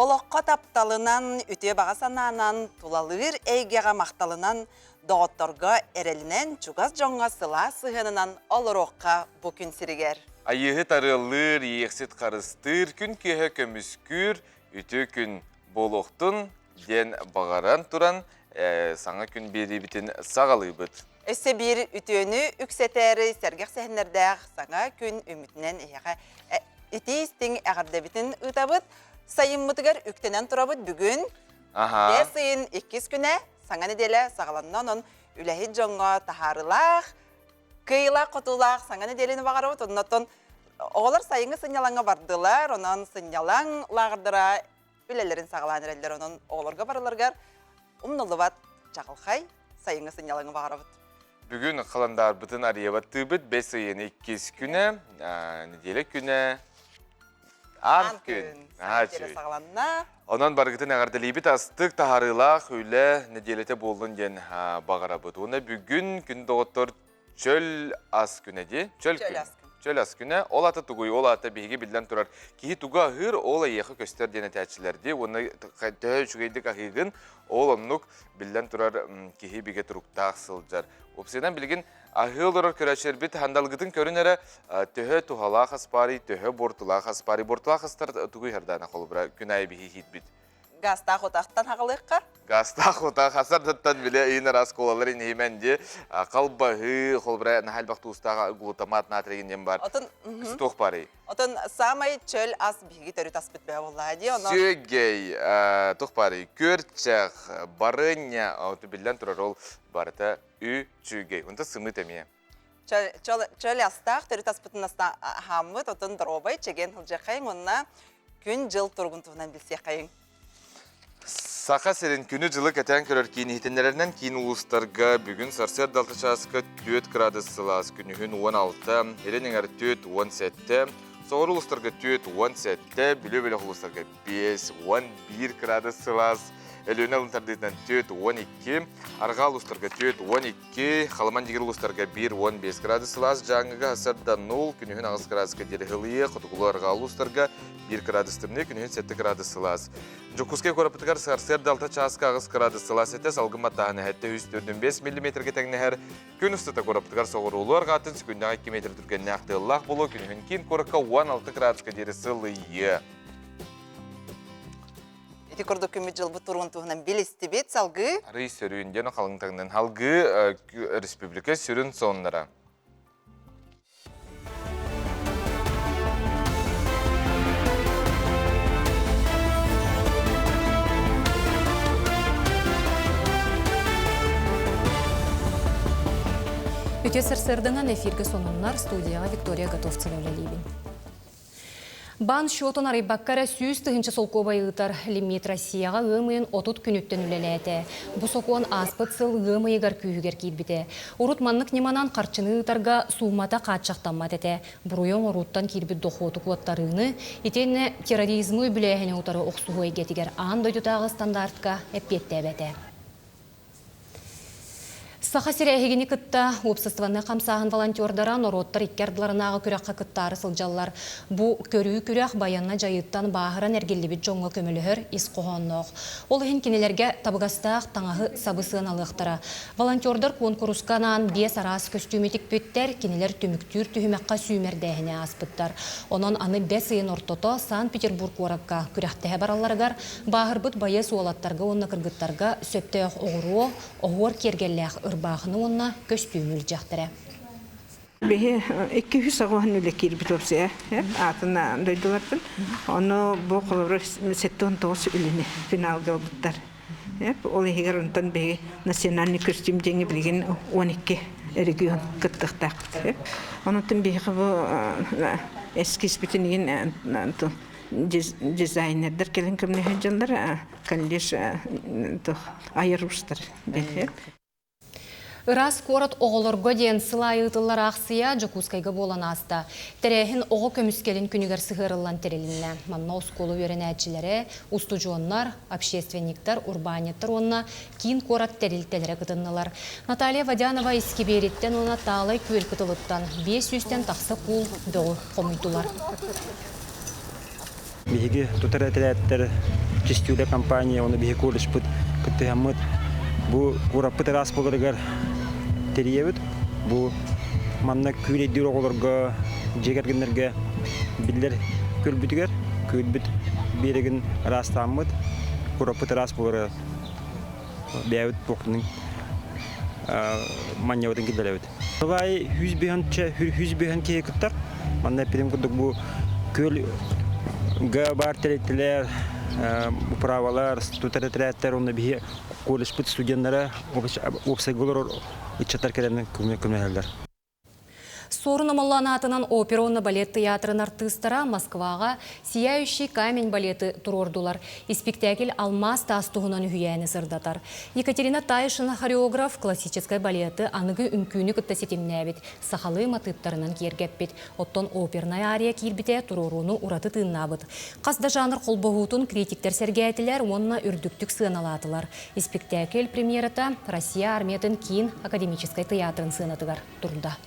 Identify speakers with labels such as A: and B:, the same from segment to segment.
A: Олоққа тапталынан, үте бағасананан, тулалыр әйгеға мақталынан, доғытторға әрелінен чугаз жоңға сыла сығынынан олыроққа бүкін сірігер.
B: Айығы тарылыр, ексет қарыстыр, күн кеге көміскүр, үте күн болуқтын, ден бағаран тұран, саңа күн бері бітін сағалы бұд.
A: Өсі бір үтені үксетері сәргек сәхінердәқ саңа күн үмітінен үте істің әғарда бітін ұтабыд, сайын мұтығар үктенен тұрабыд бүгін. Бесін 2 күні саңа неделі сағаланынан он үләхет жоңға тахарылақ, кыйлақ, қотылақ саңа неделіні бағарабыд. Оннаттан оғылар сайынғы сынялаңа бардылар, онан сынялаң лағырдыра үләлерін сағалан әрелдер, онан оғыларға барыларғар ұмнылы бат жағылқай сайынғы сынялаңа бағарабыд.
B: Бүгін қаландар бұтын ариябатты бұд, 5 2 күні, неделі күні, Ан күн. Онан барғытын әғарды лейбіт астық тахарылақ үйлі неделеті болдың ден бағара бұд. Оны бүгін күн доғыттыр чөл ас күнеді. Чөл ас күні. Ол аты тұғый, ол аты бейге білден тұрар. Кейі тұға ғыр ол аяқы көстер дені тәтшілерді. Оны тәу жүгейдік ағығын ол онлық білден тұрар кейі бейге тұрықтақ сылжар. Опсайдан білген ағыл ұрар көрәшер біт хандалғытын көрін әрі төхі тұғалақ аспары, төхі бортылақ аспары. Бортылақ астар тұғый әрдана қолы бұра күн айы бейге хит біт.
A: Гастақ отақтан ағылыққа?
B: Гастақ отақ асардаттан біле үйін арас қолалар енейменде қалбағы қолбыра нәхәл бақты ұстаға глутамат натрегенден бар. Стоқ бары.
A: Отын самай чөл ас бейгі түрі тас бітбе болады.
B: Сүйгей тоқ бары. Көрчәқ, барыня ауты білден тұрар ол барыта үй чүйгей. Онда сымы тәмие.
A: Чөл астақ түрі тас бітін астан хамыд, отын дробай чеген хылжақайын, онына күн жыл тұрғынтуынан білсе қайын.
B: Сақа сәрін күні жылы кәтен көрір кейін хетенлерінен кейін ұлыстарға бүгін сарсер далты часқа 4 градус сылас күнігін 16, еренің әрі 4-17, соғыр ұлыстарға 4-17, білі-білі ұлыстарға 5-11 градус сылас, әліуіне ұлынтардығынан 4-12, арға ұлыстарға 4-12, қалыман дегер ұлыстарға 1-15 градус сылас, жаңыға асырда 0, күнігін ағыз градусқа дері ғылые, құтықылы арға ұлыстарға 1 градус түміне, күнігін 7 градус сылас. Жокускай көріпітігер сарсер далта часқа ағыз градус сылас етес, алғыматтағыны әтті 145 мм тәңнәр күн үстіті көріпітігер соғыр ұлы арғатын сүкіндегі 2 метр түрген нәқті ұллақ болу, күнігін кейін көрікқа 16 градусқа дері сылые.
A: Эти көрді күмет жыл бұтырғын туғынан белесті бет салғы?
B: Арый сөрүйінден қалыңтағынан халғы республика сүрін сонлара.
C: Үте сырсырдыңан эфирге сонуннар студияға Виктория Готовцева өлелейбін. Бан шотон арайбаккара сүйіз тұхынчы солкоба ұйтар лимит Россияға ғымыйын отут күніттен үлеләті. Бұ соқуан аспыт сыл ғымыйығар күйігер кейбіті. Урут маннық неманан қарчыны ұйтарға суымата қатшақтанмат әті. Бұруйон уруттан кейбіт доқуоты қуаттарыны, етені терроризмы бүләйхіне ұтары оқсуғы егетігер аң дойдутағы стандартқа әппетті әбәті. Саха сирәйгені кытта обществаны қамсағын волонтердаран ороттар иккерділарынағы күрәққа кыттары сылжалар. Бұ көрі күрәқ баянна жайыттан бағыран әргелі жоңға көмілігір ис қоғаннақ. Ол ең кенелерге табығастақ таңағы сабысын алықтыра. Волонтердар конкурсканан 5 арас көстюметик пөттер кенелер төміктүр түхімәққа сүймердәйіне аспыттар. Онан аны 5 үйін ортото Санкт-Петербург ораққа күрәқтәе бараларығар бағыр бұд байы суалаттарға онна кыргыттарға сөптәйіқ оғыру, оғыр кергелләқ бағыны онна көстүйміл жақтыры.
D: Бе 200 ағуан үлі кербіт өпсе, атына дойдыларпын. Оны бұл қолыры 7-9 үліні финалға олдықтар. Ол егер онтан бе национальный костюм жеңі білген 12 регион күттіқтақ. Онытын бе бұл эскиз бітінеген дизайнердер келін көміне жылдар, кәлдеш айырустар.
C: Ирас корот оғылырға ден сылайытылар ақсия Жокускайға болан аста. Тәрәхін оғы көміскелін күнігер сығырылан терелінне. Манна ұсколы өрін әтчілері, устужуоннар, общественниктар, урбанеттар онна кейін корот терелтелері қытыннылар. Наталья Вадянова ескебереттен она талай көл кытылыттан 500-тен тақсы қул дөғі қомыйтулар.
E: Биһиги тутараттер чистюле компания оны биһи кулышпыт кыттыгаммыт. Бу кураппыт рас болырыгар терьебит. Бу манна күледир оголорго жегергенерге биллер көлбүтүгер көлбүт берегин растаммыт. Кураппыт рас болыры бәйбит боқтының маньяватын келдеребит. Бай 100 кей кыттар. Манна пирим кудук бу көл бар тереттилер, управалар, тутараттер онда бии колледжпыт студенттары опсайголор иччатар керенин көмөкөлөр.
C: Сорын амалланатынан опера балет театрын артыстара Москваға «Сияющий камень» балеты турордулар. И спектакль «Алмаз» тастуғынан үйәні сырдатар. Екатерина Тайшина хореограф классической балеты анығы үмкүйіні күтті сетімнәбет. Сахалы матыптарынан кергеппет. Оттон оперная ария кирбите туроруны ураты тыыннабыт. Қасда жанр қолбоғутын критиктер сәргәйтілер, онына үрдіктік сыналатылар. И спектакль премьерата Россия армиятын кейін академической театрын сынатыгар турда.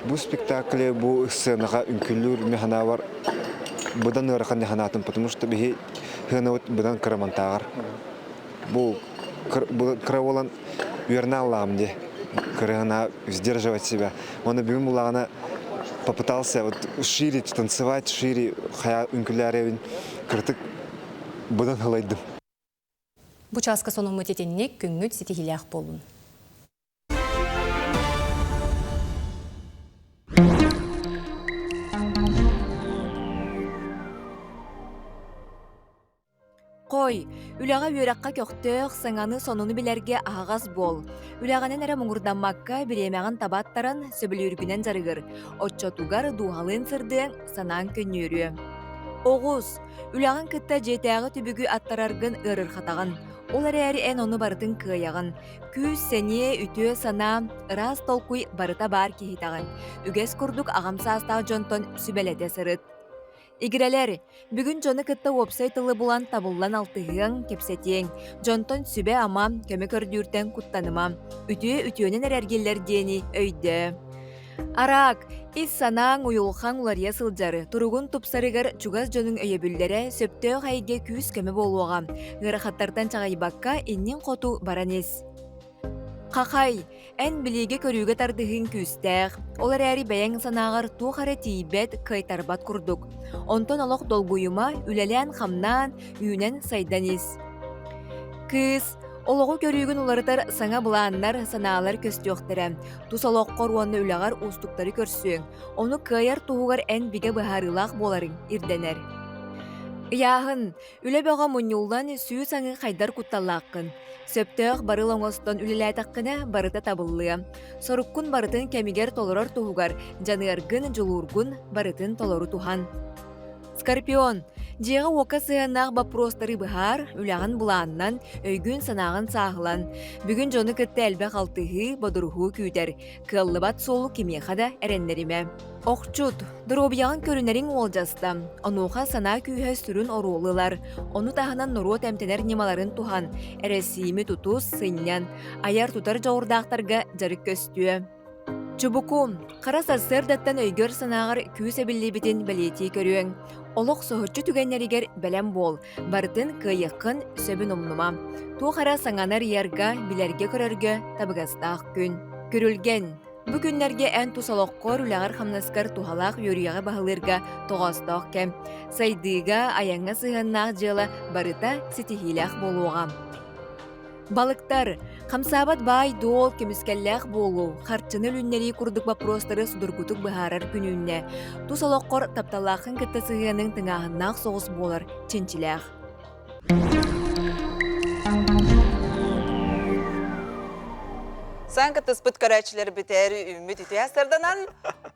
F: Бу спектакле бу сценаға үнкүллүр механавар будан ыракан механатын, потому что бихи хынавыт будан карамантагар. Бу краволан верна ламде, карана сдерживать себя. Он объем лана попытался вот шире танцевать, шире хая үнкүлляревин кыртык будан халайдым.
C: Бу часка соның мөтетеннек күнгүт сетихилях болун.
G: Қой, үләға өрәққа көқтөк саңаны сонуны білерге ағаз бол. Үләғанын әрі мұңырданмаққа біремәғын табаттарын сөбіл үргінен жарығыр. Отчотугар дуғалын сырдың санан көннөрі. Оғыз, үләғын кітті жетәғы түбігі аттарарғын ұрыр қатағын. Ол әрі ән оны бардың күйяғын. Күз сәне үтіе сана ырас толқуй барыта бар кейтағын. Үгес күрдік ағамсастағы жонтон сүбәләте сырыт. Игрелер, бүгін жоны кітті вебсайтылы булан табыллан алтығын кепсетең. Жонтон сүбе ама көмі көрдүртен құттаныма. Үтіөнен әрергелер дені өйді. Арак, ис санаң уйулхан улария сылжары. Туругун тупсарыгар чугас жонын өйебүллері сөптөö хайге күз көмі болуға. Ғырақаттардан чағайбаққа иннен қоту баранес. Қақай, ән білеге көріуге тардығын күстәқ. Олар әрі бәйін санағар туғары тейбет кайтарбат күрдік. Онтон олық долгуйыма үләлән қамнан, үйінен сайданес. Кыз, олығы көрігін оларытар саңа бұланнар санағалар көстіоқтыры. Тус олық қоруанны үләғар ұстықтары көрсің. Оны кайар туғығар ән біге бұхарылақ боларын ирденер. Яғын, үлі бөға мұнюлдан сүй саңы қайдар құтталаққын. Сөптөөх барыл оңостон үлеләйтаққына барыта табыллы. Соруккун барытын кәмигер толорор туғығар, жаныаргын жылургун барытын толору тухан. Скорпион, жеға оқа сыянақ бапростары бұхар, үләғын бұланнан, өйгін санағын сағылан. Бүгін жоны күтті әлбәқ алтығы, бодырғу күйдер. Кыллыбат солу кемеқада әренлеріме. Оқчут, дұробияғын көрінерін олжаста. Онуға сана күйі сүрін орулылар. Оны тағынан нұру тәмтенер немаларын тухан. Әресиімі тұтус сыйнян. Аяр тұтар жауырдақтарға жарық көстіе. Чубукум, қара сарсырдаттан өйгөр санағыр күйіс әбіллебетін бәлеті көріен. Олық соғытчы түгеннерігер бәлем бол, бартын күйіққын сөбін омнума. Ту қара саңанар ярға, білерге көрерге табығастақ күн. Көрілген, бұ күнлерге ән тусалоққор үләғар қамнаскар тухалақ өрияға бағылырға тоғастақ кәм. Сайдыға аяңа сығыннақ жылы барыта сетихилях болуға. Балыктар, қамсабат бай дол кеміскәлләқ болу, қарчыны үліннері күрдік бапростары судыргутық бұхарар күніне. Тусалоққор тапталақын кітті сығының тыңағыннақ соғыс болар ченчіләқ.
A: Сан кітті спыт көрәчілер бітері үміт үтіясырданан,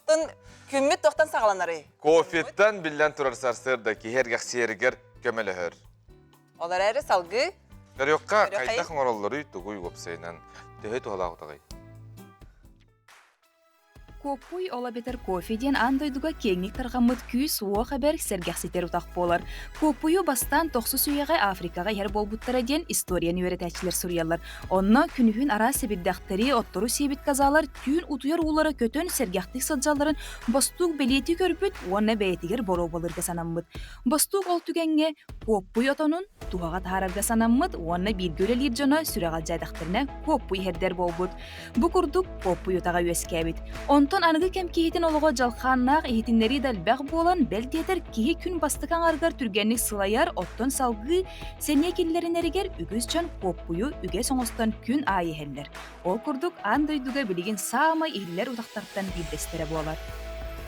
A: тұн күммет тоқтан сағаланары.
B: Кофеттен білден тұрар сарсырда кейер ғақсиергер көмелігір.
A: Олар әрі салғы?
B: Көріоққа қайтақын ораллары тұғый көпсейнен төхі тұғалағы тұғай.
H: Koppuy ola beter koфеден андойдуга кеңник таргаммыт күүс уо хабер сергекситер утак болар. Koppuyu бастан тохсу сүйеге Африкага ер болбуттара ден историяны өретәчләр сурьялар. Онно күнүхүн ара себиддактери оттору себит казалар түйүн утуяр улара көтөн сергектик сылжаларын бастук белети көрбүт, уонна бәйтигер боро болырга санаммыт. Бастук ол түгенге Koppuy отонун тугага тарарга санаммыт, уонна бир гөлелир жона сүрәгал жайдактарына Koppuy хердер болбут. Бу курдук Koppuy утага өскәбит. Онтон аныгы кем кихитин олого жалханнак ихитиннери далбак болан белдетер кихи күн бастыкан аргар түргенник сылаяр оттон салгы сене киллеринеригер үгүс чон Koppuyu үге соңостон күн айы хеллер. Ол курдук андойдуга билигин саама ихиллер утактартан билдестере болар.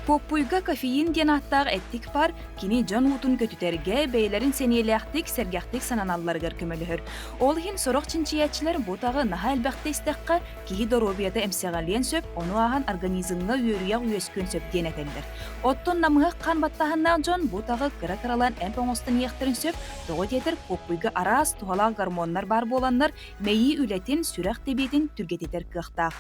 H: Koppuйга кофеин ден аттағы әттік бар, кини жон утун көтүтерге бейлерин сенелектик, сергектик сананалларгар көмөлүхөр. Ол хин сорок чинчиячилер бутагы наха элбекте истекка кихи доробията эмсегален сөп, ону ахан организмга үйөрүяк үйөскөн сөп ден этелдер. Оттон намыга кан баттаханнан жон бутагы кыра-кыралан эмпоңостон иектерин сөп, того детер Koppuйга арас тухалак гормоннар бар боланнар мейи үлетин, сүрек тебетин түргететер кыактаак.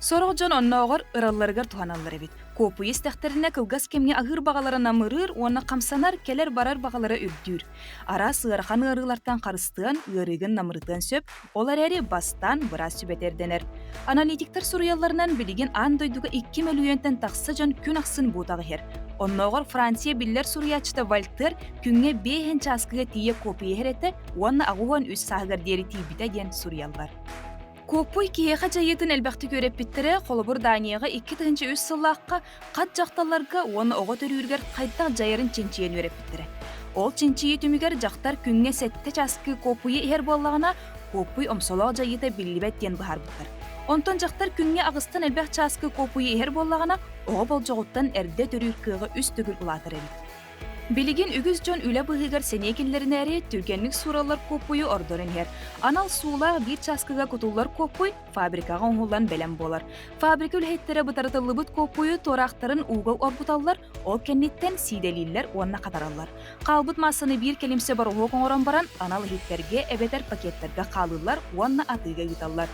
H: Сорок жон онноогор ыралларыгар туханаллар эбит. Koppuy истектерине кылгас кемге агыр багаларына мырыр, уонна камсанар келер барар багалары үрдүр. Ара сыархан ырылартан карыстыан, ырыгын намырытын сөп, олар эри бастан бырас сүбетерденер. Аналитиктер сурыяларынан билигин андойдуга 2 миллионтен такса жон күн аксын бутагы хер. Онноогор Франция биллер сурыячыта Вальтер күнгө 5 часкыга тие Koppuy херете, уонна агуган үс сагыр дери тийбите ден сурыяллар. Koppuy киеха жайытын элбекти көрөп биттере, холобур Данияга 2-3 сыллакка кат жакталарга оны ого төрүргер кайдак жайырын чинчиен өрөп биттере. Ол чинчии түмүгер жактар күнгө 7 часкы Koppuy хер боллагына Koppuy омсолоо жайыта биллибет ден бахар буттар. Онтон жактар күнгө агыстан элбек часкы Koppuy хер боллагына ого болжогуттан эрде төрүркыгы үс түгүл улатыр эбит. Билигин үгүз жон үле быгыгар сенекиллеринери түргенлик суралар Koppuy ордорын хер. Анал суула бир часкыга кутулар Koppuy фабрикага оңулан белем болар. Фабрика үлхеттере бутартылыбыт Koppuy торактарын угол орбуталлар, ол кенниттен сиделиллер уонна катараллар. Калбыт масыны бир келимсе бар угол оңорон баран, анал хиттерге эбетер пакеттерге калылар, уонна атыга юталлар.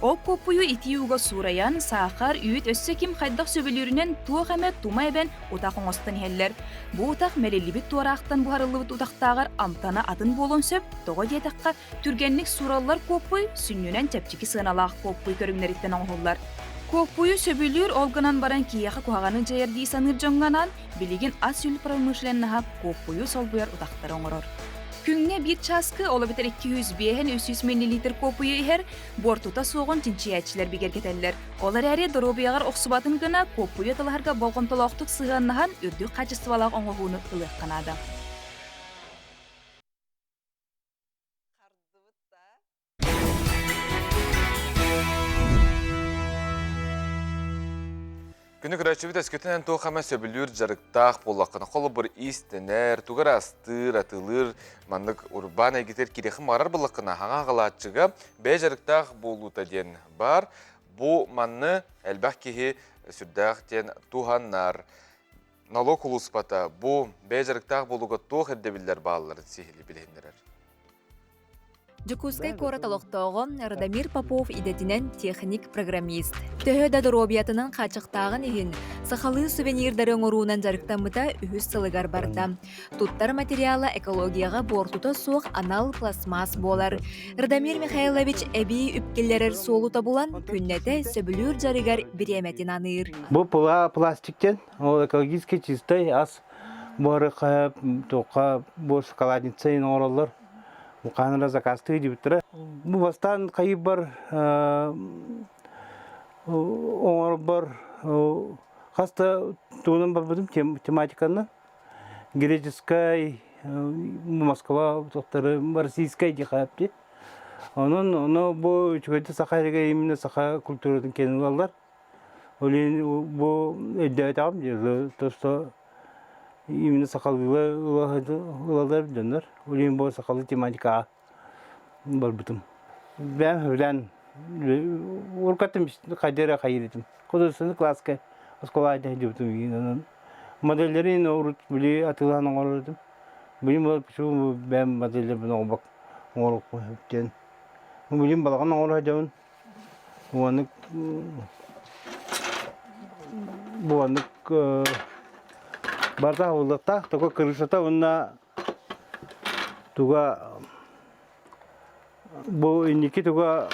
H: Ол Koppuy итиуга сураян, сахар, үйт өссө ким хайдак сөбөлүрүнен туох эме тума эбен утак оңостон хеллер. Бу утак мелелибит туарактан буharылыбыт утактагар амтана атын болон сөп, того диетакка түргенлик сураллар Koppuy сүннүнен чепчики сыналак Koppuy көрүңнериттен оңоллар. Koppuy сөбөлүр олгынан баран кияха куаганы жаярди саныр жоңганан, билигин ас үл промышленнаха Koppuy солбуяр утактар оңорор. Күнгө бир часкы олы битер 200-300 мл Koppuy хер бортута соғын чинчиячилер бигергетеллер. Олар әре доробияғар оқсубатын гына Koppuy тыларга болгон толоқтық сыганнахан үрдүк качествалак оңоғуны ылық қанады.
B: Күні күрәчібіт әскетінен тоқама сөбілір жарықтақ болаққына қолы бір истенер, туғар астыр, атылыр, мандық урбан әгетер кереқі марар болаққына хаңа ғалатшыға бәй жарықтақ болута ден бар. Бұ манны әлбәқ кеге сүрдәқ ден туғаннар. Налог ұлыспата бұ бәй жарықтақ болуға тоқ әрдебілдер бағаларын сейхілі білгендерер.
G: Жукускай кора талоқтоғын Радамир Попов идетинен техник программист. Төхөді доробиятының қачықтағын егін, сақалы сувенирдары оңыруынан жарықтамыта үхіс сылығар барда. Туттар материалы экологияға бортута соқ анал пластмас болар. Радамир Михайлович әбей үпкелерер солу табулан күннеті сөбілір жарығар біреметин аныр.
I: Бұл пластиктен, ол экологически чистой, ас боры қап, тоқа, бор шоколадницайын оралар. Қаныра заказты дебіттірі. Бұл бастан қайып бар, оңыр бар, қаста туылын бар бұдым тематиканы. Греческай, Москва, российскай де қайыпты. Оны бұл үчігөйті сақайрыға еміне сақа культурадан кенің алдар. Бұл өйді айтағым, то именно сақалылы ұлалар білдіңдер. Олейін бұл сақалы тематика бар бұтым. Бәм өйлән орқаттым қайдера қайыретім. Қодырсыны классқа оскола айтайды бұтым. Модельдерін орыт біле атылған оңырдым. Білім болып пүшу бәм модельдер бұны оңбақ оңырық қойыптен. Білім балаған оңыр айдауын. Оны bu anlık barda avlukta toka kırışata onunla tuga bu indiki tuga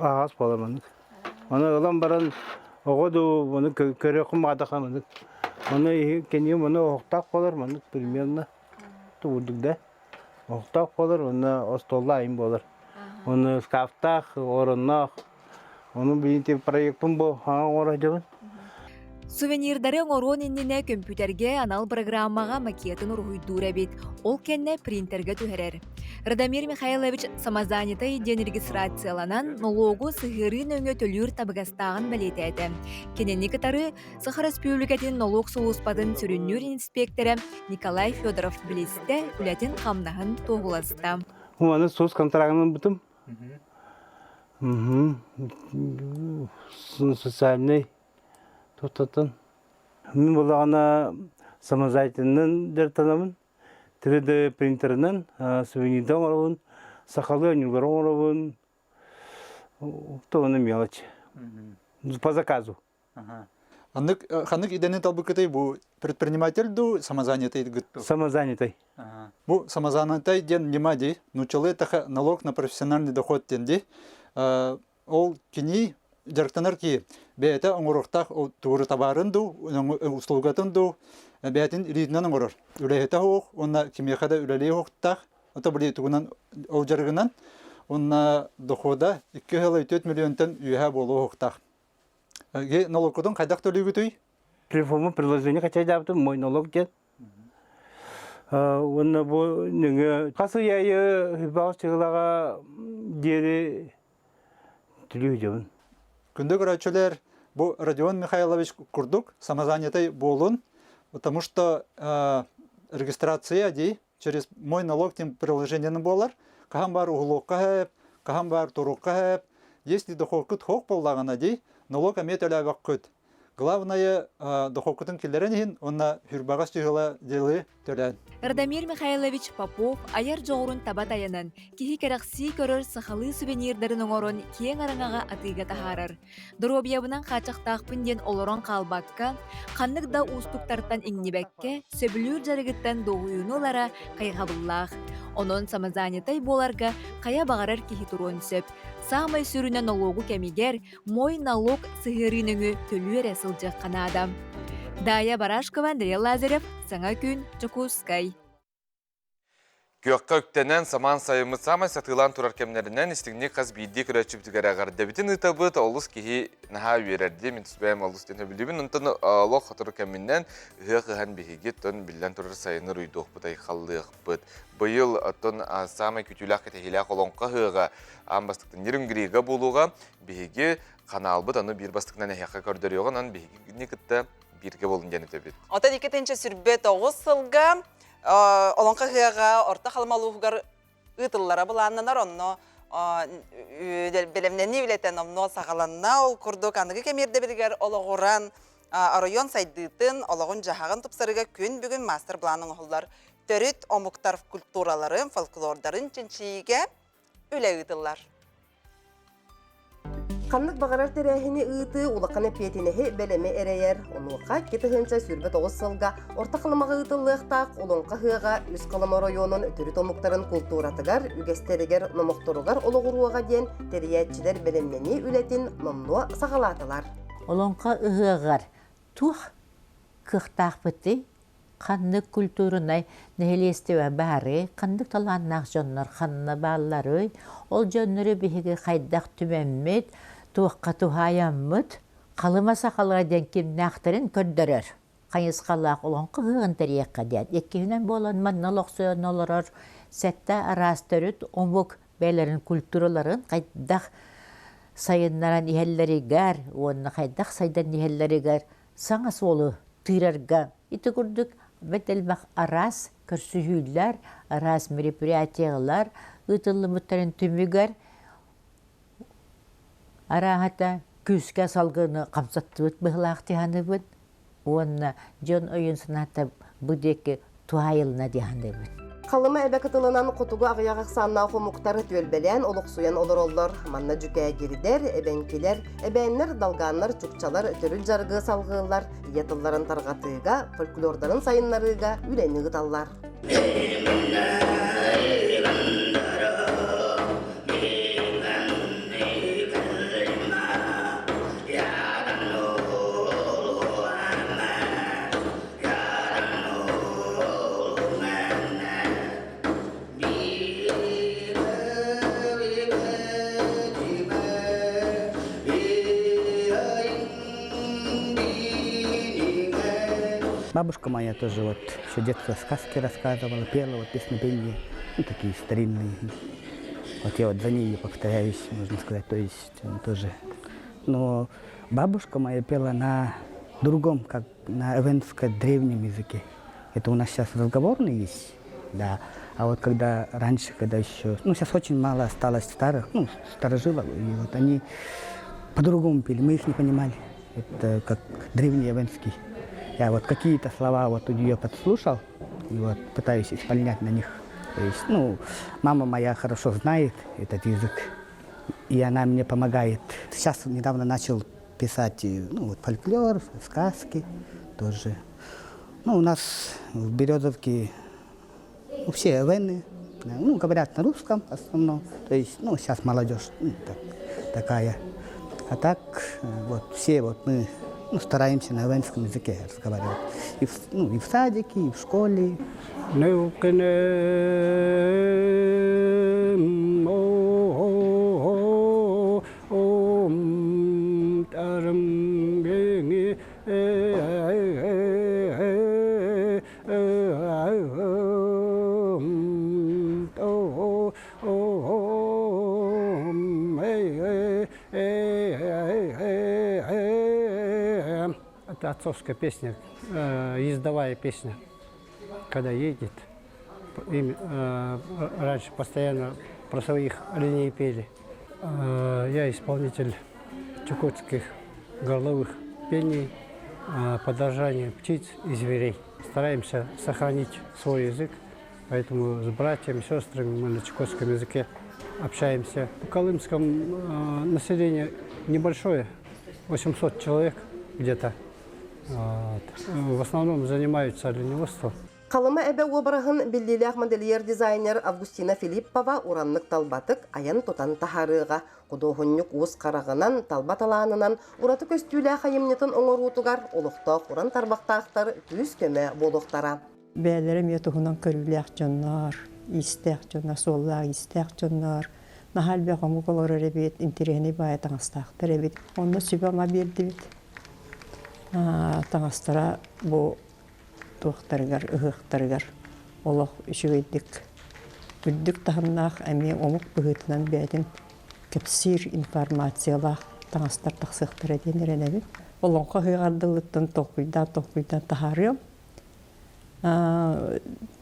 I: ağız palamanık. Ona olan baran oğudu onu köre kumada kamanık. Onu kendim onu oktak polar manık примерно tuğduk da. Oktak polar onu ostolla ayım polar. Onu skaftak orunnak. Onun birinci proyektim bu ha oracağın.
G: Сувенирдары оңорон иннине компьютерге анал программаға макетін ургуйдуур эбит. Ол кенне принтерге түһэрэр. Радомир Михайлович самозанятой ден регистрацияланан налогу сыгырын өңө төлүр табыгастагын белетети. Кененни кытары Сахара Республикатын налог соуспатын сүрүннүр инспекторы Николай Федоров билисте үлетін камнаһын тоғуласта.
I: Onu sos kontrağının bıtım. Социальный tutatın. Мен bulağına самозайтынын дер танамын. 3D принтерынан сувенирден оравын, сақалы өнүгөр оравын. То оны мелочь. По заказу.
J: Ханнык идене талбыкытай бу предприниматель ду самозанятый гытту.
I: Самозанятый.
J: Бу самозанятый ден немади, нучалы таха налог на профессиональный доход тенди. Ол кини жарктанар ки бета оңорохтах тууру табарын ду, услугатын ду, бетин риднан оңорор. Үлехета хох, онна кимехада үлелей хохтах, ота били тугунан ол жаргынан, онна дохода 2,4 миллионтан үйе болу хохтах. Налогдон кайдак төлөгүтүй?
I: Телефонма приложение качай жаптым, мой налог ден. Онна бу неңе касы яйы баш чыгылага дери төлөй жабын.
J: Күндө көрөчөлөр бу Родион Михайлович курдук самозанятый болун, потому что регистрация ди через мой налог тем приложениены болар. Кахам бар углукка хеп, кахам бар турукка хеп. Если дохокут хок боллагана ди, налог аметеле вакыт. Главное дохокутун килеренин онна хүрбагас жыгыла делы төлөн.
G: Радомир Михайлович Попов аяр жоғырын табат аянан, кихи керақси көрір сақалы сувенирдарын оңорон кең араңаға атыға тахарыр. Дробиябынан қачақтақпын ден олорон қалбаққа, қаннық да устуктартан иңнебәкке, сөбілүр жарығыттан доғуыны олара қайғабыллақ. Онон самозанятай боларға қая бағарар кихи турон сөп. Самай сүріне налогу кәмигер, мой налог сығырыныңы төлуер әсілжақ қанада. Дая Барашкова, Андрей Лазарев, Саңа күн, Чокускай.
B: Көкқа үктенен саман сайымы самай сатылан турар кемнерінен істігіне қаз бейді күрәтшіп түгәрәғар. Дәбітін ұтабыт олыс кейі наға үйерерді, мен түспәйім олыс ден өбілдебін. Онтан лоқ қатыры кәмінен ғыған бейге тон білден турар сайыны рүйдоқ бұтай қалдық бұд. Бұйыл тон самай күтілақ кәтәхіләқ олонқа ғыға амбастықтың нерінгіріға болуға бейге қанал бұд, аны бір бастықынан әйяққа көрдері оған, аны бейге некітті бірге болын дені төбет.
A: Ота декетенче сүрбет оғыз сылға, олонқа ғыға орта қалмалуғығар ұтыллара бұланнанар, онно белемнені білетен омно сағаланна ол күрдік, анығы кемерді білгер олығыран арайон сайдыйтын, олығын жағағын тұпсарыға күн бүгін мастер бұланның ұғылар төріт омуктар культураларын, фолклордарын чынчиге үлі ұтылар.
K: Қанлық бағарар тәрәхіне ұйты ұлыққаны петінеғі бәлеме әрәйер. Онуға кеті ғынша сүрбет оғыз сылға орта қылымаға ұйтылықтақ олонқа ғыға үз қылымы районын түрі томуқтарын культуратығар, үгестерігер номуқтыруғар олығыруаға ден тәріятчілер бәлеммені үлетін номнуа сағалатылар.
L: Олонқа ұғығар тух қықтақ бұты қанлық культурынай нәхелестеуі бәрі, қандық таланнақ жонлар қанына баллары, ол жонлары бейгі қайдақ түмәммет, туаққа тухаяммыт, қалыма сақалға ден кем нақтырын көрдірір. Қайыз қалақ олон қығығын тәрияққа ден. Еккеуінен болан манналық сөйін олырыр, сәтті арастырыт, омық бәлерін культураларын қайдақ сайынларан ихеллерігер, оны қайдақ сайдан ихеллерігер, саңа солы тырарға. Иті күрдік, бәтелбақ арас, көрсүйілер, арас мероприятиялар, ұтылы мұттарын түмігер, арағата күске салғыны қамсаттыбыт бұғылақ дияны бұд, оны жон ойын сынаты бұдекі туайылына дияны бұд.
K: Қалымы әбе кытылынан қотуғы ағияғақ санна қомуқтары төлбелен олық суян олар олар. Манна жүкәе керидер, әбәнкелер, әбәнлер, далғанлар, чукчалар, төріл жарғы салғылар, етылларын тарғатыға, фольклордарын сайынларыға үләні ғыталлар.
I: Бабушка моя тоже вот все детство сказки рассказывала, пела вот песнопения, ну, такие старинные. Вот я вот за ней повторяюсь, можно сказать, то есть тоже. Но бабушка моя пела на другом, как на эвенско-древнем языке. Это у нас сейчас разговорный есть, да. А вот когда раньше, когда еще, ну сейчас очень мало осталось старых, ну старожилов, и вот они по-другому пели, мы их не понимали. Это как древний эвенский. Я вот какие-то слова вот у нее подслушал и вот пытаюсь исполнять на них. То есть, ну, мама моя хорошо знает этот язык, и она мне помогает. Сейчас недавно начал писать, ну, вот фольклор, сказки тоже. Ну, у нас в Березовке все эвены, ну, говорят на русском в основном. То есть, ну, сейчас молодежь такая. А так, вот все вот мы стараемся на эвенском языке разговаривать. И в садике, и в школе. Это отцовская песня, ездовая песня, когда едет. Им раньше постоянно про своих оленей пели. Я исполнитель чукотских горловых пений, подражание птиц и зверей. Стараемся сохранить свой язык, поэтому с братьями, сестрами мы на чукотском языке общаемся. В колымском население небольшое, 800 человек где-то. В основном занимаются оленеводством.
K: Қалымы әбе обырағын білдейлі модельер дизайнер Августина Филиппова уранлық талбатық аян тұтан тахарыға. Құдоғыннық уыз қарағынан, талбат аланынан, ұраты көстүйлі қайымнетін оңырутығар, олықтақ уран тарбақтақтар түз көмі болуқтара.
M: Бәлерім етуғынан көрілі ақчонлар, истәқ жонлар, соллақ истәқ жонлар. Нахал бәғамы қолыр әребет, интерені бай таңыстақтыр әбет. Оны сүбама берді бет. Таңастыра бұл туқтарғар, ұғықтарғар, олық үшігейдік. Үддік тағыннақ әме омық бұғытынан бәдін кәпсір информациялақ таңастар тақсықтыр әден әрәнәбет. Олыңқа ғығардылыттың тоқуйдан тахарым.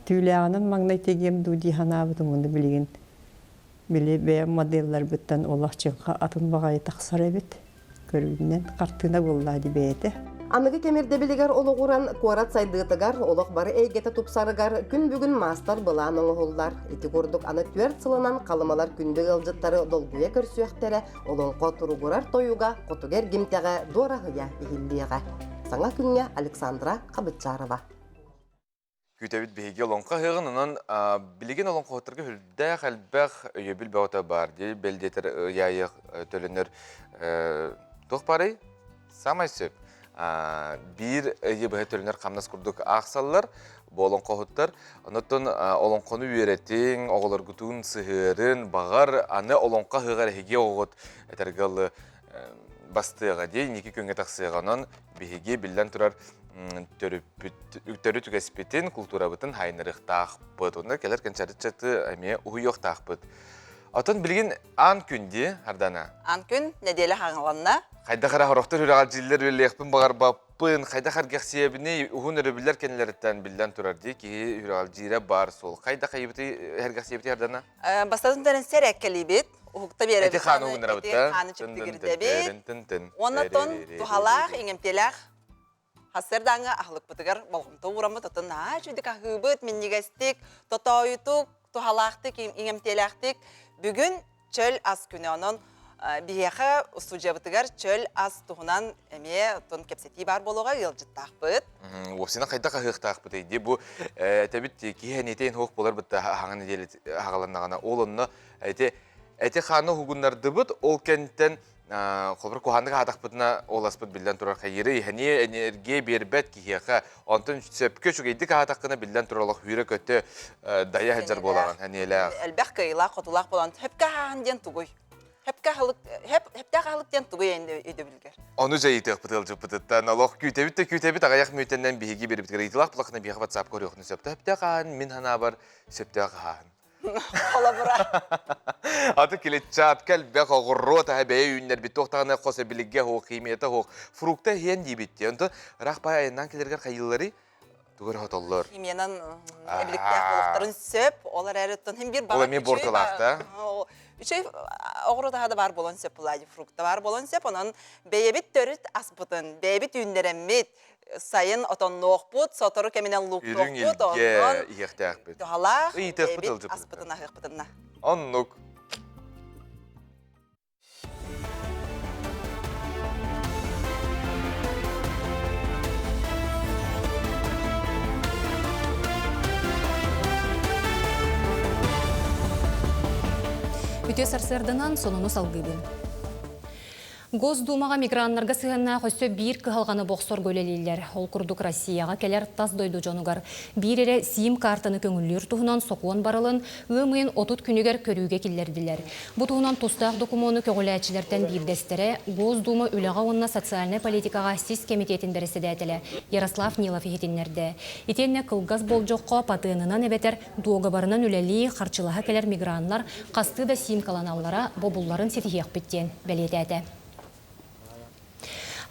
M: Түйләғанын маңнай тегем дұди ханабыдың оны білеген. Біле бәйім моделлар бұттан олақ чыңға атын бағайы тақсар әбет. Көрінен қартына боллады бәйті.
K: Анығы кемерде білігер олығыран қуарат сайдығытығар, олық бары әйгеті тұпсарығар, күн бүгін мастар бұлан оңығылдар. Еті көрдік аны түрт сылынан қалымалар күнді ғылжыттары долгуя көрсүйектері, олыңқо тұрғырар тойуға, қотугер гемтеға дорағыя бейілдеға. Саңа күнге Александра Қабытчарова.
B: Күтәбіт бейге олыңқа ғығынынан білеген олыңқа отырғы хүлдәқ әлбәқ өйебіл бәута бар, дей бәлдетір яйық төлінір тоқ барай, самай сөп. Bir ебі төлінер қамнас күрдік ақсалылар, болын қоғыттар. Оныттың олонқоны үйереттің, оғылар күтуін сығырын, бағар, аны олонқа ғығар хеге оғыт әтергалы бастыға дей, неке көнге тақсығанын бейге білден тұрар үктері түгеспетін культура бұтын хайнырық тақпыт. Онда келер кәнчәрітчәті әме ұйық тақпыт. Атын білген ан күнде, Ардана?
A: Ан күн, неделі қаңыланна?
B: Қайдақара хорақтар үрағал жилер өлеқпін бағар баппын, қайдақар гәқсиебіне ұғын өрі кәнелеріттен білден тұрар дей, ке үрағал жире бар сол. Қайдақа ебіті, әр гәқсиебіті Ардана?
A: Бастадың дәрін сәр әккелі бет, ұғықта бері
B: бет. Әті қаны ұғын әрі бұтта?
A: Қаны чүпті кірді бет. Онытын тұхалақ, еңемпелақ, Hasırdağına ahlık bıtıgar balğımta uğramı tutun. Çünkü kahıbıt, minnigestik, totoyutuk, tuhalaktik, ingemtelaktik. Bugün çöl az günü onun biheğe usuca bıtıgar çöl az tuğunan emeye ton kepseti bar boluğa yılcıttaq bıt.
B: Osina kayda kahıqtaq bıtaydı. Bu tabii ki heneteyn hoq bolar bıttı hağını deli hağalanağına. Olunna eti xanı hugunlardı bıt ol kentten Kolbur kuhandık adaq bıtına olasbıt bilden turar xayırı. Hani enerjiye berbet ki heqa. Ondan söpkö çögeydik adaqına bilden turalıq hüyre kötü daya hacar bolağın. Hani elaq.
A: Elbək kıyılaq, qotulaq bolan hepka hağın diyen tuğuy. Hepka halık diyen tuğuy öde bilger.
B: Onu jayıtıq bıtılcı bıtıttan. Allah kütebit ağayak müytenden bihigi berip tıgır. İtilaq bulaqına bihi WhatsApp koruyoqnu söptü. Hepta qağın min hana var söptü qağın.
A: Ola bura.
B: Adı kiletçat kelbek oğurrota hebeye ünler bit tohtağına qosa biligge hoq qimiyete hoq. Frukta hiyen dibitti. Onda raqbaya ayından kelirger qayılları tuğur hotollar.
A: Himiyanan birlikte qoğuqların söp, olar әріттін. Hem bir
B: Ola mi bortalaqta.
A: Üçey oğru daha da var bolan söp bulaydı. Frukta var bolan söp. Onun beyebit törüt asbıtın, beyebit ünleremit. Sayın oton noqbut, sotoru keminen luk
B: Ürün
A: noqbut.
B: ilge iğtaq bit.
A: Tuhalaq,
B: İğtaq
A: beyebit
B: bıtılcı
A: asbıtına, hıqbıtına.
B: Onnuk.
C: Үтө сарсырдынан сонуну салгыбын. Госдумаға миграннарға сығанна қөсі бір кығалғаны боқсор көлелейлер. Ол күрдік Россияға келер тас дойду жонугар. Bir ере сим картаны көңіллер тұғынан соқуын барылын, ұмайын отут күнігер көрүүге келдерділер. Бұ тұғынан тұстақ докумоны көгіләчілерден бірдестері Госдума үліға онына социальный политикаға сис комитетін дәріседәтілі Ярослав Нилов ехетінлерді. Итенне қылғаз бол жоққа патығынынан әбетер дуоғабарынан үләлі қарчылаға келер миграннар қасты да сим каланаллара бобулларын сетихек біттен бәлетәді.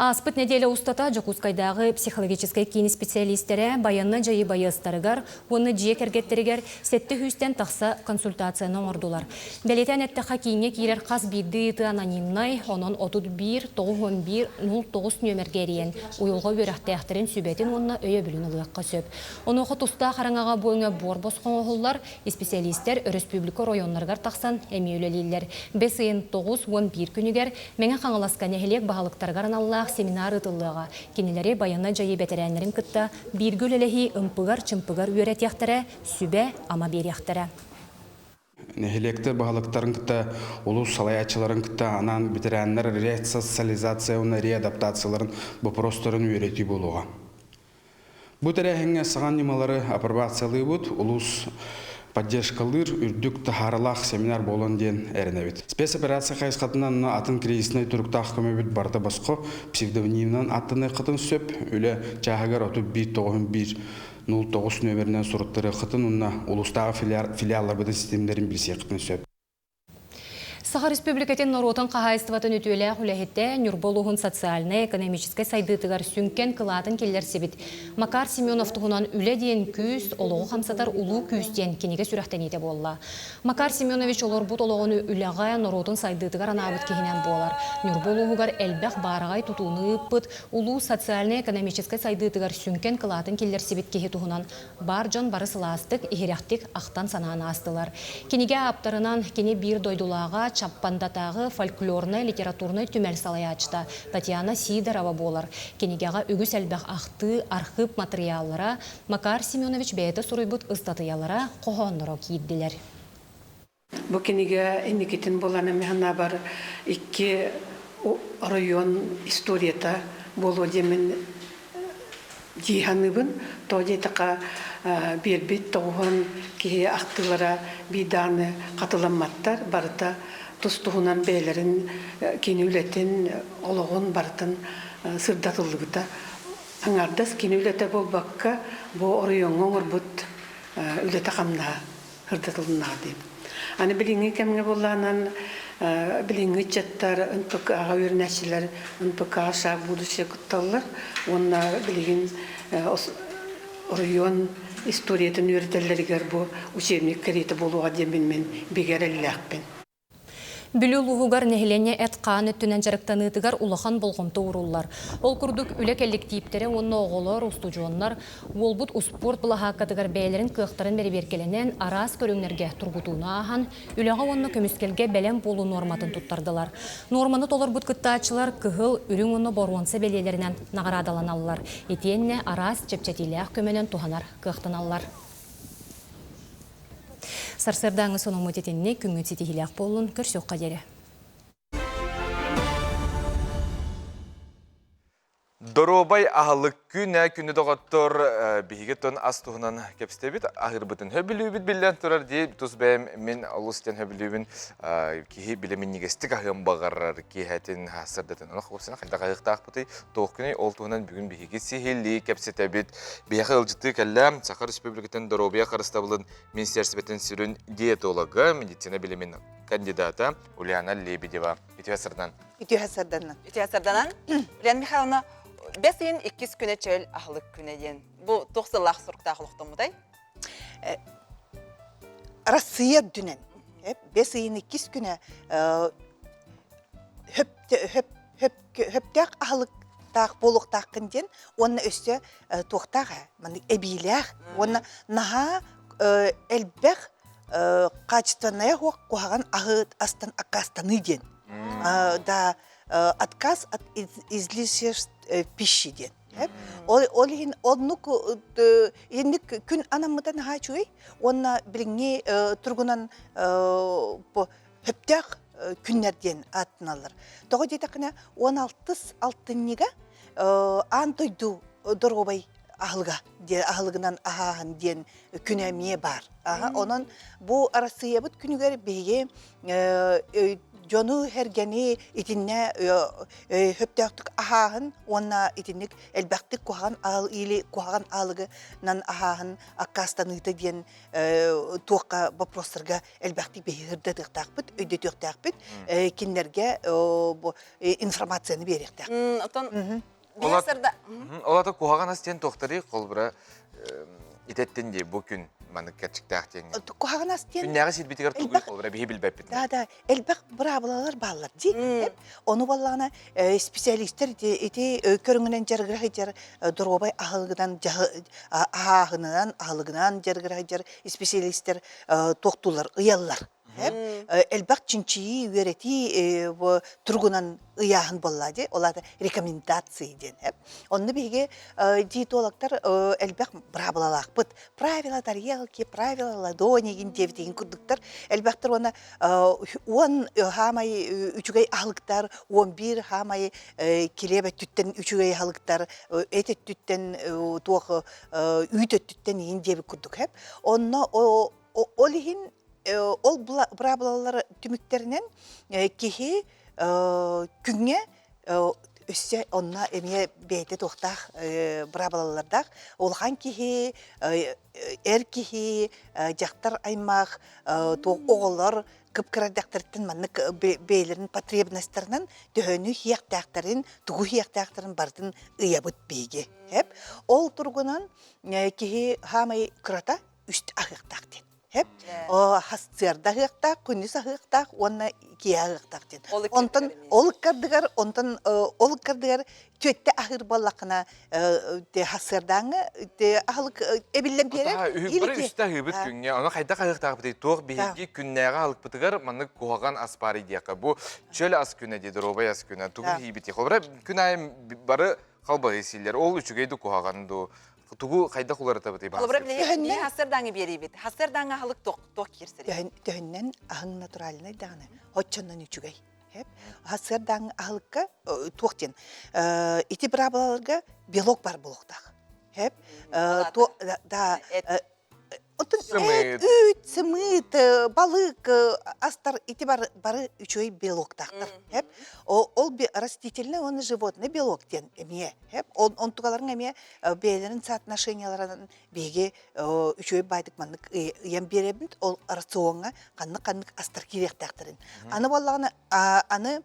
C: Аспыт неделя устата Жакускайдағы психологической кини специалисттері баянна жайы байыстарыгар, оны жие кергеттерігер сетті хүстен тақса консультацияны ордулар. Бәлетен әттіға кейіне кейлер қаз бейді еті анонимнай, онын 31-91-09 нөмергеріен ұйылға өрәқті әқтерін сүбетін онына өйе білін ұлыққа сөп. Оны оғы тұста қараңаға бойыңа бор босқын оғылар, специалисттер республика районларғар тақсан әме өлелейлер. 5-9-11 күнігер мәңі қаңыласқан әхелек бағалықтарғарын Аллах семинар ытылыға. Кенелері баянна жайы бәтерәнлерін күтті біргіл әліхи ұмпығар-чымпығар үйерет яқтары, сүбә ама бер яқтары.
N: Нехилекті бағалықтарын күтті, улус салаячыларын күтті, анан бетерәнлер ресоциализацияуына реадаптацияларын бұпростарын үйреті болуға. Бұ тәрәхіңе саған немалары апробациялы бұд, улус поддержкалыр үрдік тахаралақ семинар болон ден әрінәбет. Спецоперация қайысқатынан атын кризисіне түріктақ көмебет барды басқо псевдонимнан аттыны қытын сөп, өлі чағығар оту 1-9-1-09 нөмірінен сұрыттыры қытын ұнна улустағы филиаллар бұдың системдерін білсе қытын сөп.
C: Саха республикатын Норотын қағайыстыватын өтуелі құләхетті Нюрболуғын социальны-экономическай сайдытығар сүнкен қылатын келдер себет. Макар Семенов тұғынан үлі дейін күз, олығы қамсатар ұлы күзден кенеге сүрәқтен ете болла. Макар Семенович олар бұт олығыны үліғай Норотын сайдытығар анабыт кехінен болар. Нюрболуғығар әлбәқ барағай тұтуыны ұппыт, ұлы социальны-экономическай сайдытығар сүнкен қылатын келдер себет кехе тұғынан бар жон бары сыластық, ихеряқтық ақтан сананы астылар. Кенеге аптарынан кене бір дойдулаға чаппандатағы фольклорный, литературный түмәл салаячта Татьяна Сидорова болар. Кенегеға үгіс әлбәқ ақты архив материаллара Макар Семенович бәйті сұройбұт ұстатыялара қоғанлары кейдділер.
O: Бұл кенеге әмекетін боланы мәхана бар 2 район историята болу демін жиғаныбын, тоде тақа бербет тоғын кеге ақтылара биданы қатыламаттар барыта тұстығынан бәйлерін кені үлетін олығын барытын сырдатылығыда. Аңардас кені үлеті бұл баққа бұл орайон оңыр бұд үлеті қамна сырдатылығына дейм. Аны біліңі кәмге болғанан біліңі чаттар, ұнпық аға өрнәшілер, ұнпық аша будуше күтталылар. Онына білігін орайон историятын өретелерігер бұл учебник кәреті болуға демін мен бегер әлі ақпен.
C: Бүлі луғугар нәхілене әтқаны түнен жарықтаныдығар улахан болғымты уруллар. Ол күрдік үлі коллективтері, онны оғылар, устужуаннар, олбут успорт бұлахаққатығар бәйлерін кықтарын бәрі беркеленен арас көріңлерге тұрғытуына ахан, үліға онны көміскелге бәлем болу норматын тұттардылар. Норманы толар бұт күттачылар кығыл үрің онны боруансы бәлелерінен нағарадаланалылар. Етенне арас чепчетилях көменен туханар кықтаналылар. Сарсырдаңы соның мұтетінне күңгі тетихилях болуын көрсөк қадері.
B: Доробай ағылық күні доғаттыр бейгеттон астуғынан кепстебет, ағыр бұтын хөбілубіт білден тұрар дейіп, тұз бәйім мен алыстен хөбілубін кейі білемін негестік ағын бағарар кейхәтін сырдатын. Оны қоқсына қайда қайықтақ бұты тоқ күні ол туғынан бүгін бейге сихилли кепстебет. Бейхі ұлжытты кәлі Сақар Республикатын Доробия қарыстабылын Министерсібетін сүрін диетологы, медицина білемін кандидата Ульяна Лебедева. Үтіғасырдан.
A: Ульяна Михайловна, бәсейін 2 күні чөл ағылық күні ден. Бұл 90-лақ сұрықта ағылықтың мұдай?
P: Россия дүнен. Бәсейін 2 күні хөптәқ ағылықтақ болуқтақ күнден, оны өсті тоқтаға, әбейләқ, оны наға әлбәқ качественная қоған ағыт астан ақастаны ден. Отказ от излишеств пищи ден. Ол енді күн анамыдан ғачуй, оны біліңе тұрғынан хөптәқ күннерден аттыналар. Тоғы детақына 16-алтыннеге антойду дұрғыбай ағылығынан ағағын ден күнәме бар. Onun bu arasıya bud günüger beye jonu hergeni itinne höptäktük ahahın ona itinnik elbaktik kuhan al ili kuhan alıgı nan ahahın akastanıta diyen tuqa baproslarga elbaktik behirde dıqtaqbıt ödetüqtaqbıt kinlerge bu informasyonu beriktak.
B: Олата кухаган астен тохтары колбура итеттен де бу күн маны gerçekten теңе.
P: Кухаган астен.
B: Күннәгә сит битер түгел колбура бихи билбәп бит.
P: Да, элбак брабалар баллар ди. Оны баллана специалисттер ити көрүнгөнөн жергирайжар Доробай ахылгыдан ахыгынан ахылгынан жергирайжар специалисттер токтулар, ыяллар. Elbak çünkü öğreti turgunan ıyahın bolladı. Ola da rekomendasiya den hep. Onu bege diyetologlar elbak brabalalak bit. Правила тарелки, правила ладони гин курдуктар. Elbaklar ona 10 hamay üçügey ahlıktar, 11 hamay kilebe tütten üçügey ahlıktar, etet tütten tuğ üytet tütten yin devi kurduk hep. Onu olihin ol brabalalar tümüklerinden kihi günge üsse onna emiye beyte tohtaq brabalalardaq olğan kihi kihi jaqtar aymaq oğullar kıpkıradaqtırtın manık beylerin потребностьларынан döhönü hiyaqtaqtарын tuğu hiyaqtaqtарын bardın ıyabıt beyge hep ol turgunan kihi hamay kırata üst ahıqtaqtın hep o hasırda hıqtaq, kündüz hıqtaq, ona kiya hıqtaq den. Ondan ol kardıgar tötte ahır ballaqına de hasırdanı de ahlık ebillen bere.
B: Biri üstte hıbıt günge, ona qayda hıqtaq bidi toq bihigi künnäge alıp bitigar manı kuhagan aspari diyaqa. Bu çöl as küne dedi, Robay as küne, tuğu hibiti. Xobra künnäy bari qalba esiller. Ol üçügeydi kuhagandı. Tuğu qayda kularata bidi.
A: Xobra ne hasırdanı beri bit. Hasırdanı halık toq kirseri.
P: Döhünnen ahın naturalini dağını. Hoççandan üçügey. Hep hasırdanı ahlıkka toqten. İti brabalarga biolog bar buluqtaq. Hep da Sımıt, balık, astar iti bari üçüy biologtaqtır. Hep ol bir растительный, он животный biolog den emiye. Hep on tuğaların emiye beylerin соотношенияларын bege üçüy baydık manlık yem berebint ol rasyonga kanlık astar kirektaqtırın. Anı vallağını anı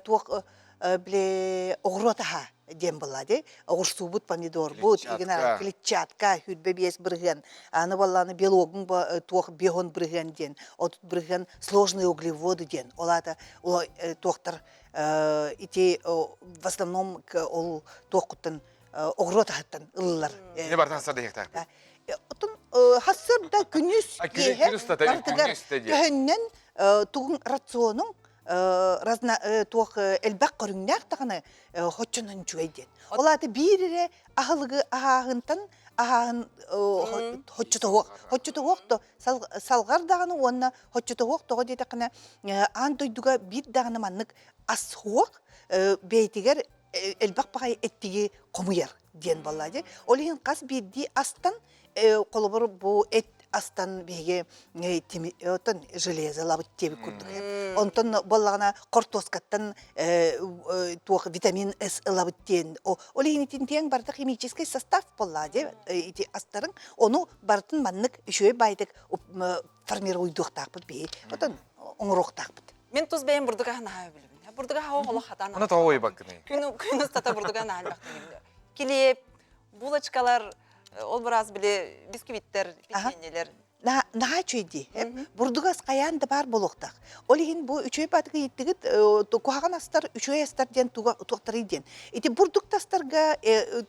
P: tuğ bile oğrotaha дем болады. Урсубут помидор бут, игена клетчатка, хүдбе бес брыган. Аны балланы белогын туох бегон брыган ден. От брыган сложные углеводы ден. Олата тоқтар ити в основном ол тоқуттан огротахтан ыллар.
B: Не бар тасар дехтак.
P: Отун хассыр да күнүс кehennен тугун рационың туох элбак көрүңнәк таганы хоччонун жуйден. Олаты бирире ахылгы ахагынтан ахагын хоччотогокто салгар даганы онна хоччотогокто дейт кана ан дойдуга бир даганы маннык асхуак бейтигер элбак багай эттиги комуяр ден баллади. Олин кас бирди астан колобор бу эт астан беге отон железо лабыт теби курдук. Онтон баллагана кортоскаттан туох витамин С лабыт тен. Олин тен барда химический состав баллади ити астарын ону бартын маннык үшөй байдык формируйдук такпыт бе. Отон оңрок такпыт.
A: Мен туз бейин бурдуга хана билбин. Бурдуга хава холо хатан.
B: Ана тауы баккыны.
A: Күнү стата бурдуга нал бактын. Килеп булочкалар ол біраз біле бисквиттер, печеньелер.
P: Наға чөйді. Бурдугас қаянды бар болуқтақ. Олеген бұл үшөй батығы еттігіт қуаған астар, үшөй астар ден туақтар еден. Еті бурдуктастарға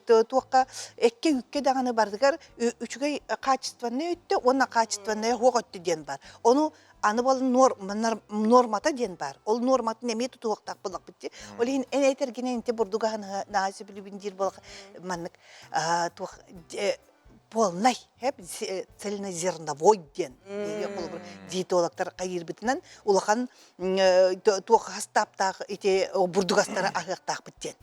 P: туаққа әкке-үкке дағаны бардығар үшөй қачестваны өтті, онна қачестваны хоқ өтті ден бар. Оны аны болын нормата ден бар. Ол норматы неме тұтуақтақ болақ бітті. Олеген ән әйтергенен әнте бурдуғаны нағасы білібіндер болақ маннық туақ полный, цельнозерновой ден. Диетологтар қайырбітінен улахан туақ хастаптақ ете бурдугастары ағықтақ біттен.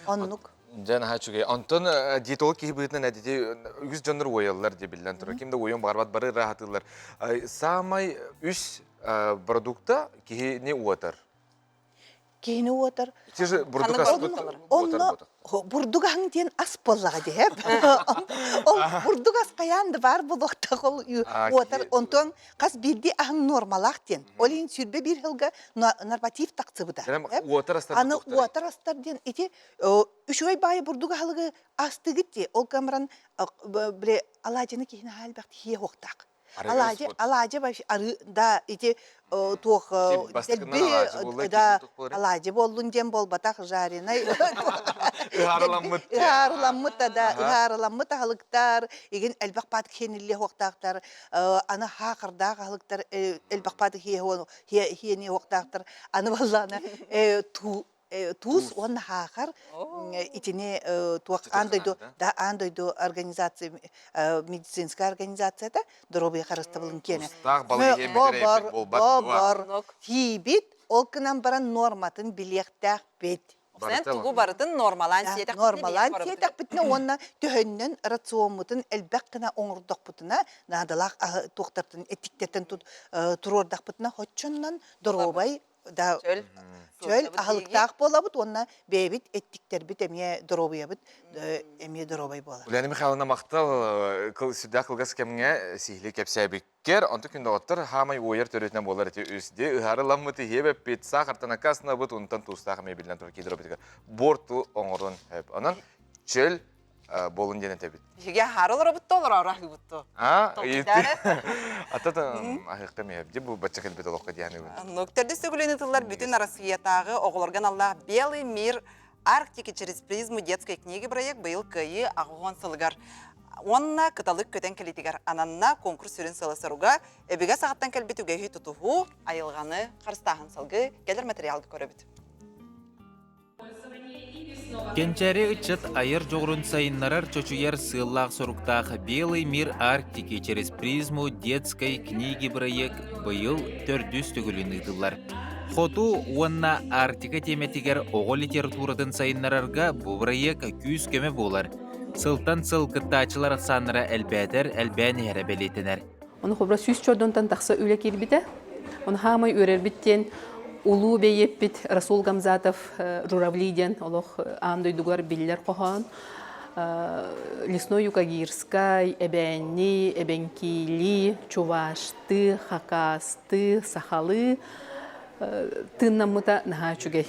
P: Оннық.
B: Жан хачуге. Антон диетолог кейбітінен әдеде үгіз жондар ойалылар дебілден тұры. Кемді ойын барбат бары рахатылар. Самай үш продукта кейіне уатар?
P: Кейіне уатар.
B: Теже бурдугас уатар
P: бурдугаң ден ас боллаға деп. Ол бурдугас қаянды бар болуқтақ ол уатар. Онтон қас білді ағын нормалақ ден. Олин сүрбе бір хылға норматив тақсыбыда. Аны уатар астар ден. Ете үшөй байы бурдуга хылғы астығы де. Ол камыран аладжаны кейіне халбақты хие хоқтақ. Аладжы баш да ете туох да аладжы болдун дем болбатақ жаринай. Ыхарыламмыт да ыхарыламмыт халыктар еген элбак патык хенилле хоқтақтар аны хақырдақ халыктар элбак патык хене хоқтақтар аны балланы туз он хақар итине туақ андойду организация медицинская организация да дробый қарыстабылын кені бар хибит ол кынан баран норматын билектақ бет.
A: Сен тугу барытын нормалан сиетак
P: битне онна төһөннөн рационмутун элбек кына оңурдок бутуна надалак токтортун этиктетен турордак бутуна хоччоннан доробай да чөл ахылыктак болабыт онна бебит эттиктер бит эмие доробая бит эмие доробай болот.
B: Уланы Михайловна мактал сүдө кылгас кемге сихли кепсебиккер онту күндө оттор хамай ойер төрөтүнөн болор эти үстү ыхарыламмыты хебеп пицца картанакасына бут унтан тустак мебилден тур кидробитер борту оңорун хеп анан чөл болун дене тебит.
A: Жиге харылар бутты олар арахы бутты.
B: Атата ахыкта меб деп бу бача келбет олокка дияны.
A: Ноктерде сөгүлөнү тыллар бүтүн Россиятагы оголорган Аллах Белый мир Арктики через призму детской книги проект быйыл кыйы агыгон сылгар. Онна кыталык көтен келитигер ананна конкурс сүрін сыласыруга эбеге сағаттан келбетуге хүй тутуғу айылғаны қарыстағын сылгы келер материалды көрөбіт.
Q: Кенчаре ычыт айыр жоғырын сайыннарар чочуяр сыллақ соруктағы Белый мир Арктики через призму детской книги проект быйыл 400 түгілін ыдылар. Хоту онна Арктика теметигер оғыл литературадың сайыннарарға бұл проект күйіз көме болар. Сылтан сыл кыттачылар саныра әлбәдер әлбәні әрі белетінер.
R: Оны қобра сүйіз чордонтан тақса үйлі келбіді. Оны хамай өрер біттен улу бейеп бит Расул Гамзатов журавлиден олық андойдугар биллер қоған. Лесной Юкагирскай, Эбәнни, Эбәнкили, Чувашты, Хакасты, Сахалы тыннамыта наға чүгей.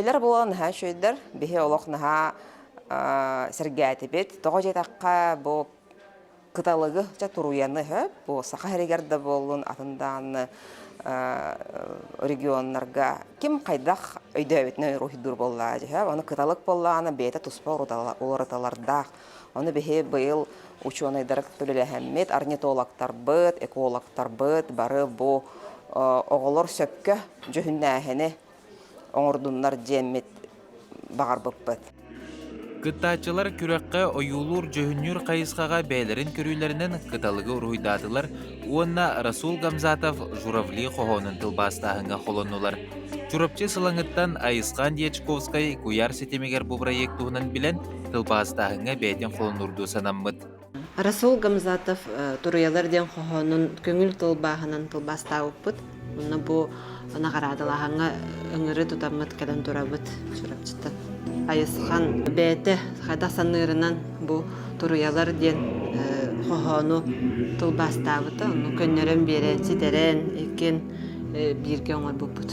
S: Билер болан ха шөйдер бихе олох наха сергәти бит. Тога жетакка бу кыталыгы жа туруяны ха бу саха херегерде болун атындан регионнарга ким кайдах өйдөбүтнө рухидур болла ха. Аны кыталык болланы бете туспа уруталарда. Аны бихе быйыл ученыйдар төлеләһәммет орнитологтар быт, экологтар быт бары бу оголор сөпкө жөһүннәһене оңордуннар жеммит багар быппыт.
Q: Кыттачылар күрәккә оюлур жөһүннүр кайыскага бәйләрен көрүләреннән кыталыгы уруйдадылар. Уонна Расул Гамзатов журавли хохонын тылбастаһынга холоннулар. Журапчы сылаңыттан Айыскан Дьячковскай куяр сетемегер бу проектуһунан билен тылбастаһынга бәйтен холонурду санаммыт.
T: Расул Гамзатов туруялар ден хохонун көңүл тылбаһынан тылбастаабыппыт. Уна бу нагырадылаһыңа өңөрү тутаммыт кэлэн турабыт журапчыта. Айыскан бәйте хадасанырынан бу туруялар ден хохону тылбастаабыта. Уну көннөрөн бере ситерен экен бирге оңой буппут.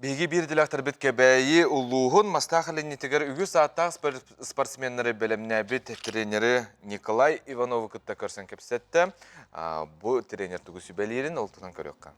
B: Беги bir dilaktar bitke bäyi улуғын мастахаленнетігер үгі сааттақ спортсменнері білімнәбіт тренері Николай Ивановы күтті көрсен кепсетті. Бұ тренер түгі сүбәлерін олтынан көрекқа.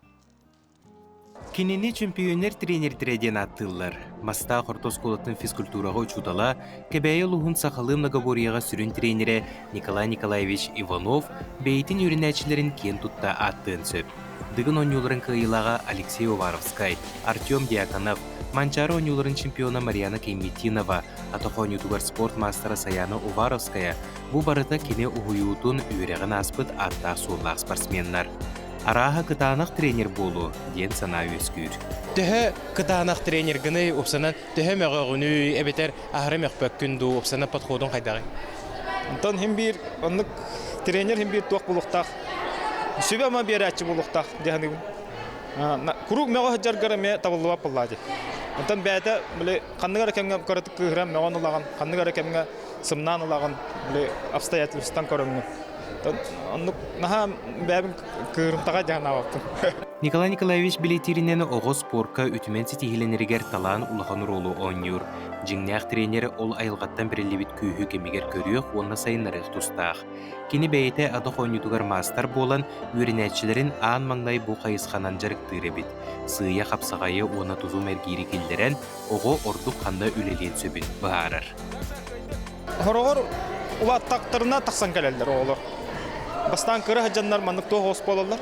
U: Кинини чемпионер тренер треден аттылар. Маста Хортос колотын физкультураға учудала, кебәйі луғын сақалы многоборияға сүрін тренері Николай Николаевич Иванов бәйтін үрінәчілерін кен тұтта аттын сөп. Дыгын ойнуларын кыйылаға Алексей Уваровскай, Артем Дьяконов, Манчары ойнуларын чемпиона Марьяна Кейметинова, атоқ ойнутугар спорт мастера Саяна Уваровская, бұ барыта кене уғуютын үйреген аспыт аттақ соллақ спортсменнар. Араға кытанақ тренер болу, ден сана өскүр.
V: Төһө кытанақ тренер гыны опсанан төһө мәғағыны әбетер ағыры мәқпәк күнді опсанан подходын қайдағы.
W: Антон химбир, онлық тренер химбир тоқ бұлықтақ. Sübe ama bir açı buluktak dehani. Kuruk meğe jargara me tabulwa pallaji. Ondan bäde bile kandıgar kemge karatık kıhram meğan ulagan, kandıgar kemge sımnan ulagan bile обстоятельствостан көрөңү. Онлук наха бәбин кырымтага жана баптым.
U: Николай Николаевич билетиринен оғыз спорка үтімен сетихиленерігер талан улахан ролу ойнюр. Жиңнәқ тренері ол айылғаттан бірелебет күйі кемегер көріөк, онна сайынларық тұстақ. Кені бәйті адық ойнютугар мастар болан өрінәтшілерін аан маңнай бұ қайысқанан жарықтыр бит. Сыя қапсағайы оны тұзу мәргері келдерен оғы ордық қанда үлелен сөбін бағарыр.
W: Хорогор улат тақтырына тақсан кәлелдер оғылыр. Бастан кыры хаджандар мандық тоғы ос болалар.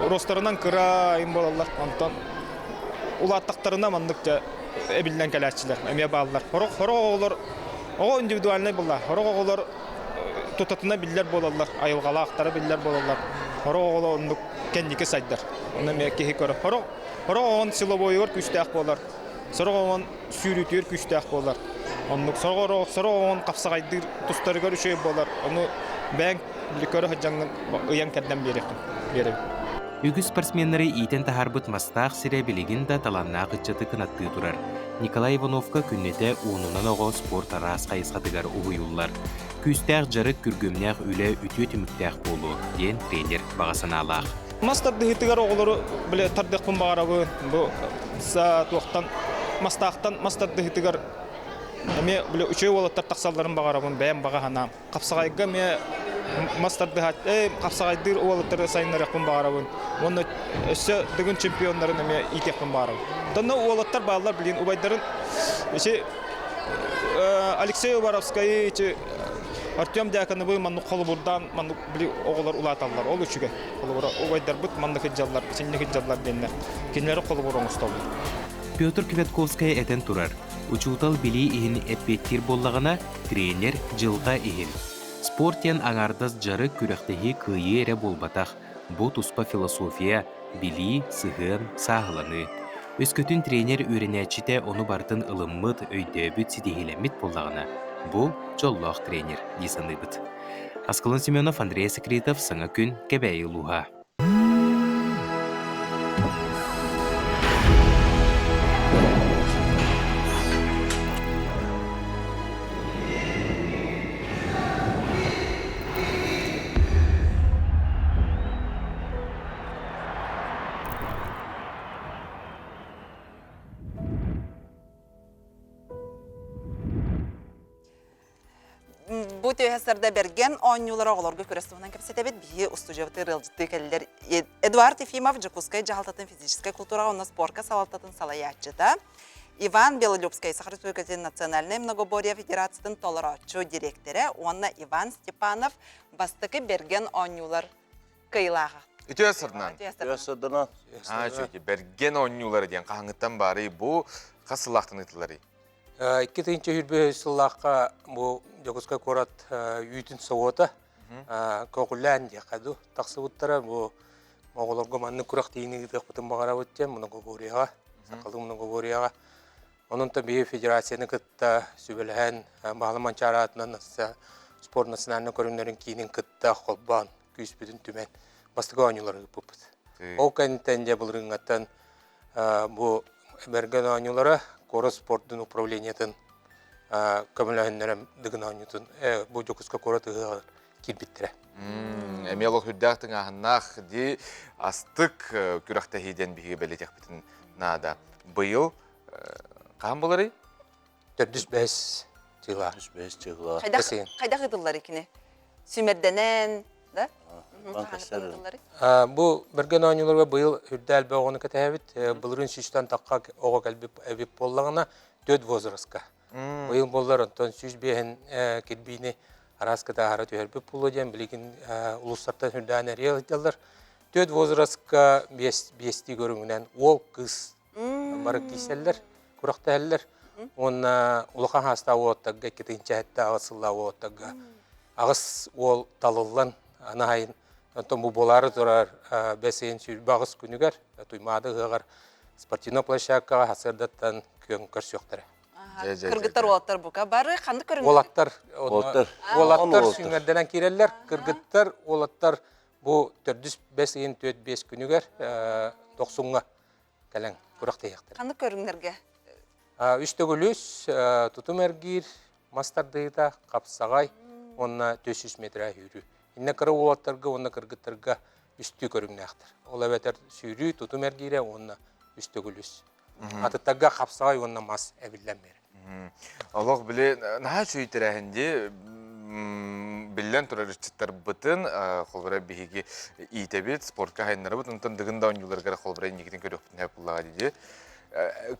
W: Ростарынан кыра айын болалар. Онтан улаттақтарына мандық әбілден кәләтшілер, әме балылар. Хорог оғылар, оғы индивидуальный болалар. Хорог оғылар тұтатына білдер болалар, айылғала ақтары білдер болалар. Хорог оғылар ондық кәндекі сайдар. Оны мәе кехи көрі. Хорог оғын силовойығыр күштәқ болар. Сорог оғын сүйрітер күштәқ болар. Ондық сорог оғын қапсағайдыр тұстарығыр үшей болар. Оны бәң көрі хаджаңын ұян кәдден берем.
U: Үгі спортсменлері итен тахарбыт мастақ сире білеген да таланна қытчаты кынатты тұрар. Николай Ивановка күннете уынынан оғы спорт арас қайысқатығар ұғыюлар. Күстәқ жарық күргөмнәқ үлі үтіе түміктәқ болу, ден тренер бағасын алақ.
W: Мастар дығытығар оғылары біле тардықпын бағарабы, бұл саат уақтан мастақтан мастар дығытығар әме біле үшей олаттар тақсалдарын бағарабын бәйін бағахана. Қапсағайға ме мастарды қапсағайдыр олаттары сайынлар яқпын бағарабын. Оны өсі дүгін чемпионларын әме ит яқпын бағарабын. Донна олаттар бағалар білейін. Убайдарын Алексей Уваровскай, Артем Дьяконовы манны қолы бұрдан манны білей оғылар ұлаталар. Ол үшіге қолы бұра. Убайдар бұт манны хиджалар, сенне хиджалар денлер. Кенлері қолы бұра оңысталар.
U: Петр Кветковская әтен тұрар. Учутал били иһин эппеттир боллағына тренер жылға иһин. Спортен аңардас жары күрәқтегі күйі әрі болбатақ. Бұ тұспа философия, били, сығын, сағыланы. Өскөтін тренер өрінәчіте оны бартын ылыммыд өйдөбіт сидегелемет боллағына. Бұ жоллақ тренер десаны бұд. Аскалын Семенов, Андрей Секретов, саңа күн, кәбәйі луға.
A: Бу төһәсәрдә берген онюлара оларга көрәстүнән кепсәтәбет бие устужевты рылҗытты кәлләр. Эдуард Ефимов Жакускай жаһалтатын физическая культура онна спортка салалтатын салаячыда. Иван Белолюбская Сахарская национальная многоборье федерацияның толорачу директоры, онна Иван Степанов бастыкы берген онюлар кыйлага.
B: Төһәсәрдән.
D: Төһәсәрдән.
B: Берген онюлар дигән каңгыттан бары бу касыллактын итиләри.
E: 2-нче хүрбе сыллакка бу Жакускай корат үйтүн соғота Кокулянdia каду таксыбыттара бу моголорго манны курак тийниги тыпытын багара өттен многоборьяга сакалды многоборьяга онун та бие федерацияны кытта сүбелген баглыман чаратынан спорт национальный көрүнөрүн кийинин кытта холбан күспүтүн түмен бастыга онюлар пупут ол кантенде булрынгаттан бу берген онюлара Кора спорттын управлениятын көмөлөннөрөм дыгынанютун бу Жакускай кораты кирбиттере.
B: Эмело хүддактын ахнах ди астык күрәктә һидән биге белетек битен нада. Быел кам булары?
E: 405 жыла.
D: 405 жыла.
A: Кайда кыдылар икене? Сүмерденен, да?
E: Бу берген онюларга быел хүрдәл бөгөне кәтәбит, булрын шиштан такка ого калбип эбип боллагына 4 возрастка. Быел боллар онтон сүз бехен кирбини араската хара төрбип булден билген улустардан хүрдәне реалиялар 4 возрастка 5 көрүнгән ол кыз бары киселләр, куракталлар. Онна улахан хаста оттага кетинче хәтта асылла оттага. Агыс ол талыллан анайын Антон бу болары турар бесен сүр багыс күнүгөр туймады гыгар спортивный площадкага хасырдаттан көн көрсөктөр.
A: Кыргыттар олаттар бука бары канды көрүнгөн.
E: Олаттар сүңгөрдөн киреллер, кыргыттар олаттар бу 405 күнүгөр 90га келен курактыяктыр.
A: Канды көрүнгөргө?
E: Үстөгүлүс тутум эргир, мастардыйда, капсагай, онна 400 метр хүрү. Инне кыры улаттарга, онна кыргыттарга үстү көрүнгөктөр. Ол эбетер сүйрүү тутум эргире, онна үстөгүлүс. Атыттарга капсагай, онна мас эбилленмер.
B: Аллах биле, наха чөйтерәһенде билен турарычтар бытын, холбара биһиги итебит спортка хайнары бутын тындыгында онюларга холбара нигидин көрөктүн хапыллага диде.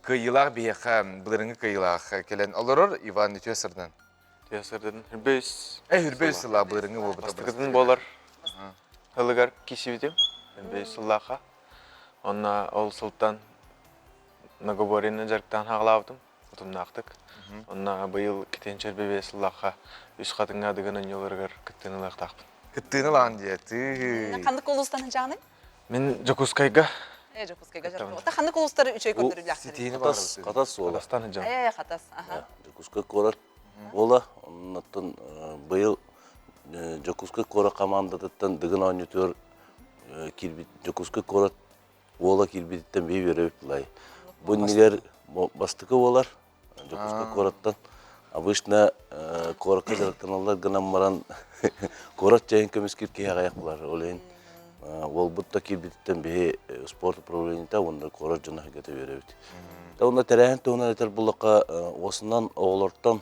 B: Кыйылак биһа, буларыңы кыйылак келен алырыр Иван Төсөрдөн.
F: Төсөрдөн хүрбөйс.
B: Хүрбөйс сыла буларыңы болбута.
F: Бастыгын болар. Хылыгар кисибитем. Хүрбөйс сылака. Онна ол султан наговоренен жарктан хаглавдым. Утумнактык. Онна быйыл кетенчер бебес сылака үч катыңга дегенен жолоргар кыттыны тактым.
B: Кыттыны лан диети.
A: Кандай колустан жаны?
F: Мен Жакускайга.
A: Жакускайга жакты. Ота кандай колустар үчөй көндүрүлөктөр.
D: Катас ол.
F: Катастан жан.
A: Катас.
D: Жакускай корат. Ола, оннан быйыл Жакускай кора командадаттан дыгын ойнотор кирбит Жакускай корат ола кирбиттен бей берип булай. Бу нигер бастыкы болар. Жакускай кораттан обычно коракка жарыктаналар гана маран корат жайын көмөскир кияк булар. Олен ол бутта кирбиттен бей спорт управлениета онда корат жана гете беребит. Та онда терәһен тонар этер булакка осунан оголортон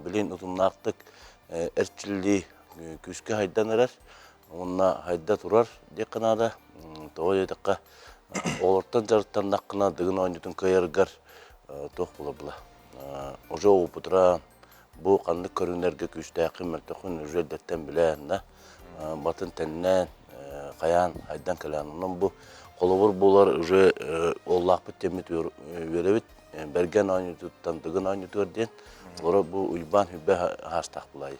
D: билин утумнактык эрчилли күскө хайданырар. Онна хайда турар деп канада тоойдакка олортон жарыктан накына дыгын ойнотун кыйыргар тох була. Уже опытра бу кандык көрүнөргө күчтө кыймматтыкын уже деттен билен да. Батын теннен каян хайдан келанын бу колобур болар уже оллакпыт темит беребит. Берген ойнотуттан дыгын ойнотор ден. Ора бу улбан хүббе хастак булай.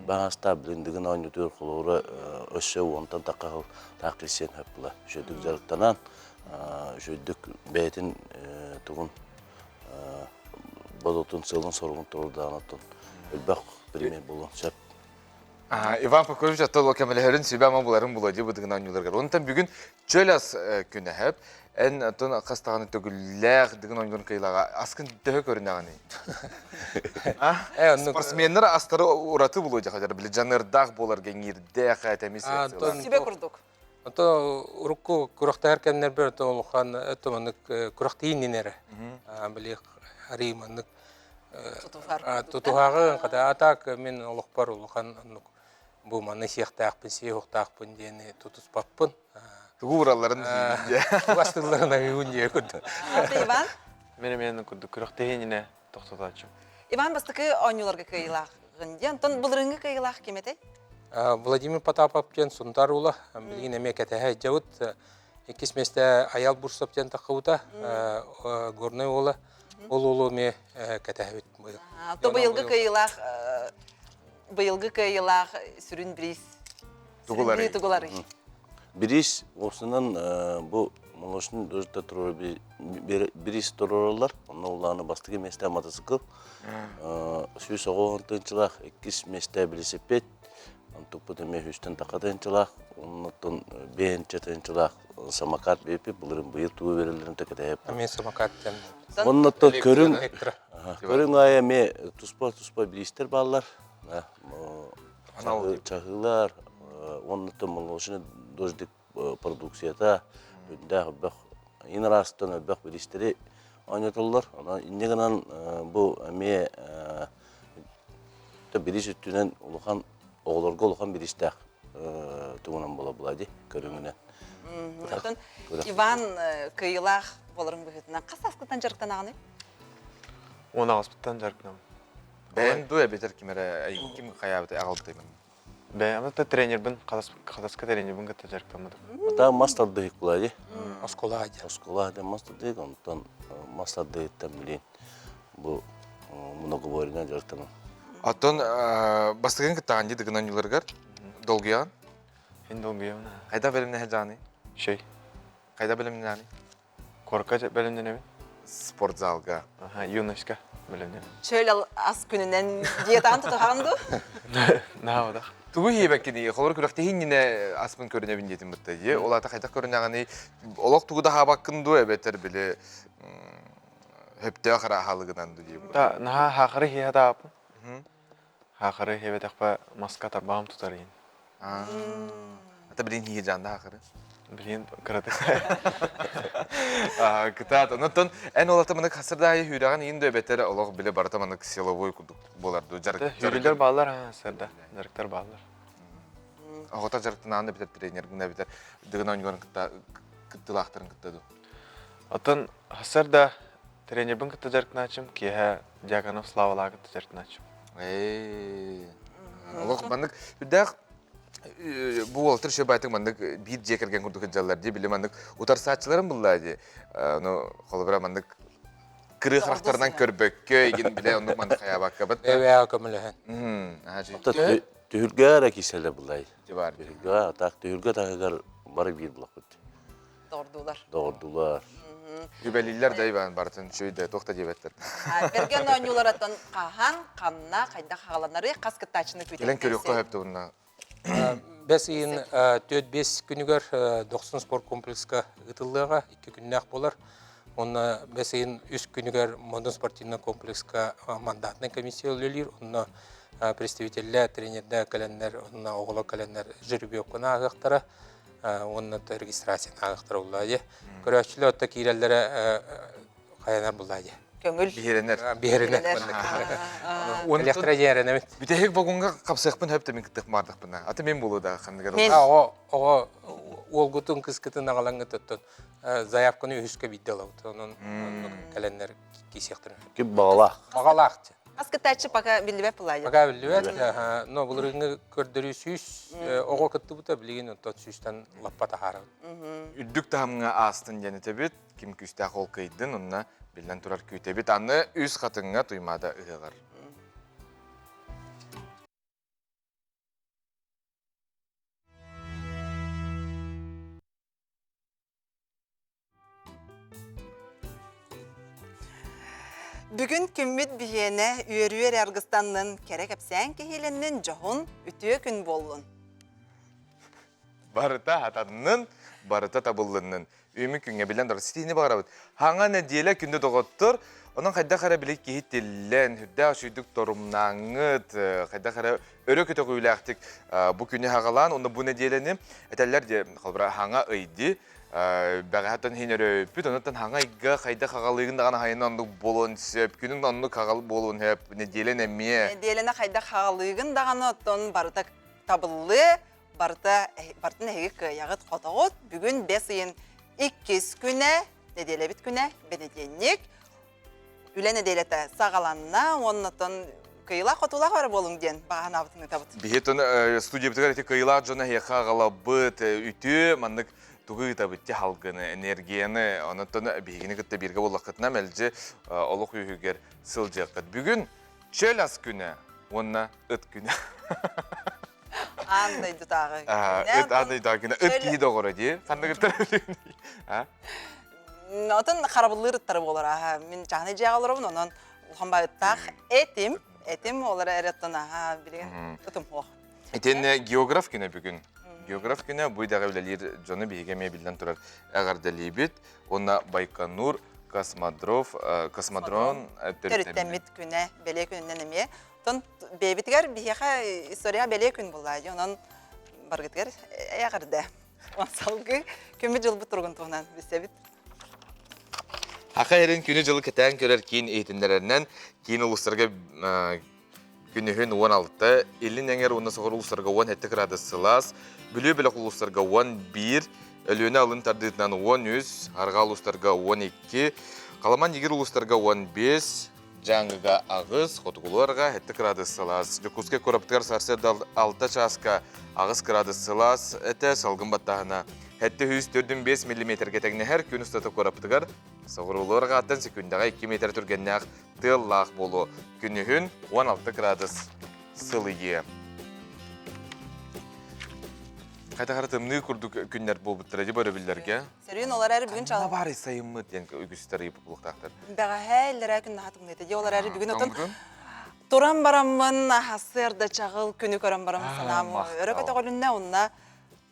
D: Баста билиндигин ойнотор колора өшө онтан такал такрисен хапла. Жөдүк жарыктанан жөдүк бетин тугун бодотун сылын соргун турданатын. Улбак премия болон шап.
B: Иван Покович атоло кемелерин сүбәмә буларын булади бу дигән ойныларга. Онтан бүген чөләс көне һәп эн тон кастаганы төгүлләр дигән ойнларын кыйлага аскын төһө көрүнәгән. Спортсменнар астары ураты булу дигән биле жанырдак булар геңирдә хәтәмис.
A: Сибе курдук.
E: Ото урукку курактар кемнер бер толхан этоманык курактыйннере. Биле хариманык Тутуһагы када атак мен олуқпар улухан бу маны сияқтаақпын, сияқтаақпын дені тутуспаппын.
B: Тугураларын
E: Тугастыларына үйінже күрді.
A: Иван?
F: Мен күрді күріқ дейініне тоқтатачым.
A: Иван бастықы ойнуларға кайылағын ден, тон бұлырыңғы кайылақ кеметей?
E: Владимир Потапов ден сұндар ұлы, білген әме кәтәхә жауыт, екес месте аял бұрсап ден тақауыда, көріне олы, ол олы ме кәтәхә өт бұйыл.
A: То бұйылғы кайылақ сүрін біріз?
B: Тугулары.
D: Біріз, осынан бұл Молошын дөртті тұрыр біріз тұрырлар, оны оланы бастығы месте мотоцикл. Сүйіс оғығын тыңчылақ, 2 месте білісіпет, тұқпыды ме үстін тақы тыңчылақ, онын бейінші тыңчылақ самакат бейпі, бұлырын бұйыл туы берілерін тәкеті әп.
E: Мен самакат дем.
D: Онын көрін ая ме тұспа бірістер балар, чағылар, онын Молошын дөрдік продукцията, инрастан өббәк білістері ойнатылар. Иннегінен бұл әме біріс үттінен оғыларға олған бірістәк тұғынан бола болады көріңінен.
A: Иван кайылақ болырың бұғытынан қас асқыттан жарықтан ағыны?
F: 10 аспыттан жарықтан.
B: Бәйін дуя бетер кемері кім қаябыты ағылдаймын?
F: Бәйімді тренербін, қадасқы тренербін күтті жарықтамадым.
D: Ата мастардыйық болады.
E: Осколаде
D: мастардыйық, онтан мастардыйықтан білейін. Бұл мұноғыборына жарықтамын.
B: Аттон бастығын күттаған деді гынан юларғар? Долгиян?
F: Мен долгиян.
B: Қайда бөліміне жаны?
F: Шей.
B: Қайда бөліміне жаны?
F: Корка бөлімден әбін.
B: Спортзалға.
F: Юношка бөлімден.
A: Шöyle az gününden diyetан тұтығанды?
F: Нағадақ.
B: Тугу хебеккени, холор күрәкте хинне аспын көріне биндетин бітті. Олата қайта көрінеғаны, олақ тугуда хабаққынду әбеттер білі хөпте ақыра халығынан ду дейм.
F: Наға хақыры хейада апын. Хақыры хебетек ба маска тарбағым тұтар ең.
B: Ата білін хейе жанды хақыры?
F: Білін кіратық.
B: Кытат, онытын, ән олата мұны қасырда үйраған ең дөбеттері олақ білі барыта мұны силовой күдік боларды.
F: Үйрілер балар, сәрді, жарықтар балар.
B: Ағота жарықтың ағында бітер тренердің бітер дығын ойнығын күттілақтырын күттеді.
F: Отын қасырда тренербін күтті жарықтың açım, кейі Диагонов Славала күтті жарықтың açım.
B: Олақ маңдық, үдәқ bu oltır şu baytık mandık bir cekergen kurduk jallar diye bile mandık utar saçlarım bulla diye onu kolbara mandık kırık karakterden körbek köygin bile onu mandık haya bakkabat
E: evet kömülehen
D: tühürgara kisele bullay
B: civar
D: tühürgara tak tühürgara takar barı bir bulak bitti doğurdular
B: Gübeliler de ben bartın şöyle tokta cebetler.
A: Bergen oynuyorlardan kahan kanna kayda halanları kaskıtaçını kütüyor.
B: Gelen körük hep de bununla.
E: Біз ең 4-5 күнігер 90 спорт комплексқа ұтылыға 2 күннәқ болар. Оны біз ең 3 күнігер Мондон спортивный комплексқа мандатный комиссия өлелер. Оны представителі, тренерді кәлендер, оны оғылы кәлендер жүріп өкіна ағықтары. Оны регистрацияны ағықтары болады. Көрәшілі отта кейрелері қаянар болады.
A: Көңіл.
B: Бейренер.
E: Электродияренемет.
B: Битехек вагонга капсақпын хөпті мен кіттік мардық бұна. Аты мен болу да қандыға
E: да. Оға олғытын кіскітін ағалаңғы тұттын. Заявканы үйіске бейді алауды. Оның кәлендер кейсектірін.
D: Кеп бағалақ.
E: Бағалақ.
A: Аскытачы пока білдібәп бұлайды.
E: Пока білдібәп. Но бұл рыңы көрдірі сүйіс. Оға күтті бұта білген ұттат сүйістен лаппата харауд.
B: Үддік тағымға астын дені тәбет. Кім күсті ақол қайдын, онына білден тұрар көйтебет. Аны үз қатыңға тұймада ұғығыр.
A: Бүгін күммет бейені үйер әргістанның керек әпсән кехеленнің жоғын үтіе күн болуын.
B: Барыта атанның, барыта табылының. Үйімі күнге білен дұры сетейіне бағарабыд. Хаңа нәделі күнді доғыттыр, оның қайда қара білек кейттелілен, хүрді ашүйдік торумнаңыд, қайда қара өрі көті қөйләқтік бұл күнне хағалан, оны бұл нәделіні әтәлілер де қалбыра хаңа өйді, Бәғәттен хенері өппіт, онаттан хаңайға қайда қағалығын дағана хайынан болуын сөп, күнің онны қағалы болуын өп, неделен әмме.
A: Неделені қайда қағалығын дағана оттон барыта табылы, бартын әйгі қияғыт қотағыт, бүгін 5 айын 2 күні, неделе біт күні, бенеденнік, үлі неделеті сағаланна, оннатын кыйла қотула қары болың ден, баған абытыңы табыт.
B: Бейетін студия бітігер еті кыйла жона еқа ғалабыт, үті, мандық туғы табытте халғыны, энергияны, оннатын бейгіні күтті берге болақытына мәлже олық үйігер сылжы қыт. Бүгін чөл ас күні, онна үт күні.
A: Андай дұтағы.
B: Андай дұтағы күні, үт кейді оғыры де, қанды күттір өлігін.
A: Отын қарабылыр ұттары болар. Мен жағыны жағалырым, онын ұлғанбай ұттақ этим олар әреттін білген ұтым оқ.
B: Етен географ күні бүгін. Географ күні бұйдағы өлелер жоны бейгеме білден тұрар әғардалі бет. Онна Байконур, космодрон
A: төріттемет күні, бәле күнінен еме. Тон бейбітігер бейеға история бәле күн болады. Онын барғытығар әғарды. Онсалғы көмі жыл бұт тұрғын тұғынан бісебіт.
B: Ақа ерін күні жылы кәтән көрер кейін ейтіндерінен кейін ұлыстарға күнігін 16, елін әңер оны соғыр ұлыстарға 17 градус сылас, бүлі білік ұлыстарға 11, өліні алын тардыдынан 13, арға ұлыстарға 12, қаламан егер ұлыстарға 15, жаңыға ағыз, қотығыларға 7 градус сылас. Жүкуске көріптігер сарсерді 6 часқа ағыз градус сылас, әті салғын баттағына. Әтті 104-5 мм кетегіне әр күн ұстаты көріптігер. Соғыруларға аттан секундаға 2 метр түргеннәқ тыллақ болу. Күнігін 16 градус сылығы. Қайта қаратымны күрді күннер бол бұттыра де бары білдерге?
A: Сәрейін олар әрі бүгін чағылы.
B: Бары сайымы ден үгістері епі бұлықтақтыр.
A: Бәға әлі күнді қатың ете. Олар әрі бүгін отын тұран барамын, асырда чағыл күні көрін барамын санамы. Өрі көті қолында онына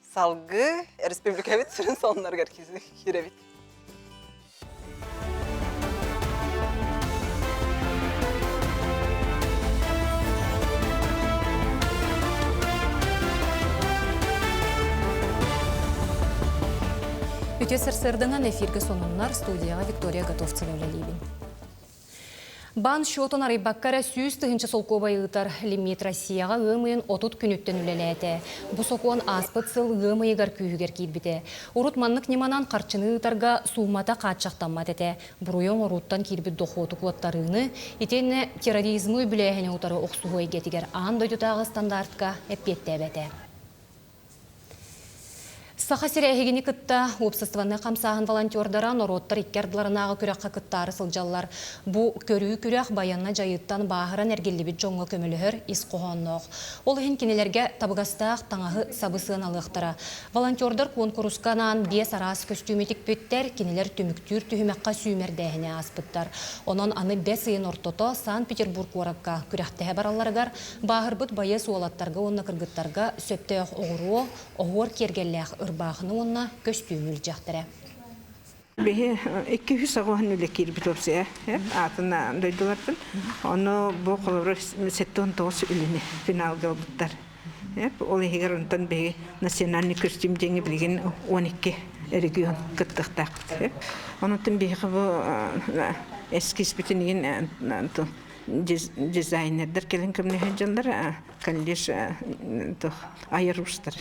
A: салғы республика бет сүрін сонларғар кері бет.
C: Үте сыр-сырдыңан эфирге сонуннар студияға Виктория Готовцева өлелейбін. Бан шотын арайбаққара сүйіз тұхынчы солқобай ұтар лимит Россияға ғымайын отут күніттен үлеләді. Бұ соқуан аспыт сыл ғымайығар күйігер кейбіті. Урут маннық неманан қарчыны ұтарға суымата қатшақтанмат әті. Бұруйон уруттан кейбіт доқуоты қуаттарыны, етені терроризмы бүләйхіне ұтары оқсуғой кетігер ан дойдутағы стандартқа әппетті әбәті. Саха сирәйгені кытта обществоны қамсағын волонтердара нороттар иккерділарынағы күрәққа кыттары сылжалар. Бұ көрі күрәқ баянна жайыттан бағыран әргелі біт жоңғы көмілігір ис қоғаннық. Ол хен кенелерге табығастақ таңағы сабысын алықтыра. Волонтердар конкурсканан 5 арас костюметик бөттер кенелер түміктүр түхімәққа сүймердәхіне аспыттар. Онан аны 5 айын ортото Санкт-Петербург ораққа күрәқтәе бараларығар бағыр бұт байы суалаттарға онна кыргыттарға сөптеуқ оғыру, оғыр кергелләқ Бахны онна костюмül жақтыры.
G: Бе 200 сағуан үлекер бітопсия, атына дойдылардың. Оны бұл қолыры 7-9 үліне финалға бұттар. Ол егер онтан бе национальный костюм жеңі білген 12 регион күттіқтақ. Онытын бе бұл эскиз бітінген дизайнердер келін көміне жандар, кәлдеш айырустар.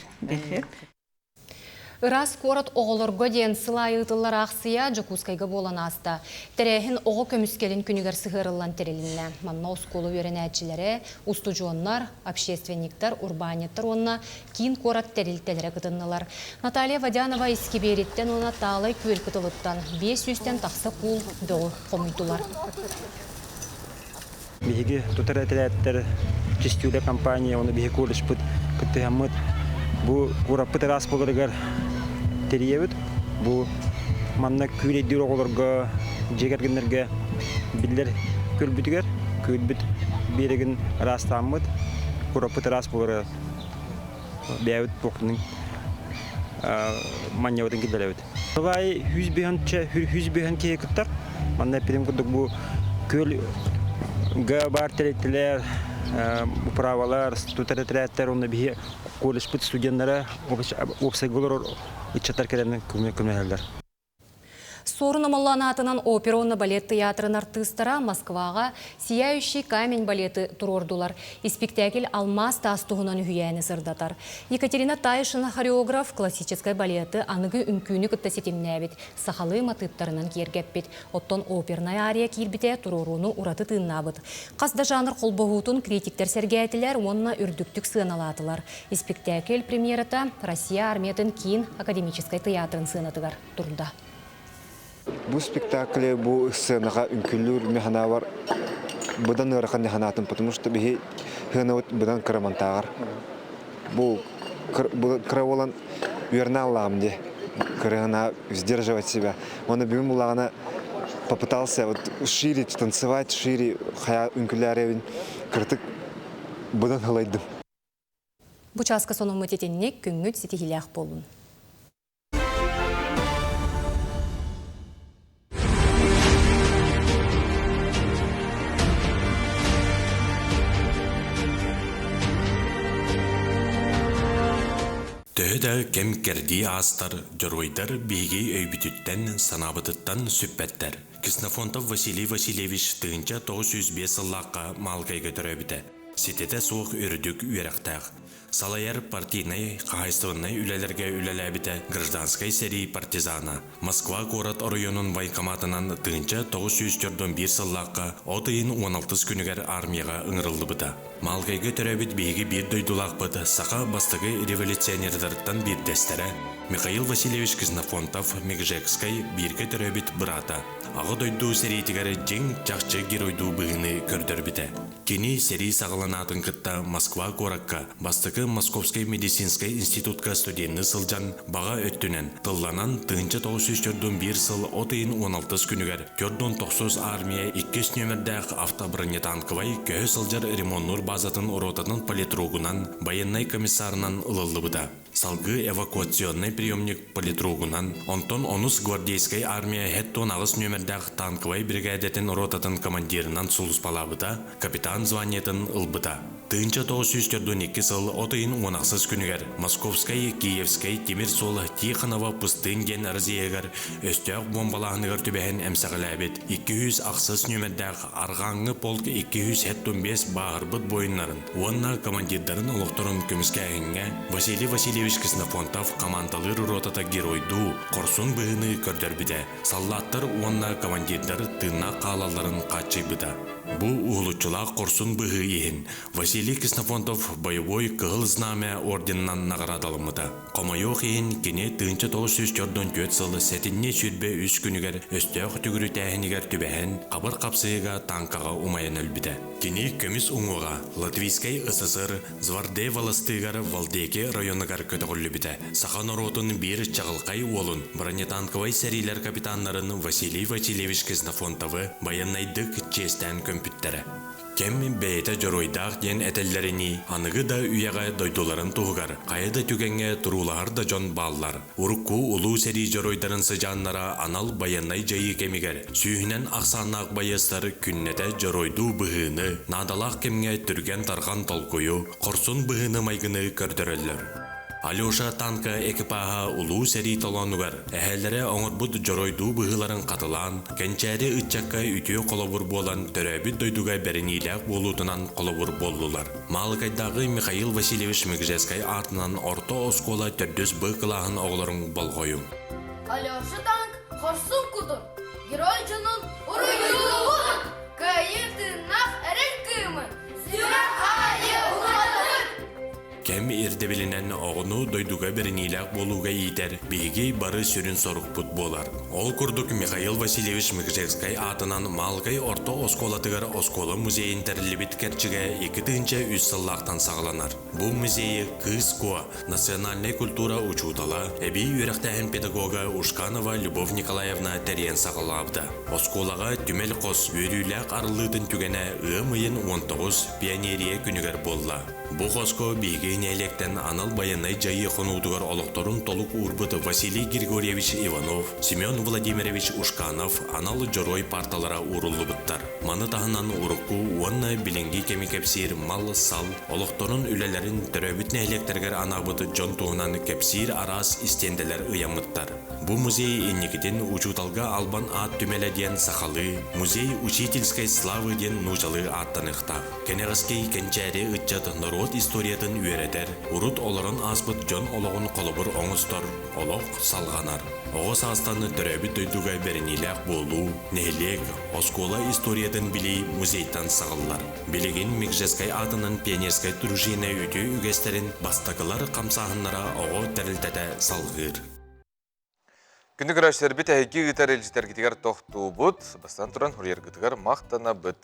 C: Ирас корот оғылырға ден сылай ұтылар ақсия Жокускайға болан аста. Тәрәхін оғы көміскелін күнігер сығырылан терелінне. Манна ұсколы өрен әтчілері, устужуоннар, общественниктар, урбаниттар онна кейін корот тәрелтелері күтіннылар. Наталья Вадянова ескебереттен ona талай көл күтіліттан 500-тен тақсы қул дөғі қомыйтулар.
H: Беги тутар әтеләттер чистюлі компания, оны беги көріш бұд күтті әміт. Бұл құраппыты рас болырығар терейебіт. Бұл манна күйлейдер оғылырға, жегергенлерге білдер көлбітігер. Көлбіт берегін растамыд. Құраппыты рас болыры бәуіт бұқтының маннявыдың келделебіт. Бұғай 100 бейін кей күттар. Манна әпедем күрдік бұл көл ға бар тәреттілер, управалар, студенттер, онна бихи колледж студентлары опсайгулар ичаттар керен көмөһөллөр.
C: Сорун амалланатынан опера балет театрын артыстара Москваға «Сияющий камень» балеты турордулар. И спектакль «Алмаз» тастуғынан үйәні сырдатар. Екатерина Тайшина хореограф классической балеты аныгы үмкүйні күттасетемнәбет, сахалы матыптарынан кергеппет. Оттон оперная ария кирбите туроруну ураты тыыннабыт. Қазда жанр қолбоғутун критиктер сәргәйтілер, онна үрдіктік сыналатылар. И спектакль премьерата Россия армиятын кейін академической театрын сынатыгар турда.
I: Бұл спектакле, бұл сценаға үнкіллер механа бар. Бұдан ұраққан неханатын, потому что бігі ғынауыт бұдан қырамантағар. Бұл қыраволан үйерна алламде, қырығына сдерживать себя. Оны бүгін бұлағына попытался шире танцевать, шире қая үнкіллеревін кіртік бұдан қалайдым.
C: Бұчасқа соның мүтетенне күнгіт сетихилях болын.
U: Төһөдө кем керди астар, жоройдар бейги өйбүтүттен санабытыттан сүппеттер. Ксенофонтов Василий Васильевич тыынча 905 сыллаққа малгай көтөрөбүтэ. Сетете суық үрдүк үйрәқтәг. Салаяр партийный, қағайстығынай үлелерге үлеләбіті гражданской серии партизана. Москва город районын вайкоматынан тыынча 941 сыллаққа отыйын 16 күнігер армияға ыңырылды бұта. Малгайғы төрәбіт бейгі бір дойдулақ бұты сақа бастығы революционердерден бір дестері. Михаил Васильевич Ксенофонтов Мегжекскай бірге төрәбіт бұрата. Ағы дойду серейтігері жең чақчы геройду бұғыны көрдір біті. Кені сери сағыланатын кытта Москва горакка бастығы Московской медицинской институтка студенті сылжан баға өттінен тылланан тыынча 941 сыл отыйын 16 күнігер 490 армия 200 нөмірдәқ автобронетанкывай көй сылжар ремоннур базатын уротатын политругунан военный комиссарынан ылылды бұда. Салгы эвакуационный приемник политругунан онтон онус гвардейской армия хеттон ағыс нөмірдәқ танкывай бригадетін уротатын командирынан сулуспалабыда капитан званиетін ылбыда. Тыынча 942 сыл отыйын 16 күнігер Московскай, Киевскай, Темирсол, Тихонова, Пустынген, Арзиегер, өстөк бомбалағынығыр түбәхін әмсәғіләбет 200 ақсыз нөмірдәқ арғаңы полк 275 бағырбыт бойынларын. Онна командирдарын ұлықтырын көміскәйінге Василий Васильевич Ксенофонтов командалыр ротата геройду қорсын бұғыны көрдір біде. Саллаттыр онна командирдар тыынна қалаларын қатшай бұда. Бу улуччулақ қорсын бұғы ехін. Василий Ксенофонтов боевой кығыл знамя орденнан нағырадалымыда. Қомайоқ ехін кене тыынча 944 сылы сәтінне сүрбе 3 күнігер өстөк түгірі тәхінігер түбәхін қабыр қапсыға танкаға умайын өлбіді. Кене көміс ұңуға Латвийскай СССР Зварде волостыгар Валдеке районыгар көтіғілі біді. Сахан оротын бір чағылқай олын бронетанковай сәрилер капитанларын Василий Васильевич Ксенофонтовы баяннайдық честен көмпіттері. Кем бейті жоройдақ ден әтеллеріні анығы да үйеға дойдуларын туғығар, қайыда түгенге тұрулағар да жон баллар. Урықку ұлу сәри жоройдарын сыжанлара анал баяннай жайы кемігер. Сүйінен ақсанақ байыстар күннеті жоройду бұғыны, надалақ кемге түрген тарған толкую, қорсын бұғыны майгыны көрдірілер. Алеша танка экипаға улуу сәри толонугар. Әхәлләре оңырбуд жоройду бұғыларын қатылан, кәнчәрі үтчакка үтіе қолабыр болан төрәбіт дойдуға бәрінейләк болутынан қолабыр болдулар. Малыкайдағы Михаил Васильевич Мегжескай артынан орто оскола төрдөс бұқылағын оғыларын болғойым.
J: Алеша танк қорсын құдыр, герой жынын ұрыйды ұлын, кайырдынақ әрін күйімі, сүрен айы ұлғадыр.
U: Кем ирдебелінен оғыну дойдуға бірінейләк болуға етер, бейге бары сүрін сорық бұт болар. Ол күрдік Михаил Васильевич Мегжекскай атынан Малгай орто осколатығар оскола музейін тәрілібет кәрчіге 2-тінші 3 сыллақтан сағыланар. Бұл музейі КСКО, национальный культура учутала, әбей үйрәқтәхін педагога Ушканова Любовь Николаевна тәрен сағылабды. Осколаға түмел қос өріләк арылыдың түгені ұмайын 19 пионерия күнігер болла. Бұл қоско бейге
K: Кинелектен анал баянай жайы хонудугар олокторун толук урбыты Василий Григорьевич Иванов, Семен Владимирович Ушканов анал жорой парталара уруллубыттар. Маны тахынан урукку уанна биленги кемикепсир мал сал олокторун үлелерин төрөбүтне электергер анабыты жон туунан кепсир арас истенделер ыямыттар. Бу музей энникитин учуталга албан ат түмеле диен сахалы, музей учительской славы диен нужалы аттаныхта. Кенегаскей кенчәре ытчат народ историятын үйеретер, урут олорон аспыт жон ологун колобур оңустор, олок салганар. Оғыз астаны төрөбүт дойдуга беренилек болу, нехлек, оскола историятын били музейтан сағылар. Билеген Микжескай атынан пионерскай дружина өтө үгестерин бастакылар камсахыннара оғы тәрілтәді салғыр.
B: Күнді көрәшілер біт әйкі ғытар әлжітер кетігер тоқту бұд, бастан тұран хұрер ғытығар мақтана бұд.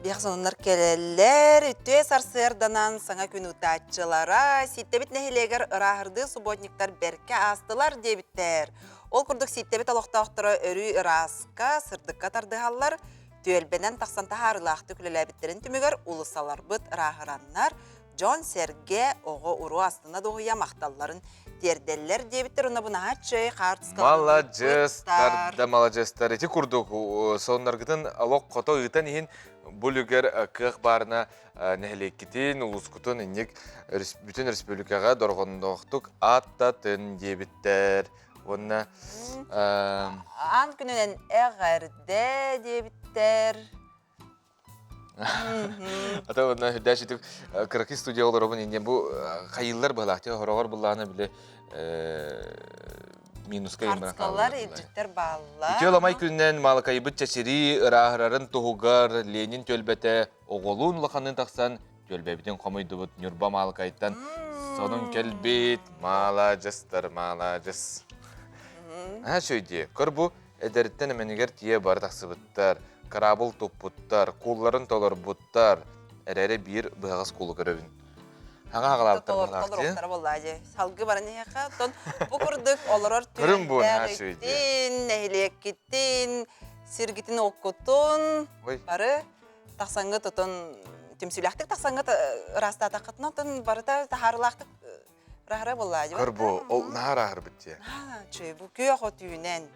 A: Бияқсонынлар келелер, үтте сарсырданан саңа күн ұтатчылара, ситтебіт нәхелегер ұрағырды субботниктар берке астылар дебіттер. Ол күрдік ситтебіт алоқтақтыра өрі ұрасқа, сырдыққа тардығалар, түйелбенен тақсанта харылақты күлеләбіттерін түмігер ұлысалар бұд ұрағыраннар, Джон Серге оғы ұру астына доғыя мақталларын терделлер дебіттер, оны бұна хатшы қартысқаларын
B: Малажестар, да малажестар. Эти күрдік сонларғытын алоқ қото ұйтан ехін бүлігер қық барына нәхілеккетін, ұлыскүтін енек бүтін республикаға дорғындықтық аттатын дебіттер. Онына...
A: Ан күнінен әғәрді дебіттер.
B: Ата онна хүдәш етік қырқи студия олар обын енген бұл қайылар бағылақты, хорағар бұллағына біле минусқа емірі
A: Қартысқалар еджіктер бағылар.
B: Үте оламай күнінен малықайы бұт чәсері, ұрағырарын тұғығар, Ленин төлбәті, оғылуын лақанын тақсан, төлбәбітен қомайды бұт нүрба малықайттан. Сонын кәлбет, малажыстар, малажыс. Шөйде, көр бұл әдәріттен әменігер тие бар тақсы бұттар. Карабыл топпуттар, кулларын толар буттар, әрәрі бір бұғыз кулы көрібін. Хаңа ағалаптар бұлақты?
A: Толар болады. Салғы барын еқа, тон бұқырдық оларар түріндәғіттін, нәхілек кеттін, сиргетін оқытын, бары тақсаңғы тұтын, түмсіліқтік тақсаңғы раста тақытын, бары тахарылақтық рахары болады.
B: Көр бұл, ол нағар ағыр бітте?
A: Чөй, бұл көй оғы түйінен,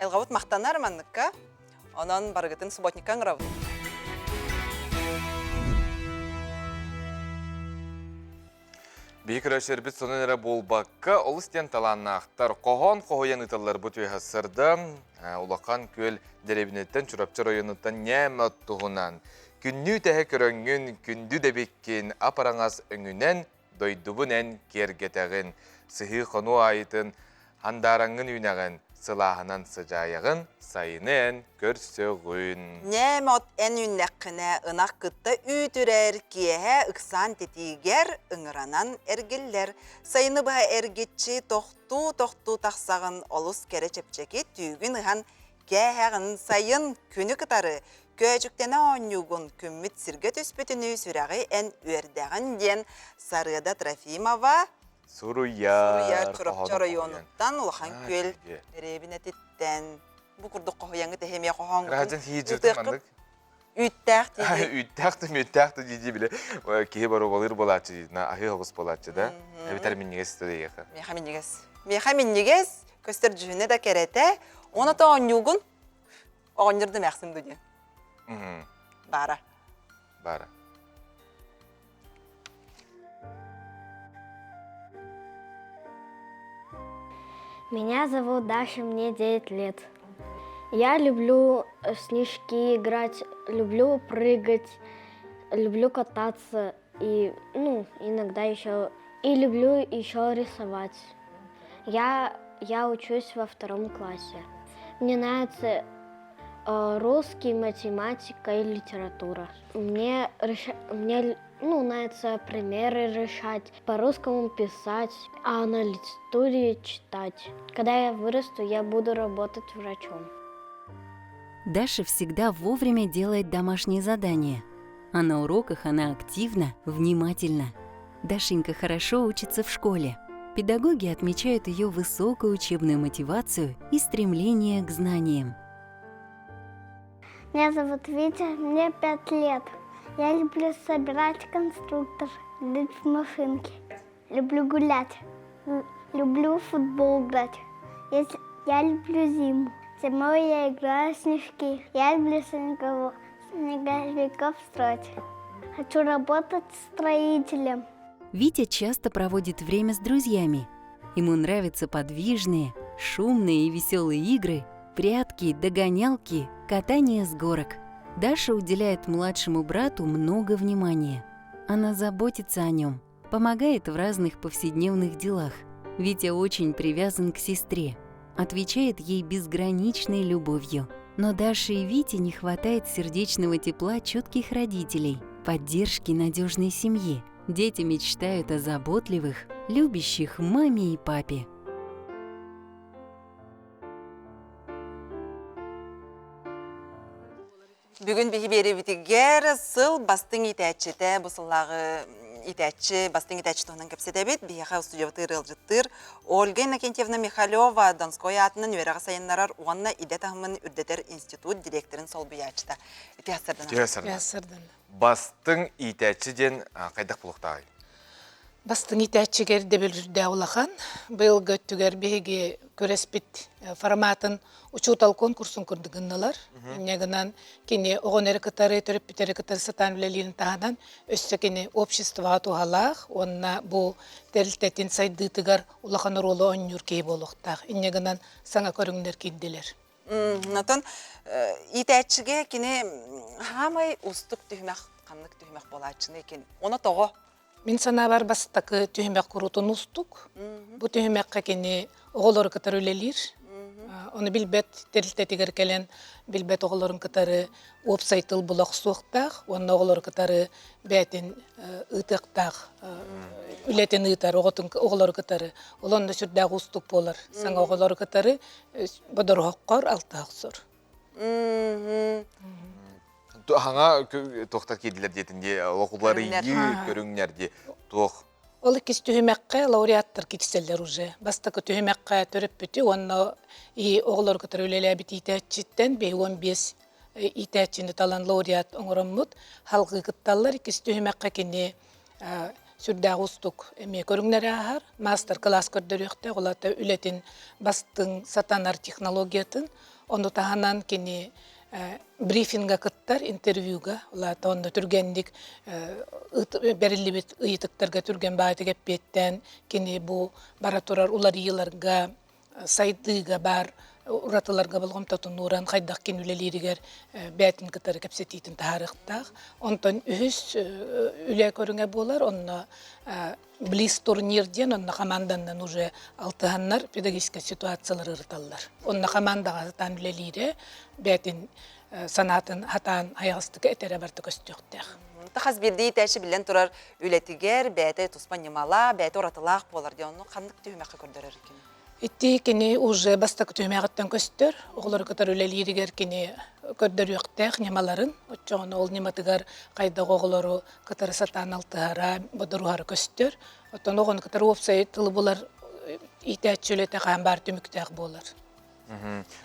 A: Элғабыт мақтанар маңныққа, онан барғытын субботникка аңырабы.
B: Бейік өрәшер біт сонын әрі болбаққа, ол істен таланна ақтар. Қоғын қоғыян ұталар бұт өйхасырды, ұлақан көл дәребінеттен, чұрапчар ойыныттан нәмі тұғынан. Күнні тәхі көріңін, күнді дәбеккен апараңас өңінен, дойдубынен кергетәғін, сыхи қону айытын, Андараңын үйнағын, сылағынан сыжайығын, сайынын көрсөғін.
A: Нәмот ән үйнәқіне ынақ күтті үйтірер киеге ұқсан тетігер ұңыранан әргеллер. Сайыны бұға әргетші тоқту тақсағын олыс кәрі чепчеке түйгін ұған кәғағын сайын күні күтары. Көйчіктені оңюғын күмміт сірге түспетіні сүрәғі ән өрдәғін ден Сарыда Трофимова
B: Суруяр
A: Чурапча районуттан улахан көл деребін әтеттен. Бұл күрді қоғияңы тәхемия қоған күн.
B: Рәжін хей жүрді маңдық?
A: Үйттәқ дейді.
B: Үйттәқті дейді біле. Кейі бару болыр болатшы, ахи хоғыз болатшы да. Әбітер меннегес істеді еқі.
A: Меха меннегес көстер жүхіне да кәрәті. Оны та оңюғын оңырды мәқсім дүде. Бара.
B: Бара.
L: Меня зовут Даша, мне 9 лет. Я люблю в снежки играть, люблю прыгать, люблю кататься и, иногда еще... И люблю еще рисовать. Я учусь во 2 классе. Мне нравится русский, математика и литература. Мне нравится примеры решать, по-русскому писать, а на литературе читать. Когда я вырасту, я буду работать врачом.
M: Даша всегда вовремя делает домашние задания, а на уроках она активна, внимательна. Дашенька хорошо учится в школе. Педагоги отмечают ее высокую учебную мотивацию и стремление к знаниям.
L: Меня зовут Витя, мне 5 лет. Я люблю собирать конструктор, лить в машинки. Люблю гулять, люблю в футбол играть. Я люблю зиму. Зимой я играю в снежки. Я люблю снеговиков строить. Хочу работать строителем.
M: Витя часто проводит время с друзьями. Ему нравятся подвижные, шумные и веселые игры, прятки, догонялки, катание с горок. Даша уделяет младшему брату много внимания. Она заботится о нем, помогает в разных повседневных делах. Витя очень привязан к сестре, отвечает ей безграничной любовью. Но Даше и Вите не хватает сердечного тепла чутких родителей, поддержки надежной семьи. Дети мечтают о заботливых, любящих маме и папе.
A: Бүгін бейбері бітігер сыл бастың итәтчеті, бұсыллағы итәтчі, бастың итәтчі тұғынан көпсеті бет, бейіға студиовты рылжыттыр. Ольга Иннокентьевна Михалева, Донской атының өреға сайынларар, оңна иде тағымын үрдетер институт директорын сол бұячыда.
N: Тәсірден.
B: Бастың итәтчіден қайдақ бұлықтағай?
N: Бастың итәтчігер дебел жүрді аулақан. Бұл көттігер бейге көреспіт форматын учутал конкурсын күрдігіндалар. Негінен кені оғын әрекеттары, түріп біт әрекеттары сатан білелерін тағынан өсті кені обществоға туғалақ, онына бұл тәрілтетін сайдытығар улақан ролы он үркей болуқтақ. Негінен саңа көріңдер кейділер.
A: Нотон итәтчіге кені хамай ұстық түймәк, қанлық түймәк болачыны екен. Оны тоғы?
N: Мен сана бар бастақы түймәк құрутын ұстық. Бұл түймәкқа кені оғылары кітар өлелер. Оны білбет тәрілтетігер кәлен білбет оғыларын кітары опсайтыл бұлақ суықтақ. Оны оғылары кітары бәтін ұтықтақ, үлетін ұтар оғылары кітары. Олонда сүрдәғ ұстық болар. Саңа оғылары кітары бұдар хоққар алтақ сұр.
B: Хаңа тоқтар кеділер детінде оқулары үй көріңнерде тоқ.
N: Ол ikisi tühümekке laureattır kikseller уже. Бастакы tühümekке törüp bütü, onu oğulları kadar öylele bit itaatçitten, 15 itaatçini talan laureat onuramut, halkı kıttallar ikisi tühümekke kini sürdağ ustuk körüngnere ahar, master class kördörüyekte, olata ületin bastın satanar teknologiyatın, onu tahanan kini брифинга кыттар, интервьюга, олата онда түргендик берилли бит ыйытыктарга түрген бааты кеппеттен, кини бу бара турар улар ийыларга, сайдыга бар, уратыларга болгом тотун уран хайдак кинүлелиригер бәтин кыттары кепсетитин тарыхтак. Онтон үһүс үле көрүнгө болар, онна близ турнирден, онна командандан уже алтыханнар педагогический ситуациялар ырыталлар. Онна командага тан үлелире бәтин санатын хатан аяғыстықы әтері барды көстіқтіқ.
A: Тахас бірдей тәші білен тұрар үлетігер, бәті тұспан немала, бәті оратылақ болар де, оны қандық түймәқі көрдірер екен?
N: Итти кені уже бастақы түймәғыттан көстір, оғылар көтір үлелерігер кені көрдір өқтіқ немаларын, отчоғын ол нематығар қайдағы оғылары көтір сатан алтығара, бұдыруғары көстір, оттан оғын көтір опсай тылы болар, итәтші үлеті қаған бар түміктіқ болар.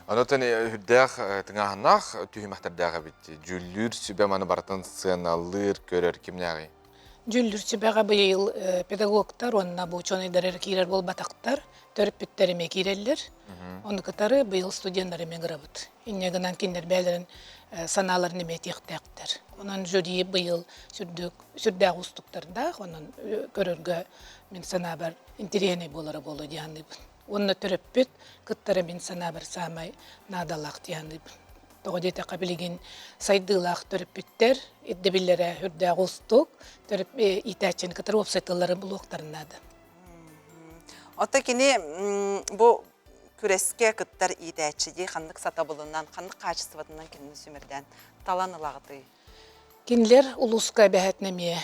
B: Анотан хүрдәқ тыңағынақ түйімәқтірдәғі бітті. Жүллүр сүбе маны бартын сыналыр көрер кімнәғи?
N: Жүллүр сүбеға бұйыл педагогтар, онына бұл чонайдарыр кейрер бол батақтар, төріп біттеріме кейрелер. Оны кітары бұйыл студентларыме ғырабыд. Иннегінен кендер бәлерін саналарын еме тектәқтір. Онын жөдейі бұйыл сүрдәғ ұстықтарда, онын көрерге мен сана бар интерегіне болары болу дейанды бұд. Онына түріп бүт, күттары мен сана бір самай надалақ дейанды бұд. Тоғадеті қабілеген сайдылақ түріп бүттер, еддебілері үрдәғ ұстық, түріп итәтчен күттары опсайтылары бұл оқтарынады.
A: Ота кені бұл күреске күттар итәтчеде қандық сатабылынан, қандық қачысыватынан кені сүмірден таланылағыды?
N: Кинлер улуска бәһәтнеме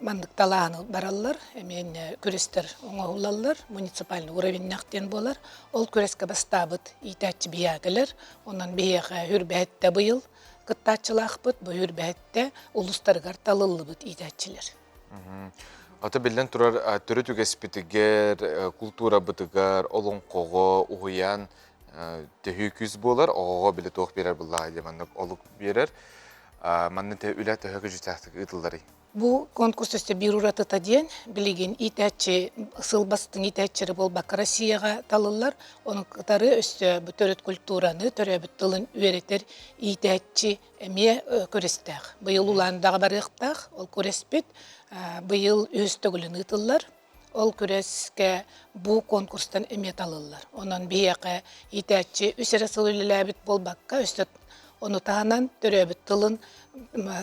N: мандык талааны бараллар, эмен күрестер оңоулаллар, муниципальный уровеньнактен болар. Ол күреске бастабыт итәтчи биягелер, онан бияга хүрбәһәттә быйыл кыттачылакбыт, бу хүрбәһәттә улустаргар талыллыбыт итәтчилер.
B: Ата белден турар төрү түгеспитигер, культура бытыгар, олон кого, угуян Töhü küz bolar, oğa bile toq berer bullağı diye manlık oluk berer. Manны te üle töhü kücü tahtık ıtılları.
N: Bu konкурс өсте bir uratı tadiyen bilgin itәтче сылбастың itәтчері болбак Россияға талылар. Оның кытары өсте бүтөрөт культураны, төрөбүт тылын үйретер itәтче эме көрестәк. Быйыл уландағы барықтақ, ол көреспет. Быйыл өстөгілін ытылар. Ол көреске bu konkurstan эме талылар. Онан бияқы itәтче өсері сылылыләбіт болбакка өсте onu tahanan töröbüt tılın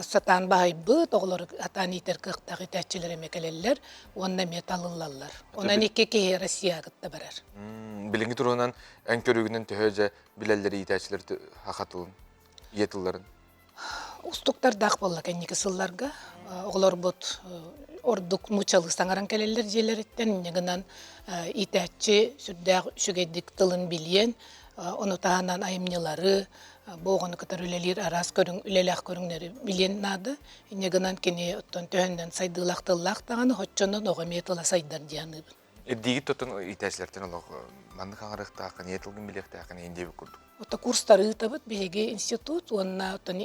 N: satan bahayı oğları atan iter kıqtaq itəççiler emekeleliler, onunla metallılarlar. Ondan iki Rusya gıtta barar.
B: Bilingi turunan en körügünün töhöce bilelleri itəççiler haqatılın, yetılların?
N: Ustuklar dağ bollak enniki sıllarga. Oğlar bot orduk muçalı sangaran keleliler jeler etten, negынан itəççi sürdağ şügedik tılın bilyen, onu tahanan ayımnıları, boğunu kadar ülelir aras körün ülelak körünleri bilen nadı. Negынан kene otton töhönden saydılaq tılaq tağını hoççondan oğa metala saydar diyanı.
B: Digi tutun itəççilerden olaq, mandık ağırıq tağın, yetılgın bilek tağın ende bir kurduk.
N: Ota kursları tabıt bihege institut, onna otton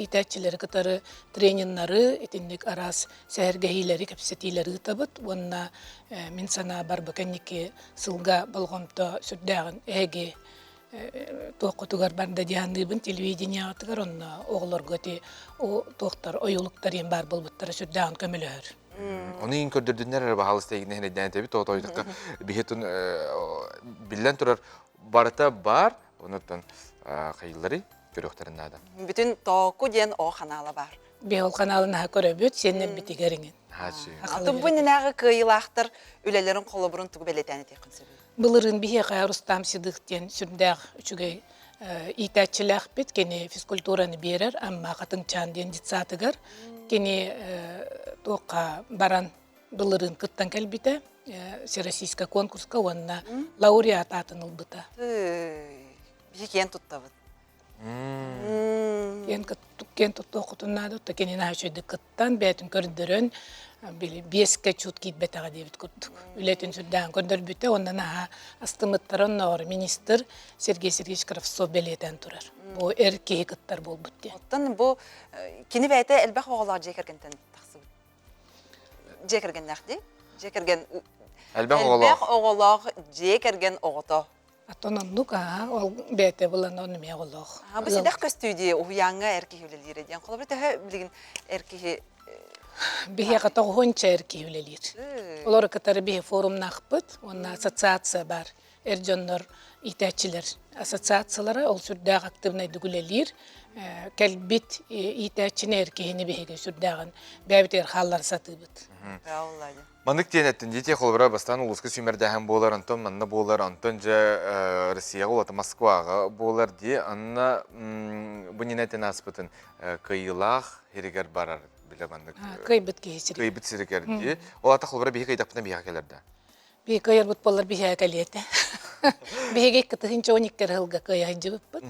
N: itəççileri kadar treningleri, etinlik aras sehergehileri, kapsetileri tabıt, onna min sana barbakaniki sılga balgomta sürdağın ege toqotugar barda diyandıbın televizyonya atıgar onna oğlar götü o toqtar oyuluktar yen bar bulbuttara sürdağın kömülür.
B: Onu in kördürdünler araba halısta egine neden tabi toğtoydukka bihetun billen turar barata bar onuttan kayılları körökterin nada.
A: Bütün toqu diyen o kanala var.
N: Bir ol kanalına köröbüt senin bitigerinin.
A: Atın bu nenağı kıyılaktır ülelerin kolu burun tuğu beleteni tekin sebebi.
N: Bılırın bihe Rustam Sidık'ten sürdağ üçüge itəççiləq bit, kene fizkulturanı berer, amma qatın çandien ditsatıgar, kene toqa baran bılırın kıttan kelbite, Всероссийска конкурска, onna laureat atınıl bıta.
A: Bir ken tuttavut.
N: Ken tuttu okutunnadı, da kene naşöydü kıttan, beytün kördürün, beske çut git betağa devit kurduk. Ületin sürdağın kördürbüte, ondan aha astımıtların nor minister Sergey Sergeyevich Kravtsov beleten turar. Bu erkeği kıttar bol bütte.
A: Ottan bu kini beyte elbaq oğlar jekergenten taqsıb. Jekergen naqdi? Jekergen
B: elbaq
A: oğlar jekergen oğto.
N: Atonanluk ol beyte bulan onu me oğlar.
A: Ha bu sidaq köstüdi o yanga erkeği ülelere diyen. Qola bir bilgin erkeği
N: bihe qata honça erkeği ülelir. Olar katarı bihe forum naqbıt, onna asosiasiya bar. Erjonlar itəççiler asosiasiyalara ol sürdağ aktivnaydı gülelir. Kelbit itəççini erkeğini bihege sürdağın bäbiter hallar satıbıt.
B: Mandık diyen ettin, jete kolbara bastan uluska sümerdahan bolar anton, manna bolar antonca Rusiyaga olata Moskvaga bolar diye, anna bu ninetin aspıtın kıyılaq heriger barar bile mandık.
N: Kıybıt geçirir.
B: Kıybıt siriker diye. Olata kolbara bihe kıydapına bihe kelerde.
N: Bihe kıyar bıt bolar bihe keliyete. Bihe kıtı hinço 12 kere hılga kıyahıncı bıt.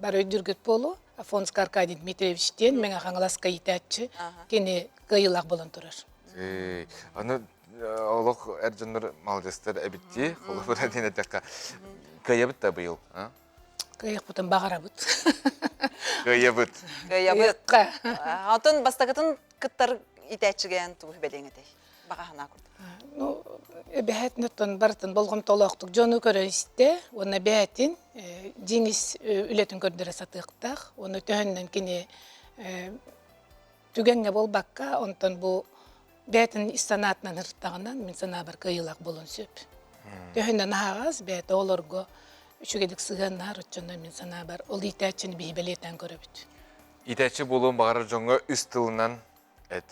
N: Bar öydürgüt bolu, Afonsk Arkadiy Dmitriyevich'ten men ağanglaska itəççi kene kıyılaq bolan turar.
B: Onu olaq erjonlar malcester ebitti, kolbara diyen etekka. Kıyabıt da bu yıl.
N: Kıyaq bıtın bağara bıt.
B: Kıyabıt.
A: Kıyabıt. Atın bastakıtın kıttar itəççigen tuğu belengete. Bağahana kurdu.
N: Behet nötön barıtın bolğum tolaqtık jonu köröste, ona behetin jiniz ületin kördüre satıqtaq, onu töhönden kine tügenge bolbakka, ondan bu behetin istanatından hırttağından min sana bar kıyılaq bolun söp. Töhönden ağaz behet olorgo üçügedik sığanlar uçunda min sana bar ol itəççini bihi beleten köröbüt.
B: İtəççi bolun bağırar jonga üst tılından et.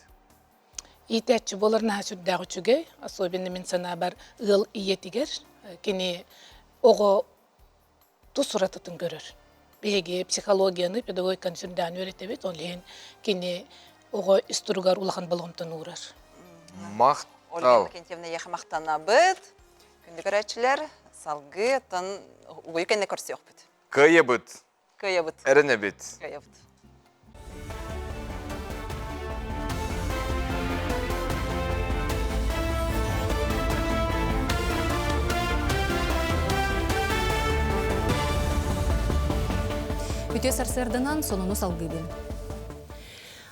N: İtəççi bolar naha sürdağ üçüge, особенно min sana bar ıl iyetiger, kene oğu tu suratıtın görür. Bihege psikologiyanı, pedagogikanı sürdağını öğretebet, onlayan kene oğu üstürgar ulağın balğımtan uğrar.
B: Maqtal.
A: Olga Kentiyevna yağı maqtanabıt, kündük öğretçiler, salgı, tan uyu kenne körsi yok bit.
B: Kıyabıt.
A: Kıyabıt.
B: Erenebit.
A: Kıyabıt.
C: Үте сарсырдынан сонуну салгыбын.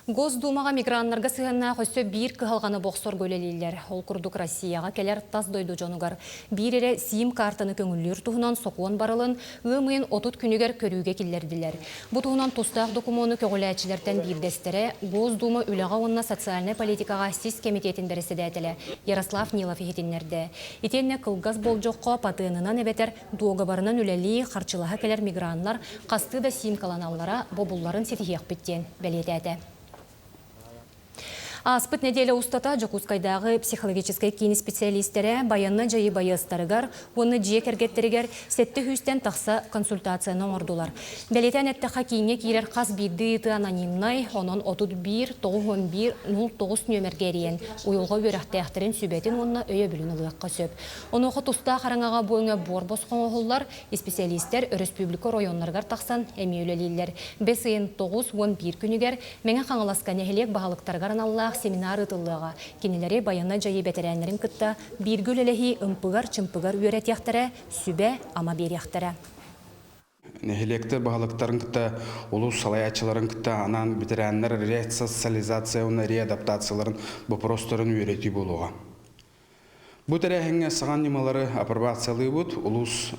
C: Госдумаға миграннарға сығанна қөсі бір кығалғаны боқсор көлелейлер. Ол күрдік Россияға келер тас дойду жонугар. Бір ере сим картаны көңіллер тұғынан соқуын барылын, ұмын отут күнігер көрүүге келерділер. Бұ тұғынан тұстақ документу көгіләчілерден бірдестері Госдума үліға онына социальный политикаға сис комитетін дәрісі дәтілі Ярослав Нилов ехетінлерді. Итенне қылғаз бол жоққа патығынынан әбетер доғабарынан үләлі қарчылаға келер мигранлар қасты да сим каланаллара бобулларын сетихек біттен бәлетәді. Аспыт неделя устата Жакускайдағы психологической кини специалисттері баянна жайы байыстарыгар, оны жиек әргеттерігер сетті хүстен тақса консультацияны ордулар. Бәлетен әтті хакине кейлер қас биді ыты анонимнай, онын 31-91-09 нөмергерien уйылға өрәқтәқтірін сүбәтін онына өйе біліні лыққа сөп. Оны оғы тұста қараңаға бойыңа бор босқан оғылар, специалисттер республика районларғар тақсан әме өлелейлер. 5-9-11 күнігер мәңі қаңыласқан әхелек бағалықтарғарын Аллах семинар ытыллыға. Кенелері баянна жайы бәтерәнлерін кытта биргүл әліхи ымпыгар-чымпыгар үйерет яқтары, сүбә ама бер яқтары.
O: Нехелекті бағалықтарын кытта, олу салаячыларын кытта, анан бетерәнлер ресоциализацияуына реадаптацияларын бұпростарын үйереті болуға. Бұ тәрәхіңе саған немалары апробациялы бұд, олус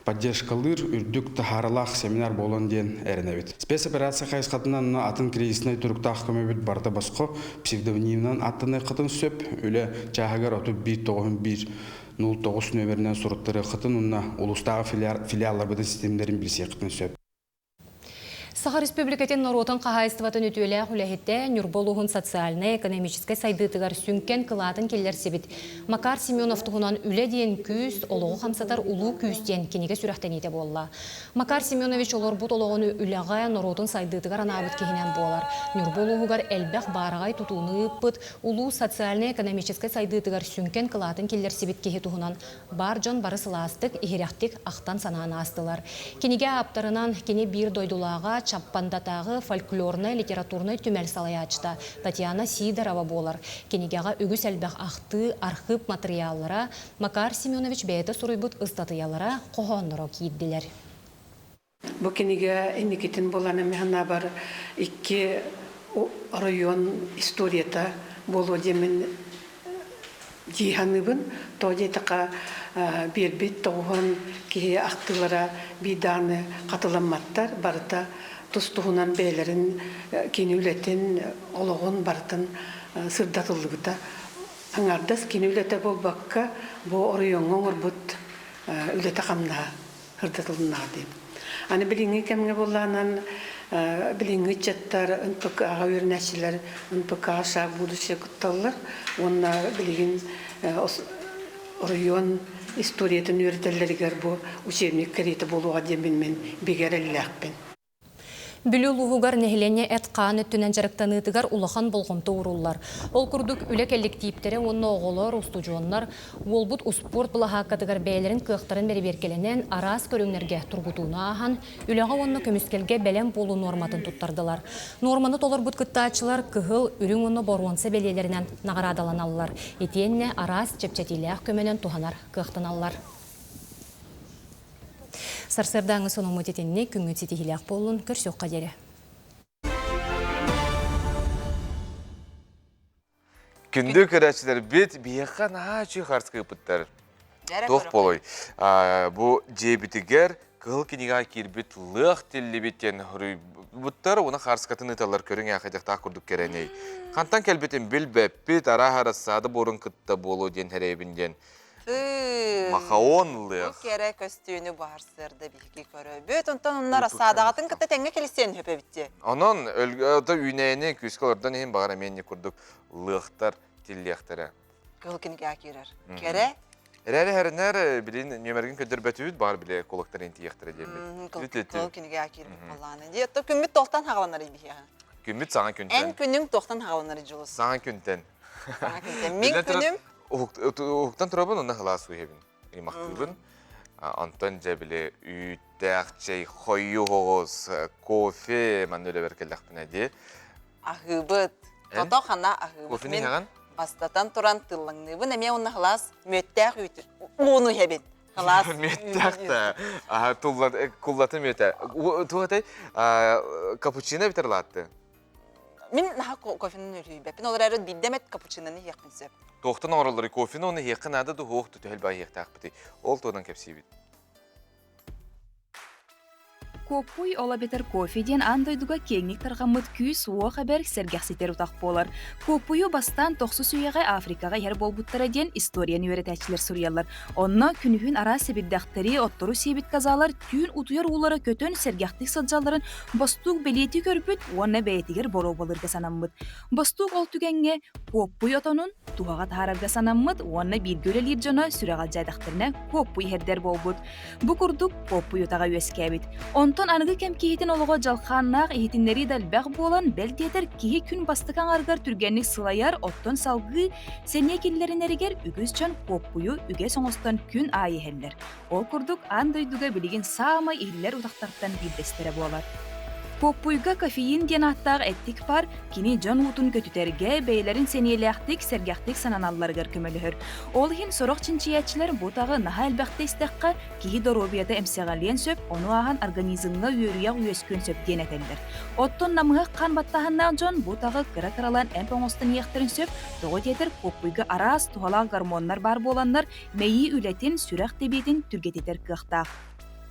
O: поддержкалыр үрдік тахаралақ семинар болон ден әрінәбет. Спецоперация қайысқатынан атын кризисіне түріктақ көмебет барды басқо псевдонимнан аттыны қытын сөп, өлі чағығар отып 1-9-1-09 нөмерінен сұрыттыры қытын ұнна ұлыстағы филиаллар бұдың системдерін білсе қытын сөп.
C: Саха Республикатын Норотын қағайыстыватын өтуелі құләхетті Нюрболуғын социальный-экономической сайдытығар сүнкен қылатын келер себет. Макар Семенов тұғынан үлі дейін күйіс, олығы қамсатар ұлы күйістен кенеге сүрәқтен ете болла. Макар Семенович олар бұт олығыны үліға Норотын сайдытығар анабыт кехінен болар. Нюрболуғығар әлбәқ барағай тұтуыны ұппыт, ұлы социальный-экономической сайдытығар сүнкен қылатын келер себет кехе тұғынан бар жон бары сыластық, ихеряқтық ақтан сананы астылар. Кенеге аптарынан кене бір дойдулаға чаппандатағы фольклорны, литературны түмәл салаячта Татьяна Сидорова болар. Кенегеға үгіс әлбәқ ақты архив материаллара Макар Семенович бәйті сұрыйбыт ұстатыялара қоғанлары кейдділер.
P: Бұл кенеге әнекетін боланы мәғана бар 2 район историята болу демін жиғаныбын, тоде тақа бербет тоғын кеге ақтылара биданы қатыламаттар барыта тұстығынан бәйлерін кенеулетін олығын барытын сырдатылы бұта. Аңардас кенеулеті бол баққа бұл орыйоңың ұрбыт үлеті қамна сырдатылына дейм. Аны біліңі кәміңе болғанан біліңі чаттар, ұнпық аға өрнәшілер, ұнпық аша будущее күтталылар. Онна білігін орыйон историятын өртеллергер бұл учебник кереті болуға демін мен бегереліләқпен.
C: Бүлі луғығар нәхілене әтқаны түнен жарықтаныдығар улахан болғымты ұрулар. Ол күрдік үлі коллективтері, оны оғылар, ұстужуанлар, олбұт ұспорт бұлаға қадығар бәйлерін қықтарын бәрі беркеленен арас көріңлерге тұрғытуына ахан, үліға оны көміскелге бәлем болу норматын тұттардылар. Норманы толар бұт күттачылар кығыл үрің оны боруансы бәлелерінен нағарадаланалылар. Етенне арас чепчетиләқ көменен туғанар қықтыналар. Сарсырдаңы соның мұтетінне күңі тетихиләқ болуын көрсек қадері.
B: Күнді көрәчілер бет бейеқан ачы қарсқы бұттар. Тоқ болой. Бұл жебітігер қыл кенеға кербет лық телі беттен бұттар, оны қарсқатын ұталар көрің әқедіқтақ күрдік кереней. Қантан кәлбетін біл бәппет ара-ара сады борын күтті болу ден әребінден. Махаонлық.
A: Бұл кере көстүйіні бағарсырды бейгі көрі. Бөт онтан онлар садағатын күтті тәңге келістен өпе бітті.
B: Онын өлгі үйнәйіне күскі ордан ең бағар әменне күрдік лықтар, теллектері.
A: Кыл кенеге акерер. Кере?
B: Әрі әрінер білін нөмерген көдір бәті өт бар біле қолықтар енті ектірі дембет.
A: Кыл кенеге акерер болғаны. Дейті күммет тоқтан хағаланар ебеге.
B: Күммет саңа күнтен.
A: Ән күнің тоқтан хағаланар жылыс.
B: Саңа күнтен.
A: Мен күнім
B: Уқтан тұрабын, оны ғылас өйебін. Имақтылбын. Антон жәбілі үйттәқ, чай, қойы ғоғыз, кофе, мән өлі бәркелдіқпін әде.
A: Ағыбыт. Тота қана ағыбыт.
B: Кофе не ғаған?
A: Бастатан тұран тылыңныбын, әме оны ғылас мөттәқ үйті. Оны өйебін. Класс.
B: Меттакта. Куллаты мете. Тугатай капучино битерлатты.
A: Мен наха кофенин өрүйбе. Мен олар әрі биддемет капучиноны яқпын сөп.
B: Тоқтын оралары кофені оны еқін ады да хоқты төхілбай еқтақ біті. Ол тодан кепсей бит.
Q: Копуй ола бетер кофеден андойдуга кеңник тарғамыт күйс уо хабер сергәхсетер утақ болар. Копуйу бастан тоқсы сүйеғай Африкаға ер болбуттара ден историяны өретәчілер сурьялар. Онна күнүхін ара себеддәқтері оттору себет казалар түйін утуяр улары көтөн сергәхтік саджаларын бастуг белети көрпіт, уанна бәйтігер боро болырға санаммыт. Бастуг ол түгенге копуй отонун туғаға таарарга санаммыт, уанна бір гөлелер жона сүрәғал жайдақтырына копуй хердер болбут. Бұ күрдік копуй отаға өскәбит. Онтон анығы кем кейтін олығы жалқаннақ ехетінлері дәлбәқ болан бәлдетер кейі күн бастықан арғар түргенlik сылаяр оттон салғы сәне келлерін әрігер үгіз жан копуйу үге соңыстан күн айы хәллер. Ол күрдік андойдуға білеген сама иhlер ұтақтарттан білдестері болар. Копуйга кофеин ден аттағы әттік бар, кені жон ұтын көтітерге бәйлерін сәнеләқтік, сәргәқтік сананаларғар көмілігір. Ол хин сорық чинчиятчылар бұтағы наға әлбәқті істіққа кейі доробияда әмсеғалien сөп, оны аған организмға үйіріяқ үйескөн сөп ден әтелдір. Оттон намығы қан баттағыннан жон бұтағы кыра-кыралан әмпен остын ектірін сөп, тоғы детір копуйга арас туғалақ гормондар бар боланлар мәйі үлетін сүрәқ тебетін түргететер кықтақ.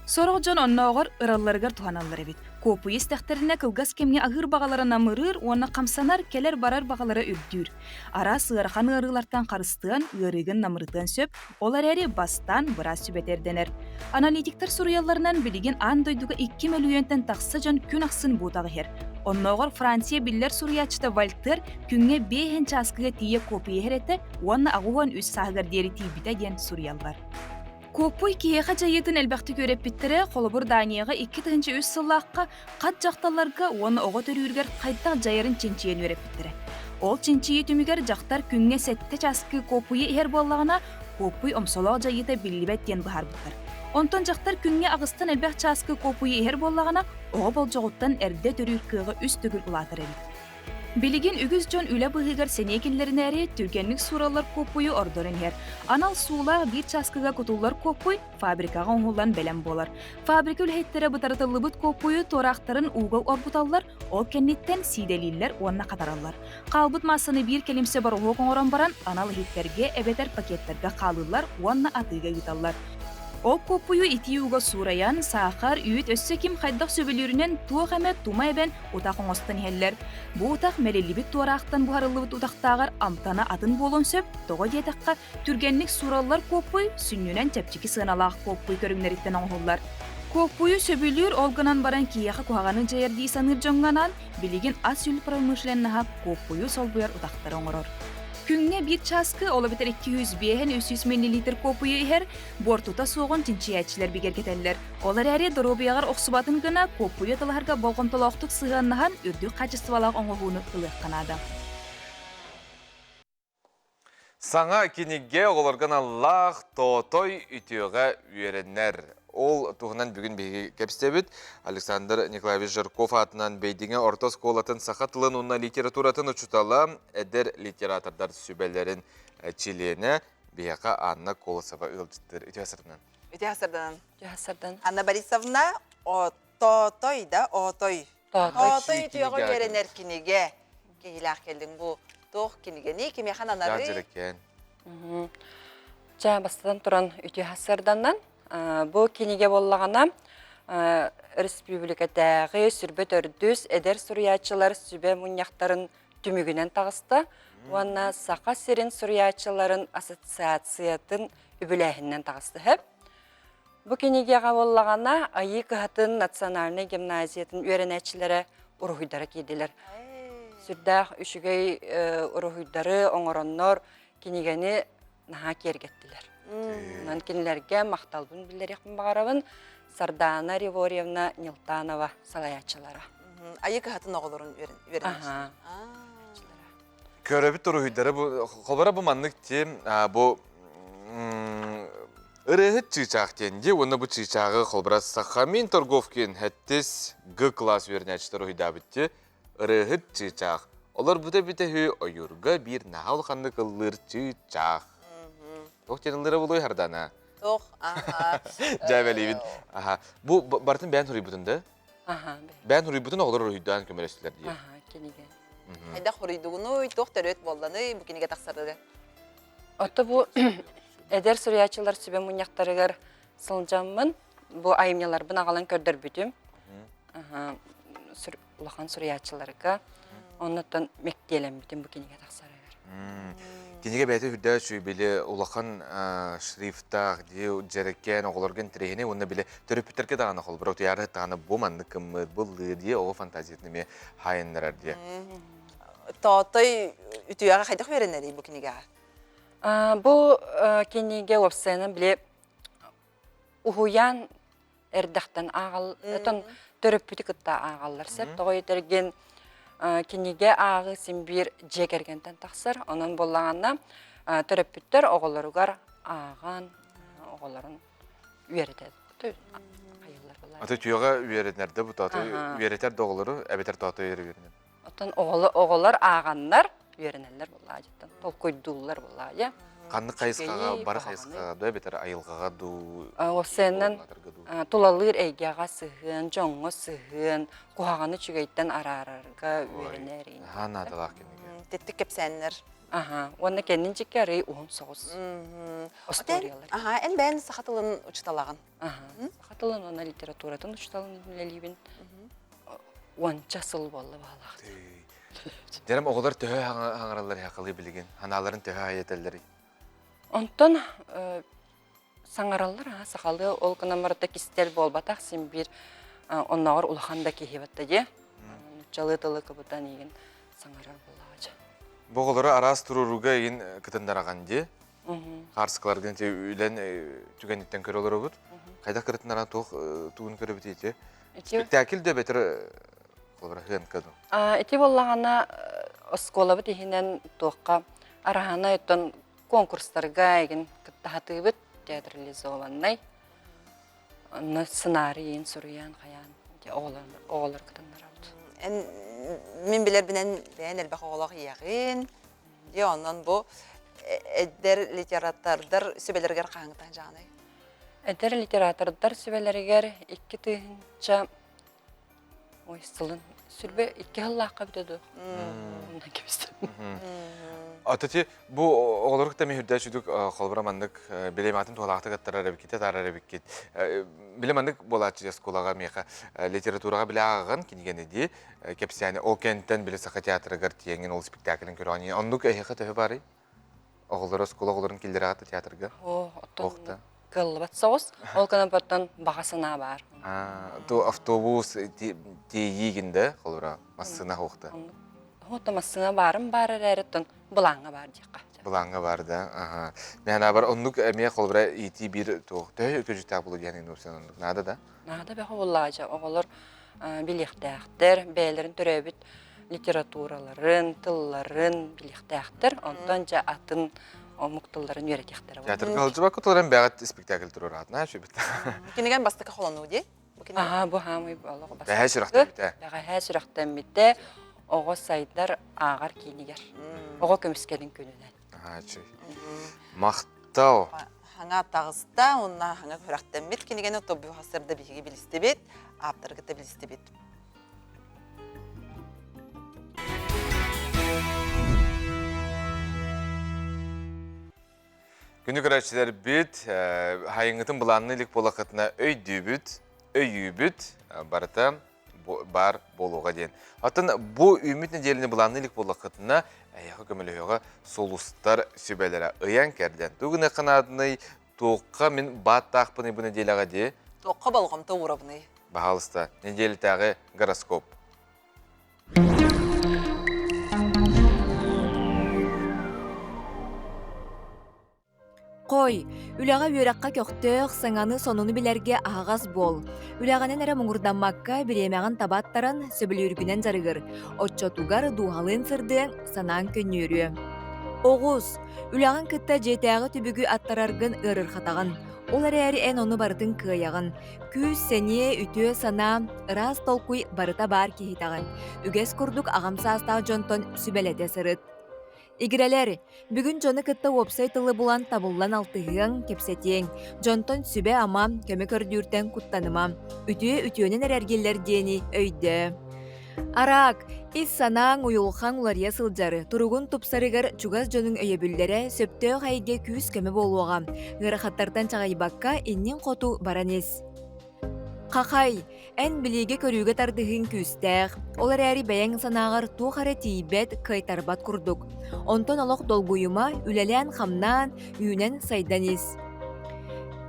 Q: Сорық жон онна оғыр ыралларғар туғаналар әбет. Копуй істәқтеріне кылгас кемге ағыр бағаларына мырыр, оны қамсанар келер барар бағалары үрдүр. Ара сығырхан ырылартан қарыстыған, ырығын намырытын сөп, олар әрі бастан біраз сөбетерденер. Аналитиктер сұруяларынан білеген андойдуға 2 миллионтен тақсы жон күн ақсын бұтағы хер. Онна оғыр Франция білер сұруячыта Вальтер күнге 5 часкыға тие копуй хереті, оны ағуған үз сағығар дері тейбіті ден сұруялар. Копуй киеға жайетін әлбәқті көреп біттірі, қолыбыр Данияға 2-3 сыллаққа қат жақталарға оны оғы төрігер қайттақ жайырын ченчиен өреп біттірі. Ол ченчие түмігер жақтар күнге сәтті часкы копуйы ер болағына копуй омсолақ жайыта білібәт ден бұхар бұттыр. Онтон жақтар күнге ағыстан әлбәқ часкы копуйы ер болағына оғы бол жоғыттан әрде төрігер кығы үст түгіл ұлатыр әбіт. Билигин үгіз жон үлі бұғығыр сенекелерін әрі түргенлік суралар копуйы ордорын хер. Анал сула бір часкыға күтулар копуй фабрикаға оңылан бәлем болар. Фабрика үлхеттері бұтарытылы бұт копуйы торақтарын уғыл орбуталар, ол кәнеттен сиделилер онына қатаралар. Қалбыт масыны бір келімсе бар оғы оңыран баран, анал хеттерге әбетер пакеттерге қалылар, онына атыға ütалар. Ол копуйу ити уға сураян, сақар, үйет өссі кім қайдақ сөбілерінен туық әмет тума әбен ұтақын остын хеллер. Бұл ұтақ мәлелібіт туарақтан бұхарылыбыт ұтақтағар амтана атын болон сөп, тоғы детаққа түргенлік суралар копуй, сүннінен тәпчікі сығыналақ копуй көріңлеріттен оңғылар. Копуйу сөбілер олғынан баран кияқы куағаны жайырдей саныр жоңғанан, білеген ас үл промышленнаға копуйу солбуяр ұтақтар оңырыр. Күнге бір часкы олы бітір 200-300 мл копуйы ер, бортута соғын тинчиятчылар бігер кетелер. Олар әрі доробияғар оқсыбатын гына копуйы тыларға болғын толақтық сығаннаған үрдік қачыстывалақ оңғығуыны ұлық қанады.
B: Саңа кенеге оларған Аллах тотой ütüge үйереннер. Ол туғынан бүгін бейге кепстебіт. Александр Николаевич Жирков атынан бейдіңе орта сколатын сақатылын онна литературатын ұчутала әдер литератордар сүбәлерін чилені бейға Анна Колосова үлдіктір. Үті ғасырдан?
A: Үті ғасырдан. Анна Борисовна тотой да, отой. Тотой ütüge үйереннер кенеге. Кейлақ келдің бұл тоқ кенегені кеме қананары?
B: Жадырыкен.
R: Жа бастадан тұран үті ғасырданнан. Бұл кенеге боллағана республикадағы сүрбет өрдүс әдер сұруячылар сүбе мұнияқтарын түмігінен тағысты. Онна сақа серін сұруячыларын ассоциациятын үбіләхінен тағысты хеп. Бұл кенегеға боллағана айы қығатын национальный гимназиятын үйренәчілері ұрғыдары кейділер. Сүрдәқ үшігей ұрғыдары оңыроннор кенегені наға кергеттілер. Онан кенелерге мақталбын білдер еқпін бағарабын Сардана Ривориевна Нилтанова салаячылары.
A: Айы қығатын оғылырын үйренәчілері.
B: Көрөбіт ұрғыдары, қолбара бұл маннық тем, бұл ұрығыт чыйчақ тенде, оны бұл чыйчағы қолбара Сахамин Торговкин әттес Г-класс үйренәчілер ұрғыда бітті, ұрығыт чыйчақ. Олар бұта біті ойырға бір нағал қанды қылыр чыйчақ. Тоқтенілері болуы хардана.
A: Тоқ, аха.
B: Жабелибин. Аха. Бу бартын бән хурый бутында?
R: Аха.
B: Бән хурый бутын оғылар үйден көмелестілер дие.
R: Аха, кенеге.
A: Айда хурыйдугуну тоқ төрөт болланы бу кинеге тақсарыгы.
R: Оты бу эдер сүрячылар сүбе муньяктарыгар сылжаммын. Бу айымнялар бын ағалан көрдөр бүтүм. Улахан сүрячыларга. Оннотон мектелем бүтүм бу кинеге тақсарыгар.
B: Кинеге бәйті хүрді сөйбелі улахан шрифтақ де жереккен оғыларген тірегіне онына біле түріпіттерге дағаны қол. Бірақ яры тағаны бұл манны кімміт, бұл де оғы фантазиятны ме хайыннарар де.
A: Таутай үтіяға қайдақ веренері бұл кинеге?
R: Бұл кинеге опсайынан біле ұхуян әрдақтан ағал, түріпіті күтті ағалар сәп, тоғы етерген кинеге ағы симбир жегергентен тақсыр, onun болағына түріппіттер оғыларығар аған оғыларын үйеретеді.
B: Аты түйеға үйеретнерді бұл таты үйеретер доғылары, әбетер таты үйері үйерінер.
R: Отын оғылар ағанлар үйерінелер болаға жеттен, тол көйдулар болаға.
B: Қанны қайысқаға, бары қайысқаға, ду әбетер айылғаға ду...
R: Осенен тулалыр әйгеға сығын, жоңғы сығын, қуағаны чүгейттен ара-арарға үйерінер.
B: Хан адалақ кенеге.
A: Теттік кепсәнлер.
R: Оны кәнін жекері ұғын соғыз. Осториялар.
A: Ән бән сақатылын ұчталаған.
R: Сақатылын оны литературатын ұчталын білелейбін. Онча сыл болы бағалақты.
B: Дәрім оғылар төхі аңыралар яқылы білген, ханаларын төхі айетелері.
R: Онтон саңаралар сақалы ол күнамарда кистел болбатақ сен бір оннағыр ұлақанда кейхебатта де. Жалытылы кыбыдан еген саңарал болағача.
B: Бұғылары арас тұруруға еген күтіндар аған де. Қарсықлардан үйлен түгендіктен көрі олар өбіт. Қайда кірітін ара туғын көрі бітейте. Спектакіл дөй бәтір қолбыра хын кәду.
R: Эти болағана оскола бұт ехінен туаққа арахана өттен конкурстарға еген күттағаты бұт театрализованнай. Сценарийін, сұруян, қаян, оғылар күтіндар ауды.
A: Мен білер бінен әлбәқ оғылақ еғін. Онан бұл әддер литератордар сөбелергер қаңытан жағынай.
R: Әддер литератордар сөбелергер 2 түйінші ой, сылын сүрбе 2 ғыллаққа бітеді. Ондан кебістім.
B: Атыте, бұл оғылырықта мен хүрді жүдік қолбырамандық білематын туғалақты қаттар әрәбікет, әрәбікет. Білемандық болатшы сколаға меқа литератураға біле ағын кенегені де, кепсияны ол кенттен біле сақа театрығыр тиеңін ол спектаклін көріғаны. Ондық әйеқі төфі бары? Оғылыры скола оғылырын келдері ағаты театрға?
R: Оқтан қылбат соғыз, ол күні бұттан бағасына бар.
B: Автобус тейгенді қолыра массына оқты?
R: Ота массына барым бар әреттен бұлаңға бар дейқа.
B: Бұлаңға бар да. Мен абар ондық әме қолыра еті бір төй өкөжіктақ болу дегенің өпсен ондық. Нада да?
R: Нада бәқі олағача. Оғылыр білектәқтір, бәйлерін түрәбіт литератураларын, тылларын білектәқтір. Ондан жа атын мұқтыларын өретектері.
B: Театр қалжы бақы тұларын бәғат спектакль тұрыр атына әші біт.
A: Кенеген бастықы қолану де?
R: Бұ хамы болығы бастықы.
B: Бәғай сүрақтан біті?
R: Бәғай сүрақтан біті. Оғы сайдар ағар кейінігер. Оғы көміскердің көнінен.
B: Мақтау.
A: Хаңа тағыста, онна хаңа көрақтан бет. Кенеген отобу қасырды бейге білісті бет, аптырғыты білісті бет.
B: Күні көрәтшілер бет, хайыңытын бұланны илік болақытына өйді бүт, өйі бүт, барыта бар болуға дейін. Атын бұл үмітін деліні бұланны илік болақытына әйіқі көміліғіға солустар сөбәлері ұян кәрден. Түгіні қанадыны тоққа мен бат тақпыны бұны деліға де?
A: Тоққа балғамта ұрабыны.
B: Бағалыста, неделі тағы гороскоп.
S: Қой, үләға өрәққа көқтөк саңаны сонуны білерге ағаз бол. Үләғанен әрі мұңырданмаққа білемеғін табаттарын сөбілі үргінен зарығыр. Отчотуғар дуғалын сырдың санан көннөрі. Оғыз, үләғын күтті жетәғі түбігі аттарарғын ұрыр қатағын. Ол әрі ән оны бардың күйяғын. Күз сәне үтіе сана ырас толқуй барыта бар кейтағын. Үгес күрдік ағамса астағы жонтон сүбәләте сырыт. Игрелер, бүгін жоны кытта вебсайтылы булан табыллан алтығын кепсетең, жонтон сүбе ама көмі көрдүртен куттаныма, үтіөнен әрергелер дені өйді. Арак, ис санаң уйулхан улария сылжары, туругун тупсарыгар чугас жонун өйөбүллере сөптөө хайге күүс көмі болуға. Гырахаттардан чағайбакка иннин қоту баранес. Қақай, ән білеге көрүүге тардығын күстәқ. Олар әрі бәйәң санағар туғары тейбет кайтарбат күрдік. Онтон олық долгуйыма үлелән қамнан, үйінен сайданес.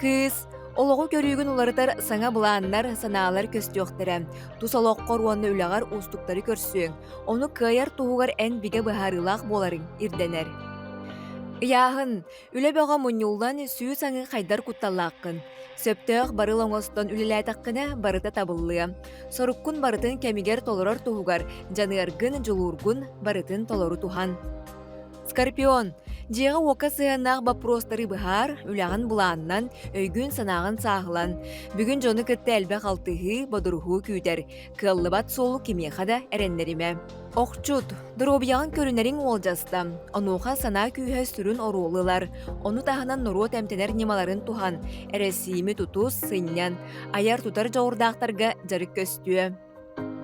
S: Кыз, олығы көрүүгін оларытар саңа бұланнар санаалар көстіоқтыры. Тус олық қоруанны үлағар ұстықтары көрсөң. Оны кайар туғығар ән біге бұхарылақ боларын ирденер. Яғын, үлі бөға мұнюлдан сүй саңы қайдар құтталаққын. Сөптөөх барыл оңостон үлеләйтаққына барыта табыллы. Соруккун барытын кәмигер толорор туғығар, жаныаргын жулургун барытын толору тухан. Скорпион, жеға оқа сыянақ бапростары бұхар, үләғын бұланнан, өйгін санағын сағылан. Бүгін жоны күтті әлбәқ алтығы, бодырғу күйдер. Кыллыбат солу кемеқада әренлеріме. Оқчут, дұробияғын көрінерін олжаста. Онуға сана күйі сүрін орулылар. Оны тағынан нұру тәмтенер немаларын тухан. Әресиімі тұтус сыйнян. Аяр тұтар жауырдақтарға жарық көстіе.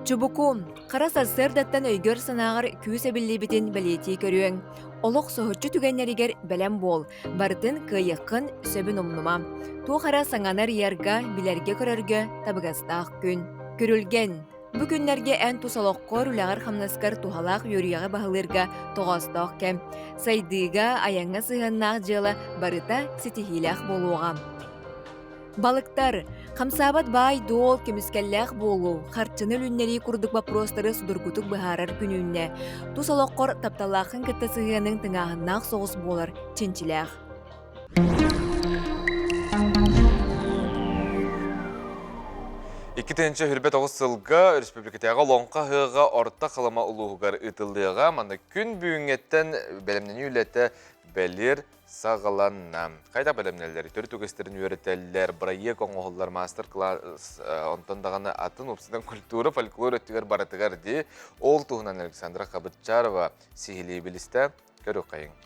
S: Чубуку, қара сарсырдаттан өйгөр санағыр күйіс әбіллебетін бәлеті көріен. Олық соғытчы түгеннерігер бәлем бол, бартын күйіққын сөбін омнума. Ту қара саңанар ярға, білерге көрерге табығастақ күн. Көрілген, бұ күнлерге ән тусалоққор үлағар қамнаскар тухалақ өрияға бағылырға тоғастақ кәм. Сайдыға аяңға сығыннақ жылы барыта сетихилақ болуға. Балыктар, қамсабат бай дол кеміскәлләқ болу, қарчыны үліннері күрдік бапростары судыргутық бұхарар күніне. Тусалоққор тапталақын кітті сығының тыңағыннақ соғыс болар чинчиләқ.
B: Иккетенче хүрбет оғыз сылға республикатяға лонқа хыға орта қалама ұлуғығар ұтылдыға, манда күн бүйінгеттен бәлемнені үлеті бәлір сағаланна. Қайда бәлемнелері, түрі түгестерін өретелер, бірайек оңғылар мастер-класс, онтандағаны атын ұпсыдан культура, фольклор өттігер баратығар де, ол туғынан Александра Қабытчарова сихилей білісті көрі қайын.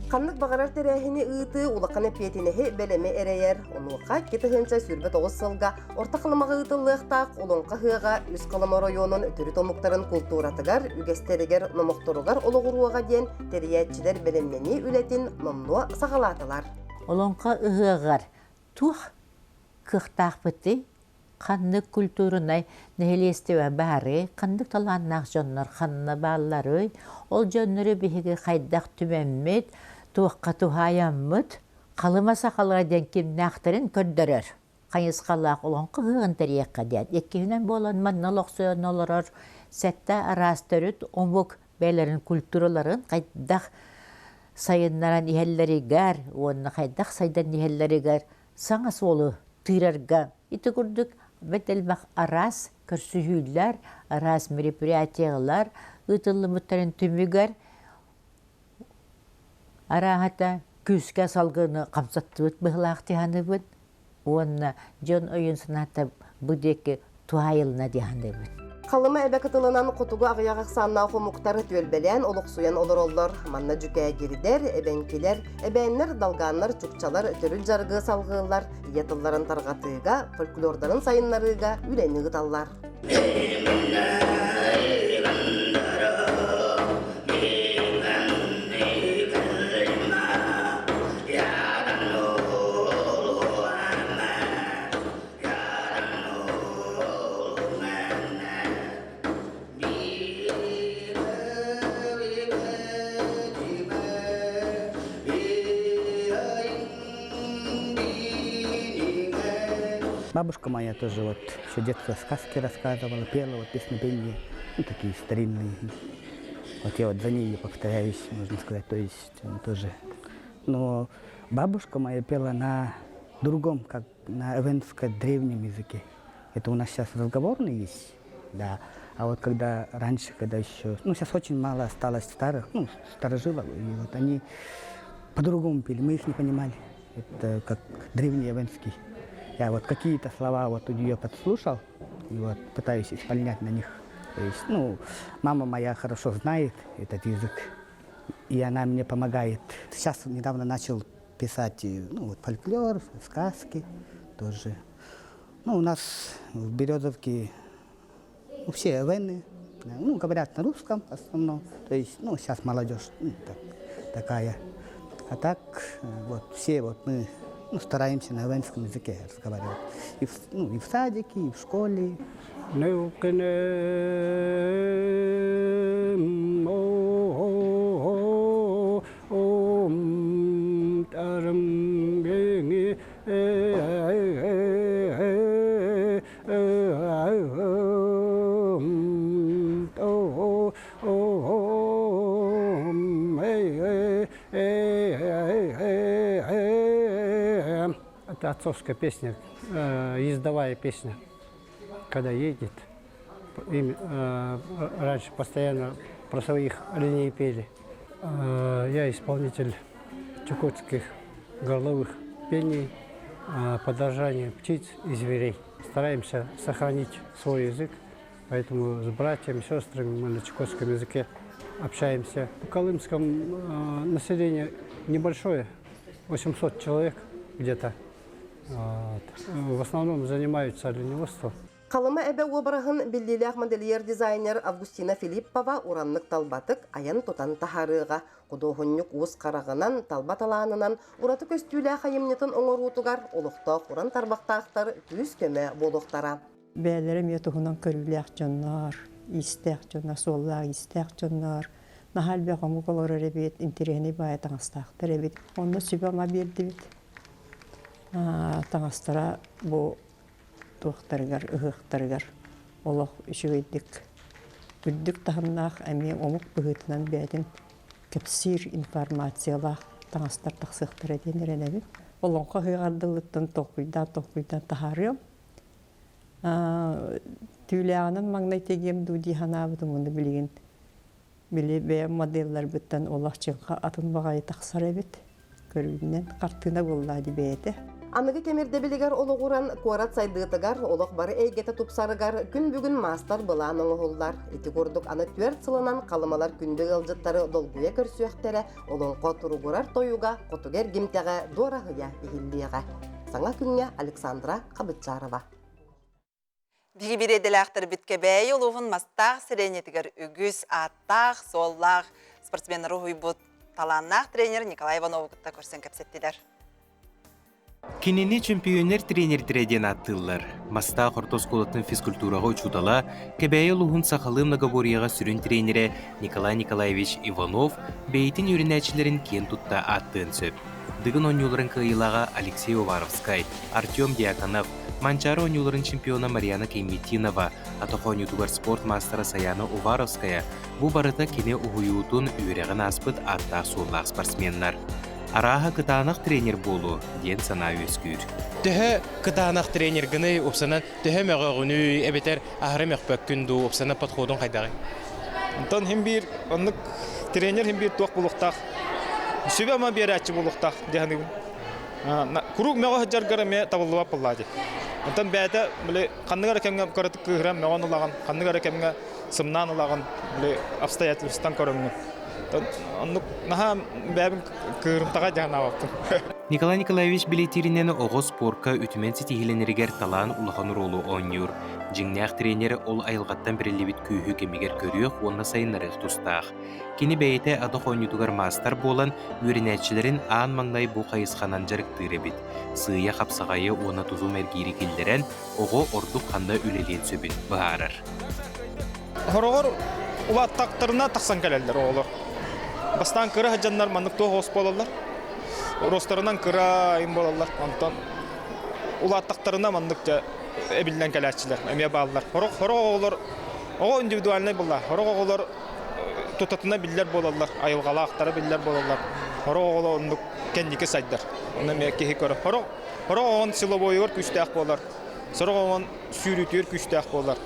T: Қанлық бағарар тәрәхіне ұйты ұлаққан әпетінеге бәлеме әрәйер. Онуға кеті хынча сүрбет оғыз сылға орта қылымаға ұйтылықтақ олонқа хыға үз қалама районын түрі томуқтарын культуратығар, үгестерігер номуқтырығар олығыруға ден тәрәйетчілер бәлемнені үлетін номнуа сағалатылар.
V: Олонқа ұғығар тұқ қықтақ біті қанлық культурынай нәхелестеуі бәрі, қандық таланнақ жонлар қанына бағылары, ол жонлары бігігі қайдақ түмәммет, туыққа туғаяммыт, қалымаса қалға ден кем нақтырын көрдірір. Қайыз қалақ олонқы ғығын тәрекқа дәд. Еккеуінен болан манналық сөйін оларар, сәтті арастырыт, омық бәлерін культураларын қайдақ сайынларан ихеллерігер, оны қайдақ сайдан ихеллерігер, саңа солы тырарға. Иті күрдік бәтелбақ арас, көрсүйілер, арас мероприятиялар, ұтылы мұттарын түмігер, арағата күске салғыны қамсатты бұд бұғылақ дияны бұд, оны жон ойын сынаты бұдекі туайылына дияны бұд.
T: Қалыма әбі кытылынан құтуғы ағияғақ санна қомуқтары төлбелен олық суян олар олар, манна жүкәе керидер, әбәнкелер, әбәнлер, далғанлар, чүкчалар, түріл жарғы салғылар, етылларын тарғатыға, фольклордарын сайынларыға үләні ғыталлар.
W: Бабушка моя тоже вот еще детские сказки рассказывала, пела вот песнопения, ну, такие старинные. Вот я вот за ней повторяюсь, можно сказать, то есть тоже. Но бабушка моя пела на другом, как на эвенском древнем языке. Это у нас сейчас разговорный есть, да. А вот когда раньше, когда еще, ну сейчас очень мало осталось старых, ну старожилов, и вот они по-другому пели, мы их не понимали. Это как древний эвенский. Я вот какие-то слова вот у нее подслушал и вот пытаюсь исполнять на них. То есть, ну, мама моя хорошо знает этот язык. и она мне помогает. Сейчас недавно начал писать фольклор, сказки тоже. У нас в Березовке все войны, говорят на русском в основном. То есть, сейчас молодежь такая. А так, все мы стараемся на венском языке разговаривать. И в садике, и в школе.
D: Это отцовская песня, ездовая песня, когда едет. Им раньше постоянно про своих оленей пели. Я исполнитель чукотских горловых пений, подражание птиц и зверей. Стараемся сохранить свой язык, поэтому с братьями, сестрами мы на чукотском языке общаемся. В колымском население небольшое, 800 человек где-то. В основном занимаются оленеводством.
T: Қалыма әбе обырағын білдейлі модельер дизайнер Августина Филиппова уранлық талбатық аян тұтан тахарыға. Құдоғыннық уыз қарағынан, талбат аланынан, ұраты көстүйлі қайымнетін оңыр ұтығар, олықтақ, уран тарбақтақтар күз көмі болуқтара.
E: Бәлерім етуғынан көріліяқ жонлар, истәқ жонлар, соллақ истәқ жонлар. Нахал бәғамы қолыр әребет, интерені бая таңыстақтыр әбет. Оны сүбәма берді бет. Таңастыра бұл туқтарығар, ұғықтарығар, олық үшігейдік. Күлдік тағымнақ әме омық бұғытынан бәдін кәпсір информациялақ таңастар тақсықтыр әден әренәбі. Олыңқа ғығардылыттың тоқуйдан тахарым. Түйлеғанын маңнай тегем дұди ханабыдың оны білеген. Біле бәйім моделлар бұттан олақ чыңға атын бағайы тақсар әбет. Көрігінен қартына боллады бәйді.
T: Анығы кемерде білігер олығыран қуарат сайдығытығар, олық бары әйгеті тұпсарығар, күн бүгін мастар бұлан оңығылдар. Еті көрдік аны түрт сылынан қалымалар күнді ғылжыттары долгуя көрсүйектері, олың қотырығырар тойуға, қотығер гемтеға дорағыя бігілдеға. Саңа күнге Александра Қабытчарова.
A: Бігі бір еделіқтір бітке бәй олығын мастақ сіренетігер үгіз, аттақ, соллақ, спортсмен рухуй бұд таланнақ тренер Николай Иванов күтті көрсен көпсеттедер.
U: Кинене чемпионер тренер треден аттылар. Маста Хортос колатын физкультураға учудала, кәбәйі луғын сақалы многоборияға сүрін тренері Николай Николаевич Иванов бейтін үрінәчілерін кен тұтта аттын сөп. Дығын онюларын кайылаға Алексей Уваровскай, Артем Дьяконов, Манчары онюларын чемпиона Марьяна Кейметинова, атақы онютугар спорт мастера Саяна Уваровская, бұ барыта кене ұғыюытын үйреген аспыт аттақ соллақ спортсменнар. Араға кытанақ тренер болу, ден сана өскүр.
F: Төһө кытанақ тренер гыны опсанан төһө мәғағыны әбетер ахыры мәқпәк күнду опсанан подходын қайдағы.
X: Онтан хембир, онлық тренер хембир туақ болуқтақ, сөбе ама бері әтчі болуқтақ, дегені. Күруг мәға жарғары мә табылуа пыллады. Онтан бәді қанныгар әкемге көрітік күйірем мәған ұлаған, қанныгар әкемге сымнан ұлаған обстоятельствостан көрімні.
U: Николай Николаевич билетиринен оғы спорка үтімен сетихиленергер талан улахан ролу ойнюр. Жиңнях тренері ол айылғаттан бірелебет күйі кемегер көріөк, онна сайынарық тұстақ. Кені бәйеті адық ойнютугар мастар болан, өрінәтшілерін аан маңнай бұл қайысқанан жарықтыр бет. Сыя қапсағайы оны тұзу мәргейрі келдерен, оғы ордық қанда үлелен сөбін бағарыр.
X: Хорогор улаттақтарына тақсан кәлелдер оғылыр. Бастан кыра хаджаннар мандык тоғыз болалар. Ростарынан кыра им болалар. Антон улаттақтарына мандык әбілден кәләтчілер, әме балалар. Хорог оғылар, оғы индивидуальный болалар. Хорог оғылар тұтатына білдер болалар, айылғала ақтары білдер болалар. Хорог оғылар ондық кәндекі сайдар. Оны мәккеге көрі. Хорог оғын силовойыр күштәқ болар. Сорог оғын сүйрітер күштәқ болар.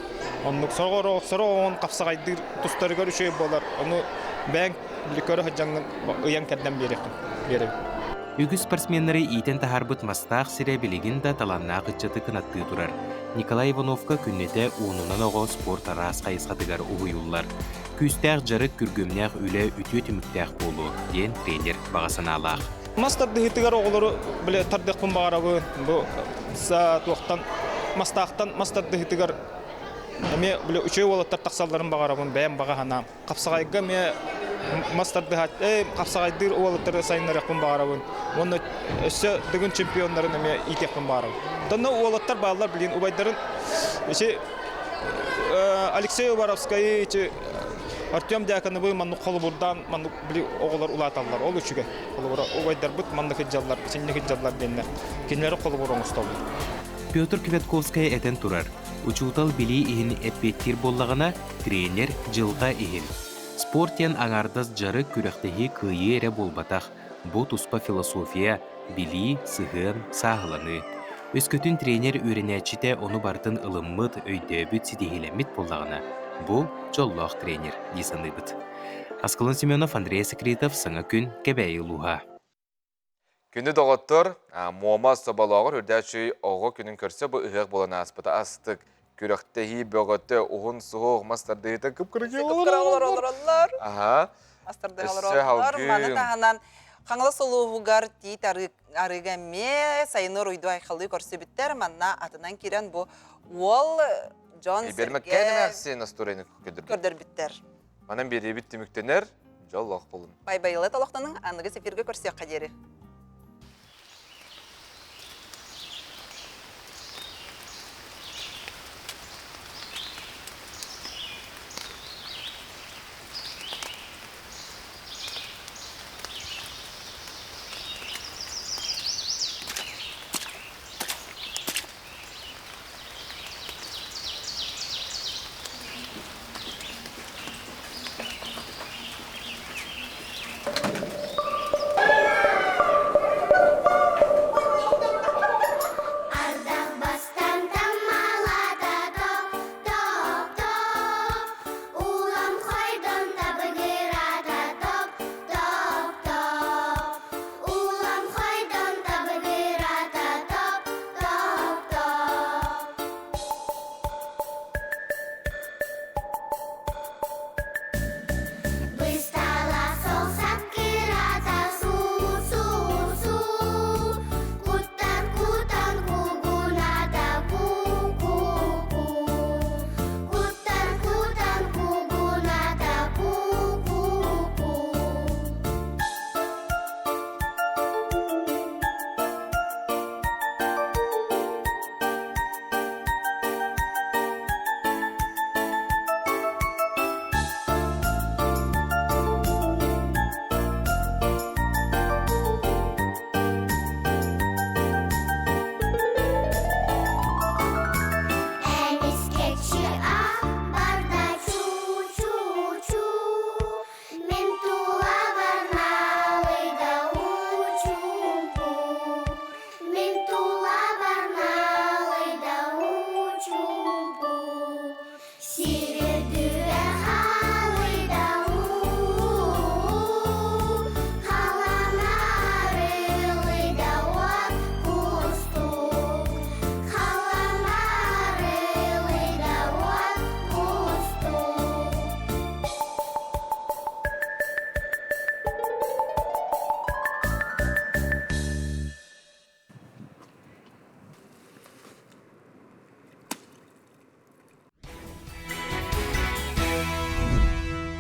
X: Ондық сорог оғын қапсағайдыр тұстарығар үшей болар. Оны бәң Ликөрі хаджаңын ұян кәдден берем.
U: Үгі спортсменлері итен тахарбыт мастақ сире білеген да таланна қытчаты кынатты тұрар. Николай Ивановка күннете уынынан оғы спорт арас қайысқатығар ұғыюлар. күстәк жарык күргөмнәк үле үтү түмүктәк болу, ден тренер бағасаналақ.
X: Мастарды хитигар оғылары біле тардықпын бағарабы, бұл саат уақыттан мастақтан мастарды хитигар Ме биле үчөө олаттар таксалларын багарабын бәм бага ханам. Капсагайга ме мастарды хат капсагайдыр олаттар сайыннар якын багарабын. Моны өсө дөгүн чемпионнарын ме итекпен багарабын. Тонно олаттар балалар билин убайдарын Алексей Воровский Артем Дьяконовы манны колбурдан манны били оголор улаталар. Ол үчүгө колбура убайдар бут манны хиджаллар, синне хиджаллар денне. Кинлери колбурун усталды.
U: Петр Кветковская этен турар. Учутал били ихин эппеттир боллагана тренер жылга ихин. Спортен аңардас жары күрәктеһи кыйы эре болбатах. Бу туспа философия, били, сыгын, сағыланы. Өскөтүн тренер үйренәчите оны бартын ылыммыт өйдөбүт сидихилемит боллагана. Бу жоллох тренер дисаныбыт. Аскалын Семенов, Андрей Секретов, Саңа күн, Кебәйі Луха.
B: Күнді доғыттыр, Муамаз Собалағыр үрдәші оғы күнін көрсе бұл ұғық болан аспыта астық. Күріқтегі бөғітті ұғын сұғы мастардығыта күп-күрігі
A: олар. Мастардығы олар. Маны тағынан қаңылы сұлуғығар дейт арыға ме сайыныр ұйду айқылы көрсе біттер. Манна атынан керен бұл ол Джон Серге көрдір біттер.
B: Манан бері бітті мүктенер, жол лақ болын.
A: Бай-байлы талықтының анығы сеферге көрсе қадері.